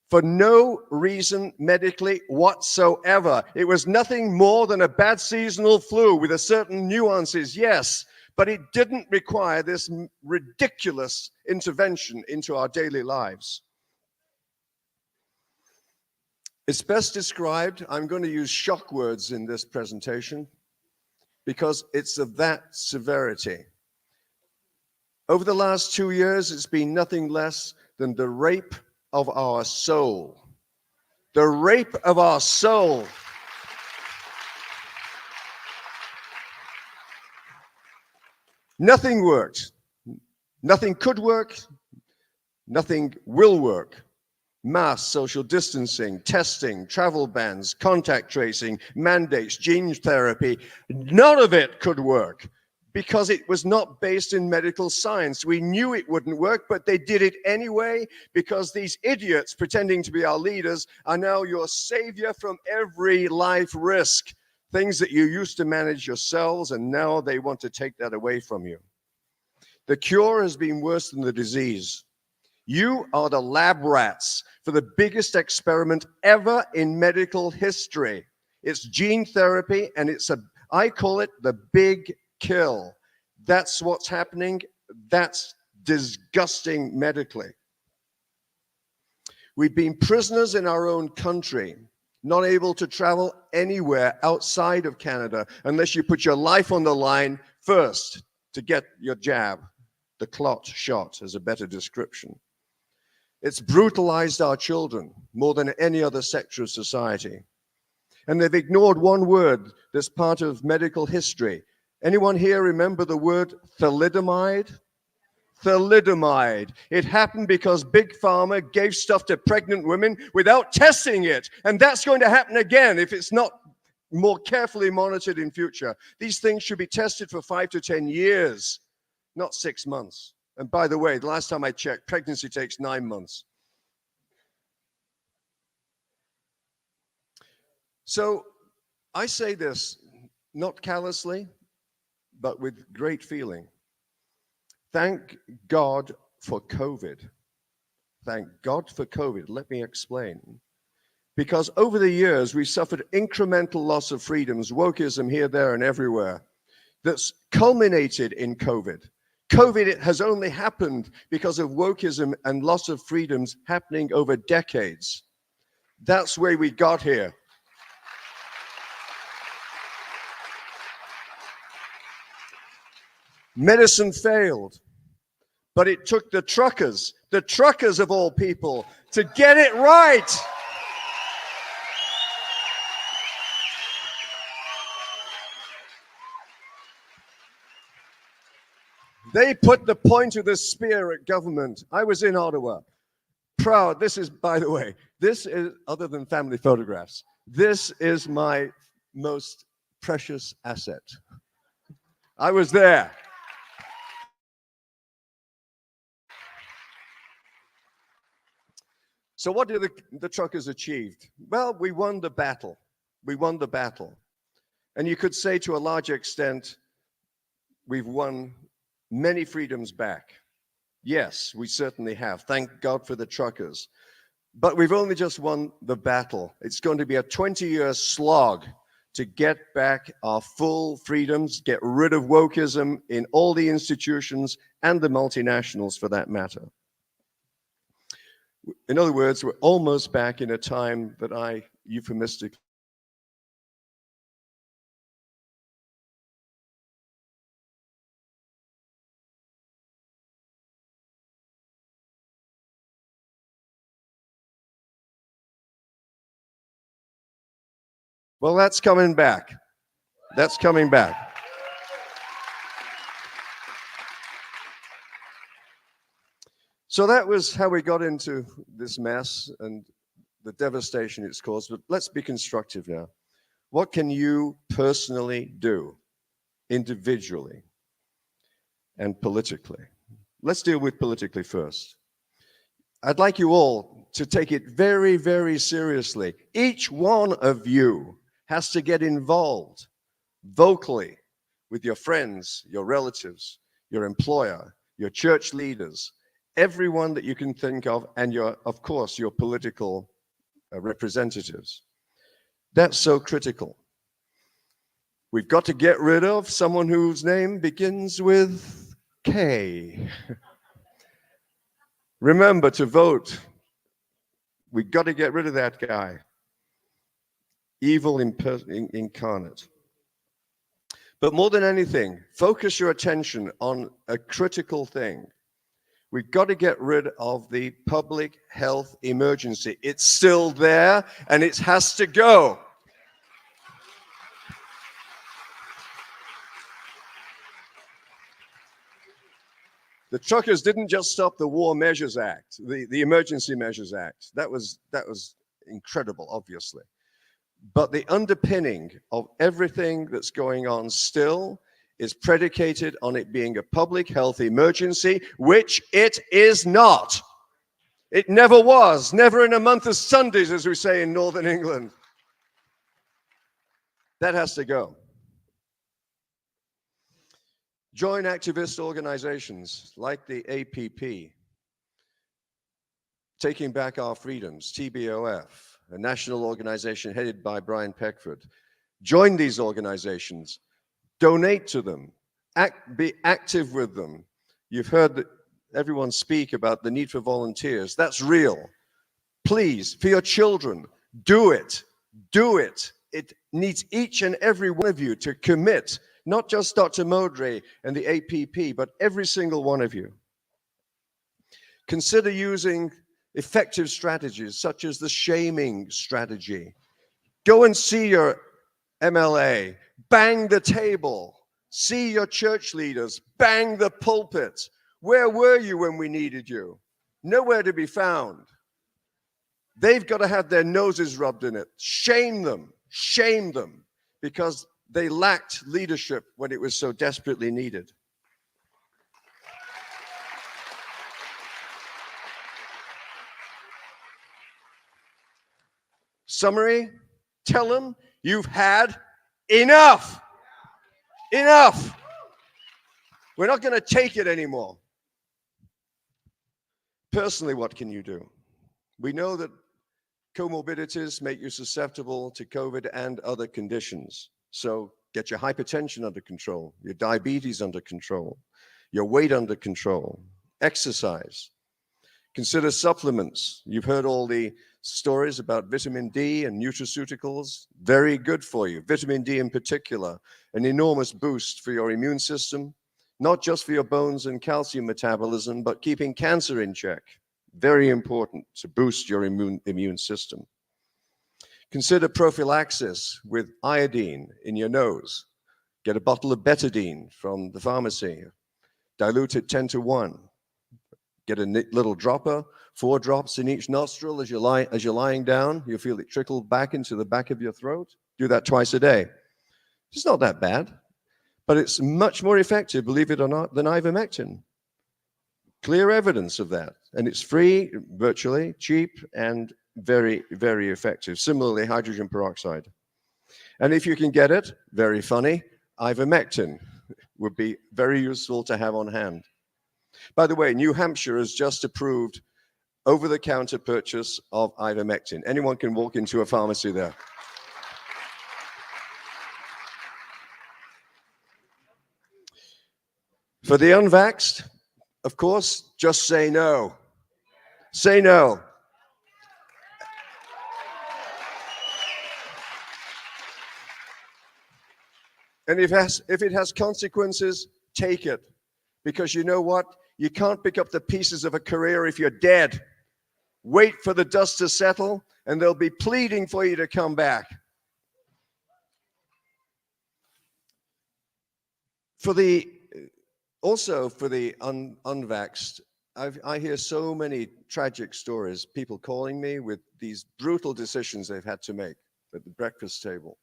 [SPEAKER 9] for no reason medically whatsoever. It was nothing more than a bad seasonal flu with a certain nuances, yes, but it didn't require this ridiculous intervention into our daily lives. It's best described, I'm going to use shock words in this presentation because it's of that severity. Over the last 2 years, it's been nothing less than the rape of our soul. The rape of our soul. Nothing worked. Nothing could work. Nothing will work. Mass social distancing, testing, travel bans, contact tracing, mandates, gene therapy, none of it could work because it was not based in medical science. We knew it wouldn't work, but they did it anyway because these idiots pretending to be our leaders are now your savior from every life risk. Things that you used to manage yourselves, and now they want to take that away from you. The cure has been worse than the disease. You are the lab rats for the biggest experiment ever in medical history. It's gene therapy, and I call it the big kill. That's what's happening. That's disgusting medically. We've been prisoners in our own country, not able to travel anywhere outside of Canada unless you put your life on the line first to get your jab. The clot shot is a better description. It's brutalized our children more than any other sector of society. And they've ignored one word that's part of medical history. Anyone here remember the word thalidomide? Thalidomide. It happened because Big Pharma gave stuff to pregnant women without testing it. And that's going to happen again if it's not more carefully monitored in future. These things should be tested for 5 to 10 years, not 6 months. And by the way, the last time I checked, pregnancy takes 9 months. So I say this not callously, but with great feeling. Thank God for COVID. Thank God for COVID. Let me explain. Because over the years, we've suffered incremental loss of freedoms, wokeism here, there, and everywhere, that's culminated in COVID. COVID has only happened because of wokeism and loss of freedoms happening over decades. That's where we got here. Medicine failed, but it took the truckers of all people, to get it right. They put the point of the spear at government. I was in Ottawa. Proud. This is, by the way, this is, other than family photographs, this is my most precious asset. I was there. So what did the truckers achieve? Well, we won the battle. We won the battle. And you could say to a large extent, we've won many freedoms back. Yes, we certainly have. Thank God for the truckers. But we've only just won the battle. It's going to be a 20-year slog to get back our full freedoms, get rid of wokeism in all the institutions and the multinationals for that matter. In other words, we're almost back in a time that I euphemistically Well, that's coming back. That's coming back. So that was how we got into this mess and the devastation it's caused. But let's be constructive now. What can you personally do, individually and politically? Let's deal with politically first. I'd like you all to take it very, very seriously. Each one of you has to get involved vocally with your friends, your relatives, your employer, your church leaders, everyone that you can think of, and of course, your political representatives. That's so critical. We've got to get rid of someone whose name begins with K. Remember to vote. We've got to get rid of that guy. Evil incarnate. But more than anything, focus your attention on a critical thing. We've got to get rid of the public health emergency. It's still there and it has to go. The truckers didn't just stop the War Measures Act, the Emergency Measures Act. That was incredible, obviously. But the underpinning of everything that's going on still is predicated on it being a public health emergency, which it is not. It never was, never in a month of Sundays, as we say in Northern England. That has to go. Join activist organizations like the APP, Taking Back Our Freedoms, TBOF, a national organization headed by Brian Peckford. Join these organizations, donate to them, be active with them. You've heard everyone speak about the need for volunteers. That's real. Please, for your children, do it. Do it. It needs each and every one of you to commit, not just Dr. Modry and the APP, but every single one of you. Consider using effective strategies such as the shaming strategy. Go and see your MLA, bang the table, see your church leaders, bang the pulpit. Where were you when we needed you? Nowhere to be found. They've got to have their noses rubbed in it. Shame them, because they lacked leadership when it was so desperately needed. Summary, tell them you've had enough. Enough. We're not going to take it anymore. Personally, what can you do? We know that Comorbidities make you susceptible to COVID and other conditions. So get your hypertension under control, your diabetes under control, your weight under control, exercise. Consider supplements. You've heard all the stories about vitamin D and nutraceuticals. Very good for you. Vitamin D in particular, an enormous boost for your immune system, not just for your bones and calcium metabolism, but keeping cancer in check. Very important to boost your immune system. Consider prophylaxis with iodine in your nose. Get a bottle of betadine from the pharmacy. Dilute it 10-to-1. Get a little dropper, 4 drops in each nostril as you're lying down. You feel it trickle back into the back of your throat. Do that twice a day. It's not that bad, but it's much more effective, believe it or not, than ivermectin. Clear evidence of that. And it's free, virtually, cheap, and very, very effective. Similarly, hydrogen peroxide. And if you can get it, very funny, ivermectin would be very useful to have on hand. By the way, New Hampshire has just approved over-the-counter purchase of ivermectin. Anyone can walk into a pharmacy there. For the unvaxxed, of course, just say no. Say no. And if it has consequences, take it. Because you know what? You can't pick up the pieces of a career if you're dead. Wait for the dust to settle, and they'll be pleading for you to come back. Also for the unvaxxed, I hear so many tragic stories, people calling me with these brutal decisions they've had to make at the breakfast table.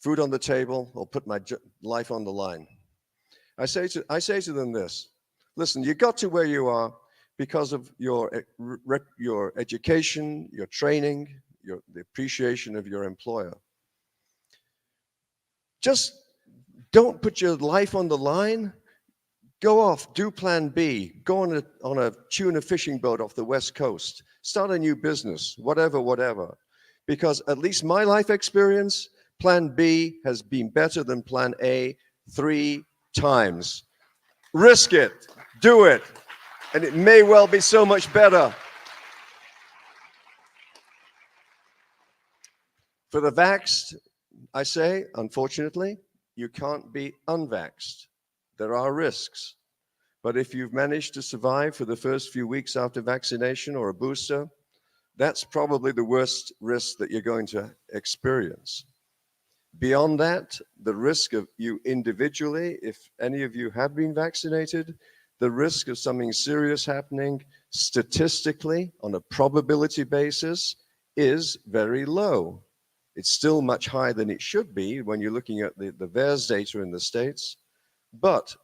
[SPEAKER 9] Food on the table, or put my life on the line. I say to them this: listen, you got to where you are because of your education, your training, the appreciation of your employer. Just don't put your life on the line. Go off, do plan B, go on a tuna fishing boat off the West Coast, start a new business, whatever. Because at least my life experience, plan B has been better than plan A 3 times. Risk it, do it, and it may well be so much better. For the vaxxed, I say, unfortunately, you can't be unvaxxed. There are risks. But if you've managed to survive for the first few weeks after vaccination or a booster, that's probably the worst risk that you're going to experience. Beyond that, the risk of you individually, if any of you have been vaccinated, the risk of something serious happening statistically on a probability basis is very low. It's still much higher than it should be when you're looking at the VAERS data in the States, but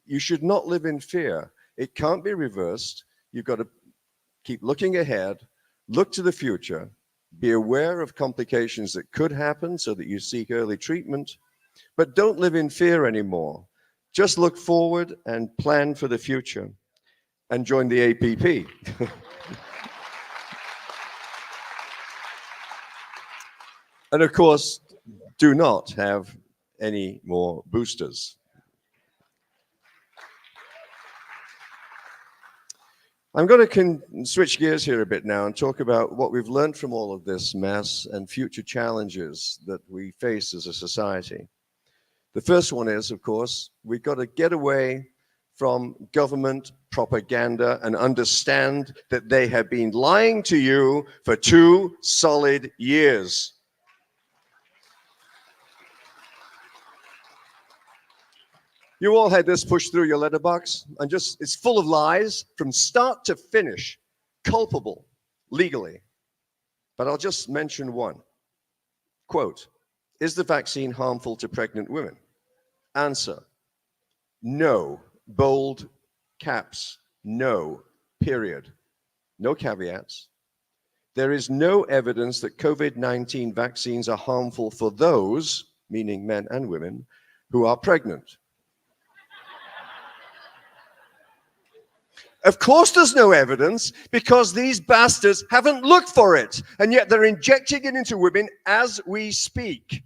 [SPEAKER 9] you should not live in fear. It can't be reversed. You've got to keep looking ahead, look to the future, be aware of complications that could happen so that you seek early treatment, but don't live in fear anymore. Just look forward and plan for the future and join the APP. And of course, do not have any more boosters. I'm going to switch gears here a bit now and talk about what we've learned from all of this mess and future challenges that we face as a society. The first one is, of course, we've got to get away from government propaganda and understand that they have been lying to you for 2 solid years. You all had this pushed through your letterbox, and it's full of lies from start to finish, culpable legally. But I'll just mention one. Quote, is the vaccine harmful to pregnant women? Answer, no, bold caps, no, period. No caveats. There is no evidence that COVID-19 vaccines are harmful for those, meaning men and women, who are pregnant. Of course there's no evidence, because these bastards haven't looked for it. And yet they're injecting it into women as we speak,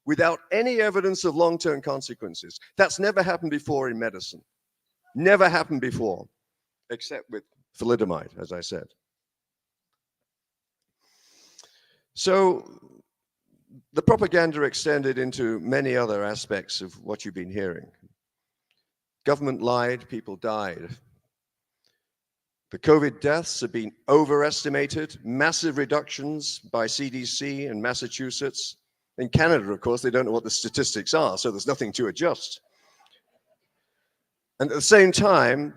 [SPEAKER 9] without any evidence of long-term consequences. That's never happened before in medicine. Never happened before, except with thalidomide, as I said. So the propaganda extended into many other aspects of what you've been hearing. Government lied, people died. The COVID deaths have been overestimated, massive reductions by CDC in Massachusetts. In Canada, of course, they don't know what the statistics are, so there's nothing to adjust. And at the same time,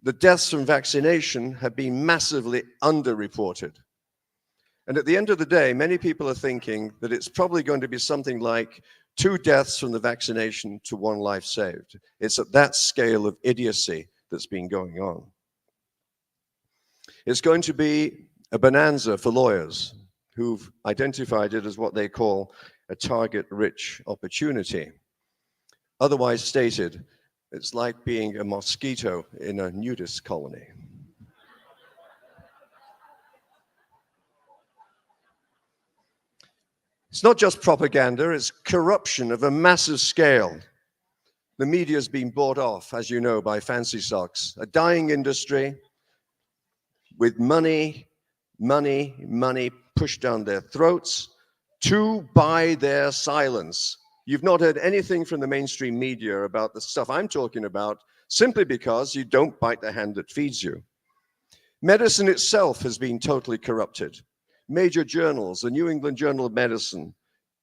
[SPEAKER 9] the deaths from vaccination have been massively underreported. And at the end of the day, many people are thinking that it's probably going to be something like 2 deaths from the vaccination to 1 life saved. It's at that scale of idiocy that's been going on. It's going to be a bonanza for lawyers who've identified it as what they call a target-rich opportunity. Otherwise stated, it's like being a mosquito in a nudist colony. It's not just propaganda, it's corruption of a massive scale. The media's been bought off, as you know, by fancy stocks, a dying industry with money pushed down their throats to buy their silence. You've not heard anything from the mainstream media about the stuff I'm talking about, simply because you don't bite the hand that feeds you. Medicine itself has been totally corrupted. Major journals, the New England Journal of Medicine,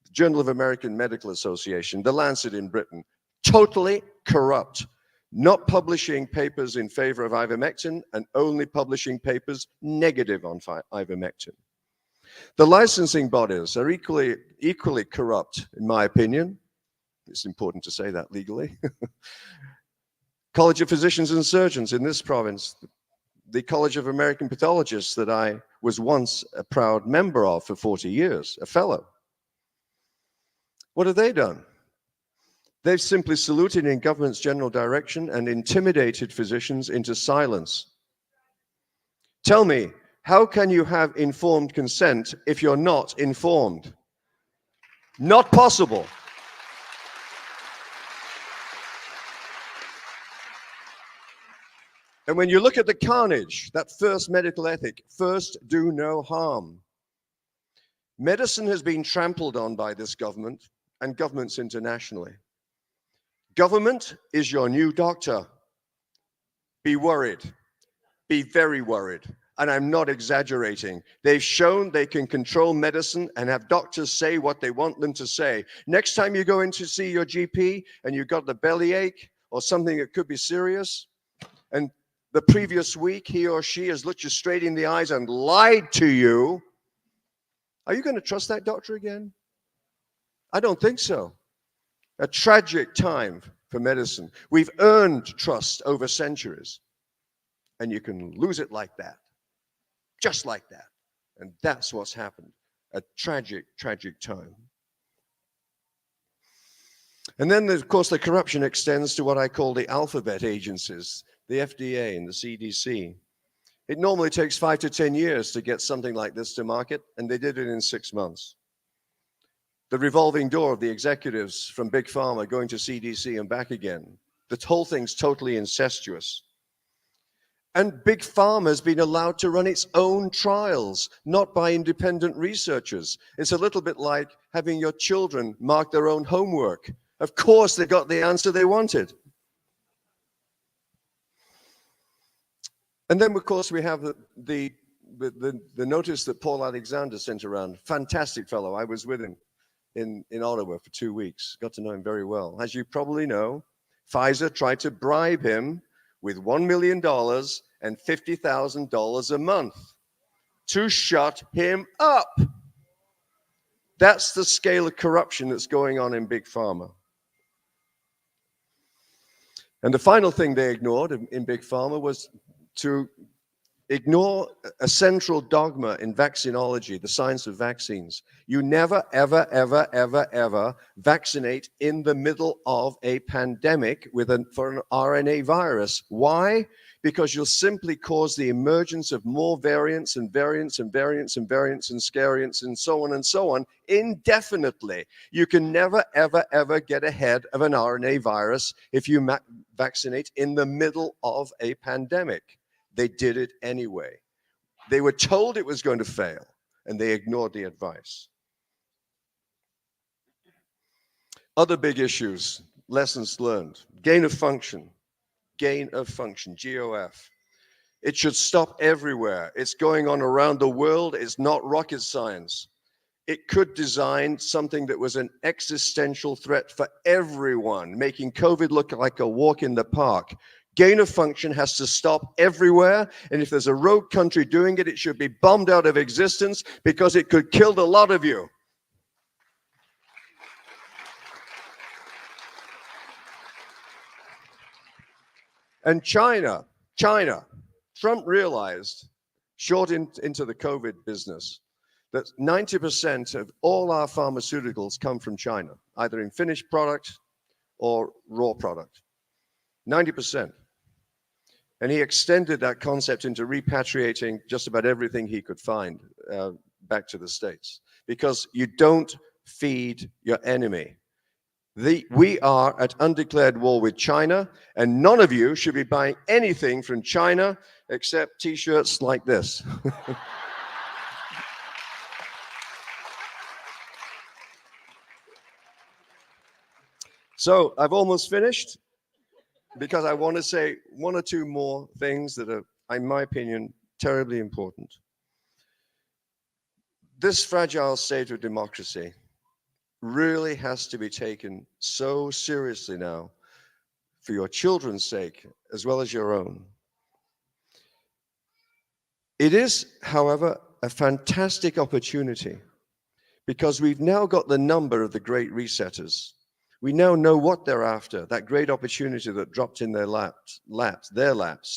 [SPEAKER 9] the Journal of American Medical Association, the Lancet in Britain, totally corrupt. Not publishing papers in favor of ivermectin and only publishing papers negative on ivermectin. The licensing bodies are equally corrupt, in my opinion. It's important to say that legally. College of Physicians and Surgeons in this province, the College of American Pathologists that I was once a proud member of for 40 years, a fellow. What have they done? They've simply saluted in government's general direction and intimidated physicians into silence. Tell me, how can you have informed consent if you're not informed? Not possible. And when you look at the carnage, that first medical ethic, first do no harm. Medicine has been trampled on by this government and governments internationally. Government is your new doctor. Be worried. Be very worried. And I'm not exaggerating. They've shown they can control medicine and have doctors say what they want them to say. Next time you go in to see your GP and you've got the bellyache or something that could be serious, and the previous week he or she has looked you straight in the eyes and lied to you, are you going to trust that doctor again? I don't think so. A tragic time for medicine. We've earned trust over centuries, and you can lose it like that, just like that. And that's what's happened. A tragic, tragic time. And then, of course, the corruption extends to what I call the alphabet agencies, the FDA and the CDC. It normally takes 5 to 10 years to get something like this to market, and they did it in 6 months. The revolving door of the executives from Big Pharma going to CDC and back again. The whole thing's totally incestuous. And Big Pharma has been allowed to run its own trials, not by independent researchers. It's a little bit like having your children mark their own homework. Of course, they got the answer they wanted. And then, of course, we have the notice that Paul Alexander sent around. Fantastic fellow. I was with him in Ottawa for 2 weeks. Got to know him very well. As you probably know, Pfizer tried to bribe him with $1 million and $50,000 a month to shut him up. That's the scale of corruption that's going on in Big Pharma. And the final thing they ignored in Big Pharma was to ignore a central dogma in vaccinology, the science of vaccines. You never, ever, ever, ever, ever vaccinate in the middle of a pandemic for an RNA virus. Why? because you'll simply cause the emergence of more variants and variants and variants and variants and scariants and so on indefinitely. You can never, ever, ever get ahead of an RNA virus if you vaccinate in the middle of a pandemic. They did it anyway. They were told it was going to fail, and they ignored the advice. Other big issues, lessons learned, gain of function, GOF. It should stop everywhere. It's going on around the world. It's not rocket science. It could design something that was an existential threat for everyone, making COVID look like a walk in the park. Gain of function has to stop everywhere, and if there's a rogue country doing it, it should be bombed out of existence because it could kill a lot of you. And China, Trump realized, short into the COVID business, that 90% of all our pharmaceuticals come from China, either in finished product or raw product. 90%. And he extended that concept into repatriating just about everything he could find back to the States, because you don't feed your enemy. We are at undeclared war with China, and none of you should be buying anything from China except t-shirts like this. So I've almost finished, because I want to say one or two more things that are, in my opinion, terribly important. This fragile state of democracy really has to be taken so seriously now, for your children's sake as well as your own. It is, however, a fantastic opportunity, because we've now got the number of the great resetters. We now know what they're after, that great opportunity that dropped in their laps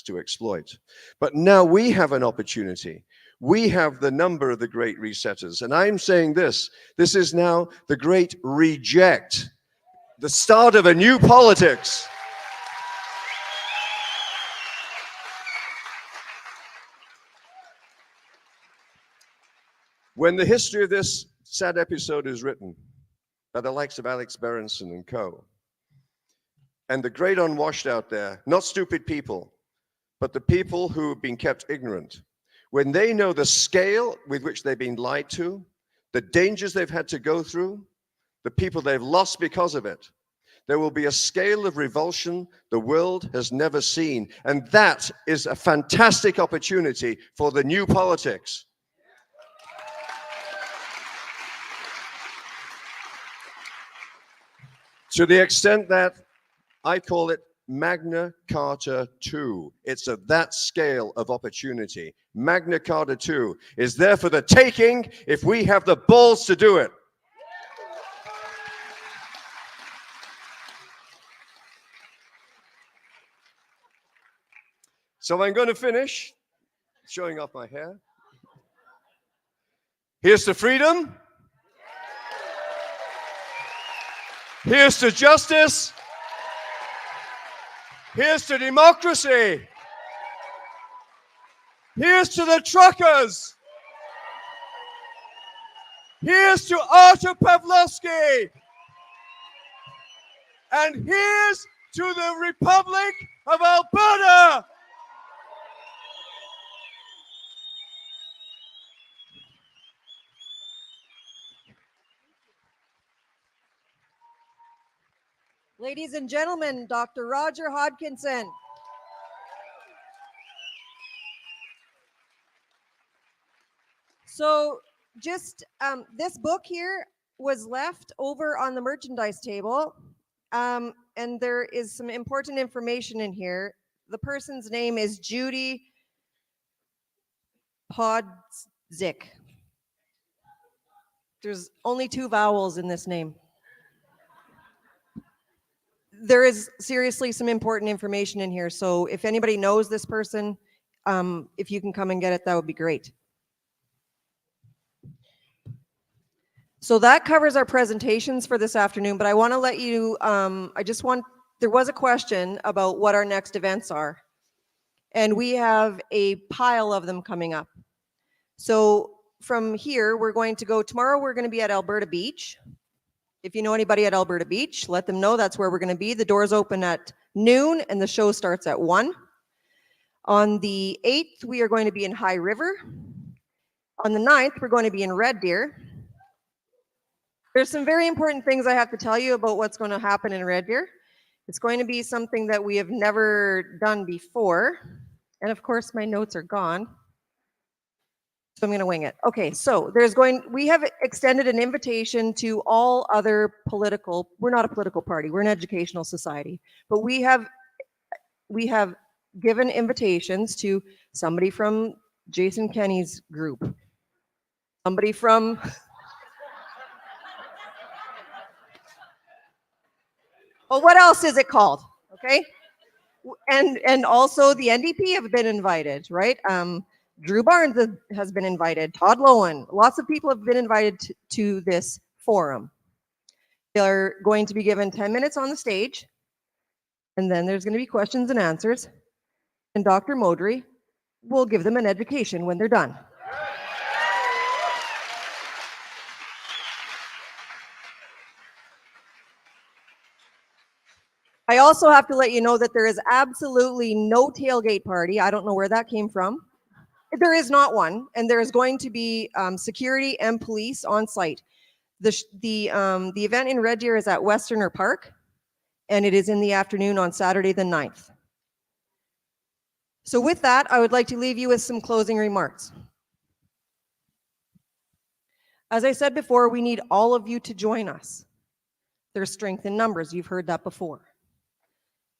[SPEAKER 9] to exploit. But now we have an opportunity. We have the number of the great resetters. And I'm saying this is now the great reject, the start of a new politics. When the history of this sad episode is written by the likes of Alex Berenson and co, and the great unwashed out there, not stupid people, but the people who have been kept ignorant, when they know the scale with which they've been lied to, the dangers they've had to go through, the people they've lost because of it, there will be a scale of revulsion the world has never seen. And that is a fantastic opportunity for the new politics. To the extent that I call it Magna Carta II. It's of that scale of opportunity. Magna Carta II is there for the taking if we have the balls to do it. So I'm going to finish showing off my hair. Here's to freedom. Here's to justice. Here's to democracy. Here's to the truckers. Here's to Artur Pawlowski. And here's to the Republic of Alberta.
[SPEAKER 2] Ladies and gentlemen, Dr. Roger Hodkinson. So just this book here was left over on the merchandise table, and there is some important information in here. The person's name is Judy Podzik. There's only 2 vowels in this name. There is seriously some important information in here. So if anybody knows this person, if you can come and get it, that would be great. So that covers our presentations for this afternoon, but I want to let you, there was a question about what our next events are. And we have a pile of them coming up. So from here, we're going to go, tomorrow we're going to be at Alberta Beach. If you know anybody at Alberta Beach, let them know that's where we're going to be. The doors open at noon and the show starts at 1. On the 8th, we are going to be in High River. On the 9th, we're going to be in Red Deer. There's some very important things I have to tell you about what's going to happen in Red Deer. It's going to be something that we have never done before. And of course, my notes are gone. So I'm going to wing it. Okay, so we have extended an invitation to all other political, we're not a political party, we're an educational society, but we have given invitations to somebody from Jason Kenney's group, somebody from well, what else is it called? Okay, and also the NDP have been invited, right? Drew Barnes has been invited, Todd Lowen, lots of people have been invited to this forum. They're going to be given 10 minutes on the stage, and then there's going to be questions and answers, and Dr. Modry will give them an education when they're done. I also have to let you know that there is absolutely no tailgate party. I don't know where that came from. There is not one, and there is going to be security and police on site. The event in Red Deer is at Westerner Park, and it is in the afternoon on Saturday the 9th. So with that, I would like to leave you with some closing remarks. As I said before, we need all of you to join us. There's strength in numbers. You've heard that before.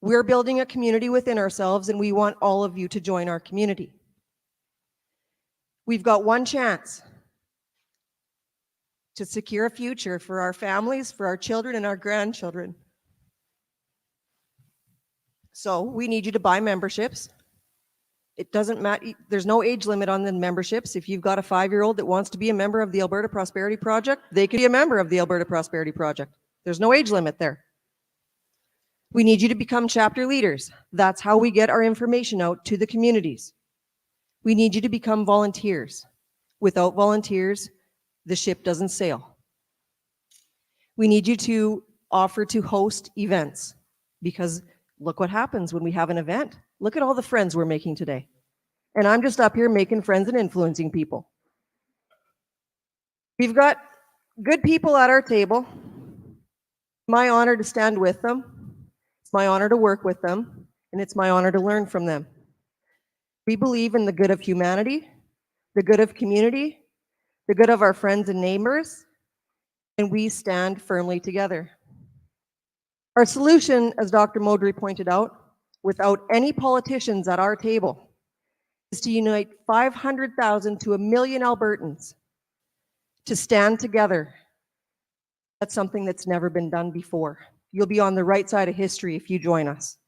[SPEAKER 2] We're building a community within ourselves, and we want all of you to join our community. We've got one chance to secure a future for our families, for our children, and our grandchildren. So we need you to buy memberships. It doesn't matter. There's no age limit on the memberships. If you've got a 5-year-old that wants to be a member of the Alberta Prosperity Project, they can be a member of the Alberta Prosperity Project. There's no age limit there. We need you to become chapter leaders. That's how we get our information out to the communities. We need you to become volunteers. Without volunteers, the ship doesn't sail. We need you to offer to host events, because look what happens when we have an event. Look at all the friends we're making today. And I'm just up here making friends and influencing people. We've got good people at our table. My honor to stand with them. It's my honor to work with them. And it's my honor to learn from them. We believe in the good of humanity, the good of community, the good of our friends and neighbors, and we stand firmly together. Our solution, as Dr. Modry pointed out, without any politicians at our table, is to unite 500,000 to 1 million Albertans to stand together. That's something that's never been done before. You'll be on the right side of history if you join us.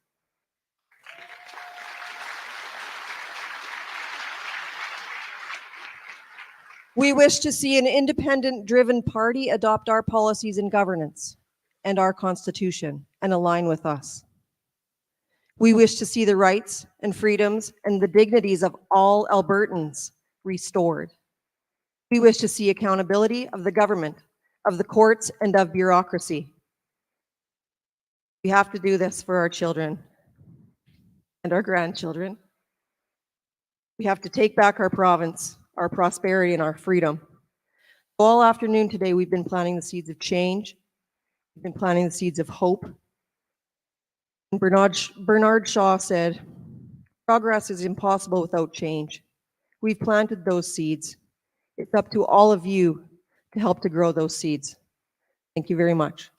[SPEAKER 2] We wish to see an independent-driven party adopt our policies and governance and our Constitution and align with us. We wish to see the rights and freedoms and the dignities of all Albertans restored. We wish to see accountability of the government, of the courts, and of bureaucracy. We have to do this for our children and our grandchildren. We have to take back our province, our prosperity, and our freedom. All afternoon today, we've been planting the seeds of change. We've been planting the seeds of hope. And Bernard Shaw said, progress is impossible without change. We've planted those seeds. It's up to all of you to help to grow those seeds. Thank you very much.